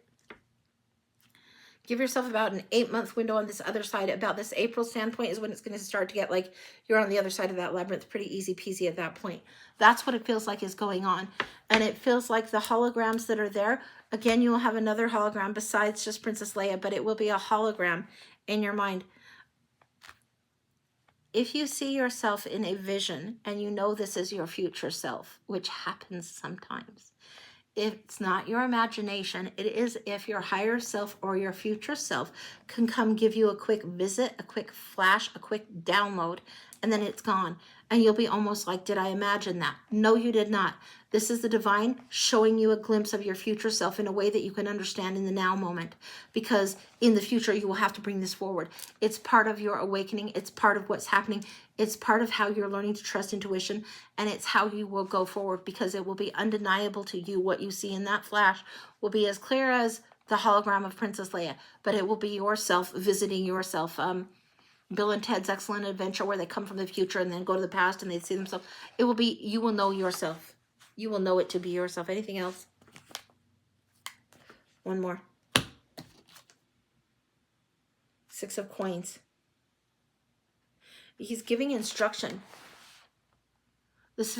Give yourself about an 8-month window on this other side. About this April standpoint is when it's going to start to get like you're on the other side of that labyrinth. Pretty easy peasy at that point. That's what it feels like is going on. And it feels like the holograms that are there. Again, you will have another hologram besides just Princess Leia, but it will be a hologram in your mind. If you see yourself in a vision and you know this is your future self, which happens sometimes, it's not your imagination. It is if your higher self or your future self can come give you a quick visit, a quick flash, a quick download, and then it's gone. And you'll be almost like, did I imagine that? No, you did not. This is the divine showing you a glimpse of your future self in a way that you can understand in the now moment. Because in the future, you will have to bring this forward. It's part of your awakening. It's part of what's happening. It's part of how you're learning to trust intuition. And it's how you will go forward, because it will be undeniable to you. What you see in that flash will be as clear as the hologram of Princess Leia. But it will be yourself visiting yourself. Bill and Ted's Excellent Adventure, where they come from the future and then go to the past and they see themselves. It will be, you will know yourself. You will know it to be yourself. Anything else? One more. 6 of Coins. He's giving instruction. This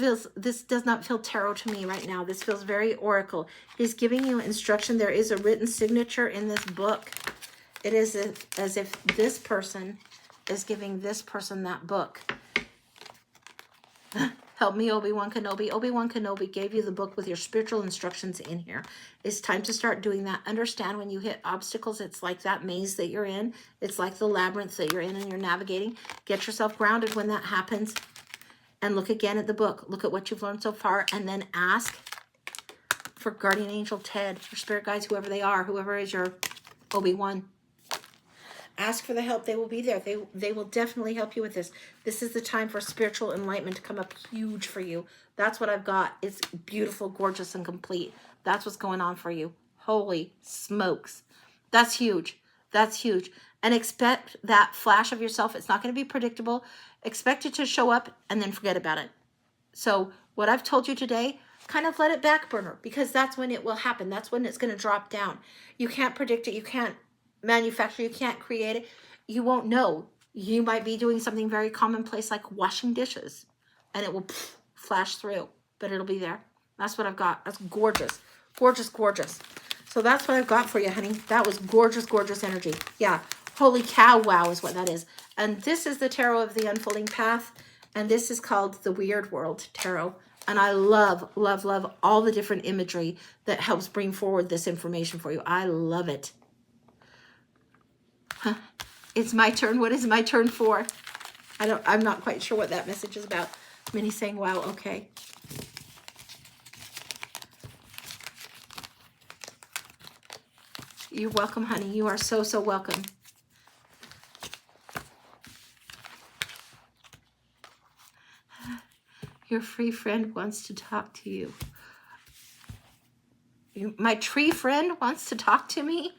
does not feel tarot to me right now. This feels very oracle. He's giving you instruction. There is a written signature in this book. It is as if this person is giving this person that book. Help me, Obi-Wan Kenobi. Obi-Wan Kenobi gave you the book with your spiritual instructions in here. It's time to start doing that. Understand when you hit obstacles, it's like that maze that you're in. It's like the labyrinth that you're in and you're navigating. Get yourself grounded when that happens. And look again at the book. Look at what you've learned so far. And then ask for Guardian Angel Ted, your spirit guides, whoever they are, whoever is your Obi-Wan. Ask for the help. They will be there. They will definitely help you with this. This is the time for spiritual enlightenment to come up huge for you. That's what I've got. It's beautiful, gorgeous, and complete. That's what's going on for you. Holy smokes. That's huge. That's huge. And expect that flash of yourself. It's not going to be predictable. Expect it to show up and then forget about it. So what I've told you today, kind of let it back burner, because that's when it will happen. That's when it's going to drop down. You can't predict it. You can't manufacture, you can't create it. you won't know. You might be doing something very commonplace like washing dishes, and it will flash through, but it'll be there. That's what I've got. That's gorgeous. Gorgeous, gorgeous. So that's what I've got for you, honey. That was gorgeous, gorgeous energy. Yeah. Holy cow, wow is what that is. And this is the Tarot of the Unfolding Path, and this is called the Weird World Tarot. And I love, love, love all the different imagery that helps bring forward this information for you. I love it. Huh. It's my turn. What is my turn for? I'm not quite sure what that message is about. Minnie's saying, wow, okay. You're welcome, honey. You are so, so welcome. Your free friend wants to talk to you. My tree friend wants to talk to me?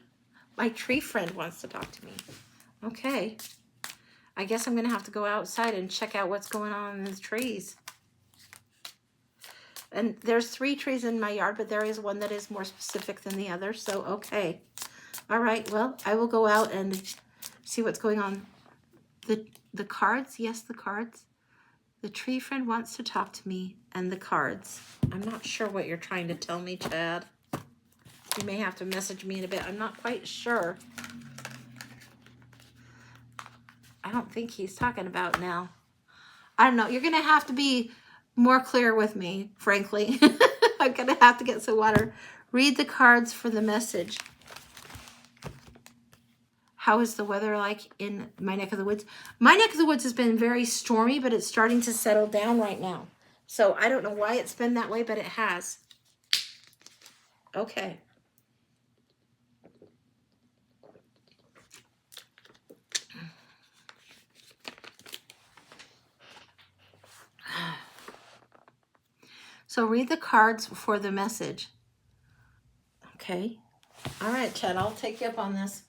My tree friend wants to talk to me. Okay. I guess I'm going to have to go outside and check out what's going on in the trees. And there's 3 trees in my yard, but there is one that is more specific than the other. So, okay. All right. Well, I will go out and see what's going on. The cards. Yes, the cards. The tree friend wants to talk to me, and the cards. I'm not sure what you're trying to tell me, Chad. You may have to message me in a bit. I'm not quite sure. I don't think he's talking about now. I don't know. You're going to have to be more clear with me, frankly. I'm going to have to get some water. Read the cards for the message. How is the weather like in my neck of the woods? My neck of the woods has been very stormy, but it's starting to settle down right now. So I don't know why it's been that way, but it has. Okay. So read the cards for the message. Okay. All right, Chad, I'll take you up on this.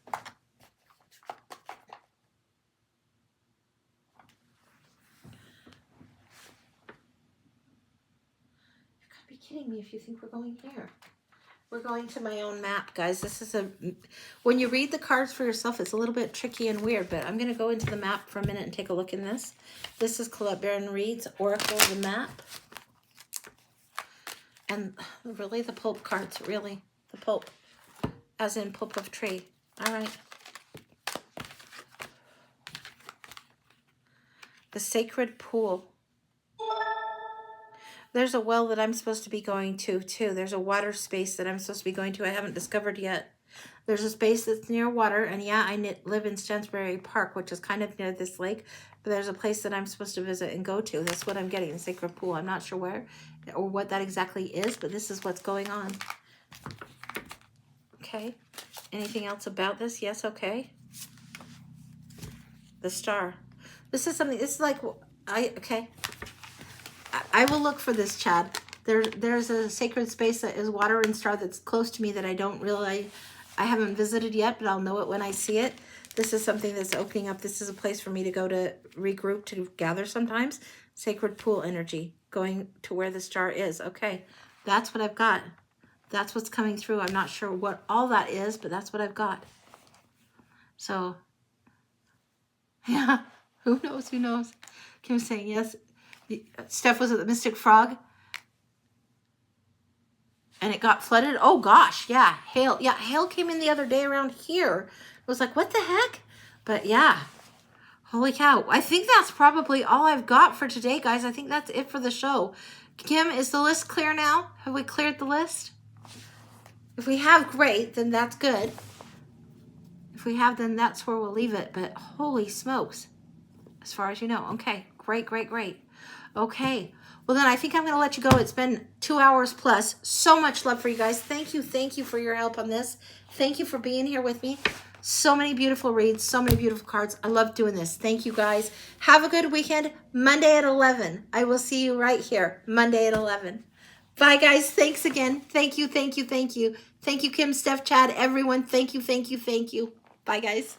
Kidding me if you think we're going here. We're going to my own map, guys. This is when you read the cards for yourself, it's a little bit tricky and weird, but I'm going to go into the map for a minute and take a look in this. This is Colette Baron Reid's Oracle of the Map. And really the pulp cards, really. The pulp, as in pulp of tree. All right. The Sacred Pool. There's a well that I'm supposed to be going to, too. There's a water space that I'm supposed to be going to I haven't discovered yet. There's a space that's near water, and yeah, I live in Stansbury Park, which is kind of near this lake, but there's a place that I'm supposed to visit and go to. That's what I'm getting, the Sacred Pool. I'm not sure where or what that exactly is, but this is what's going on. Okay. Anything else about this? Yes, okay. The Star. This is something, this is like, okay. I will look for this, Chad. There's a sacred space that is water and star that's close to me that I haven't visited yet, but I'll know it when I see it. This is something that's opening up. This is a place for me to go to regroup, to gather sometimes. Sacred Pool energy, going to where the star is. Okay, that's what I've got. That's what's coming through. I'm not sure what all that is, but that's what I've got. So, yeah, who knows? Who knows? Kim's saying yes. Steph was at the Mystic Frog and it got flooded. Oh gosh, yeah, hail. Yeah, hail came in the other day around here. It was like, what the heck? But yeah, holy cow. I think that's probably all I've got for today, guys. I think that's it for the show. Kim, is the list clear now? Have we cleared the list? If we have, great, then that's good. If we have, then that's where we'll leave it. But holy smokes, as far as you know. Okay, great, great, great. Okay, well then I think I'm going to let you go. It's been 2 hours plus. So much love for you guys. Thank you for your help on this. Thank you for being here with me. So many beautiful reads, so many beautiful cards. I love doing this. Thank you guys. Have a good weekend. Monday at 11. I will see you right here, Monday at 11. Bye guys. Thanks again. Thank you. Thank you, Kim, Steph, Chad, everyone. Thank you. Bye guys.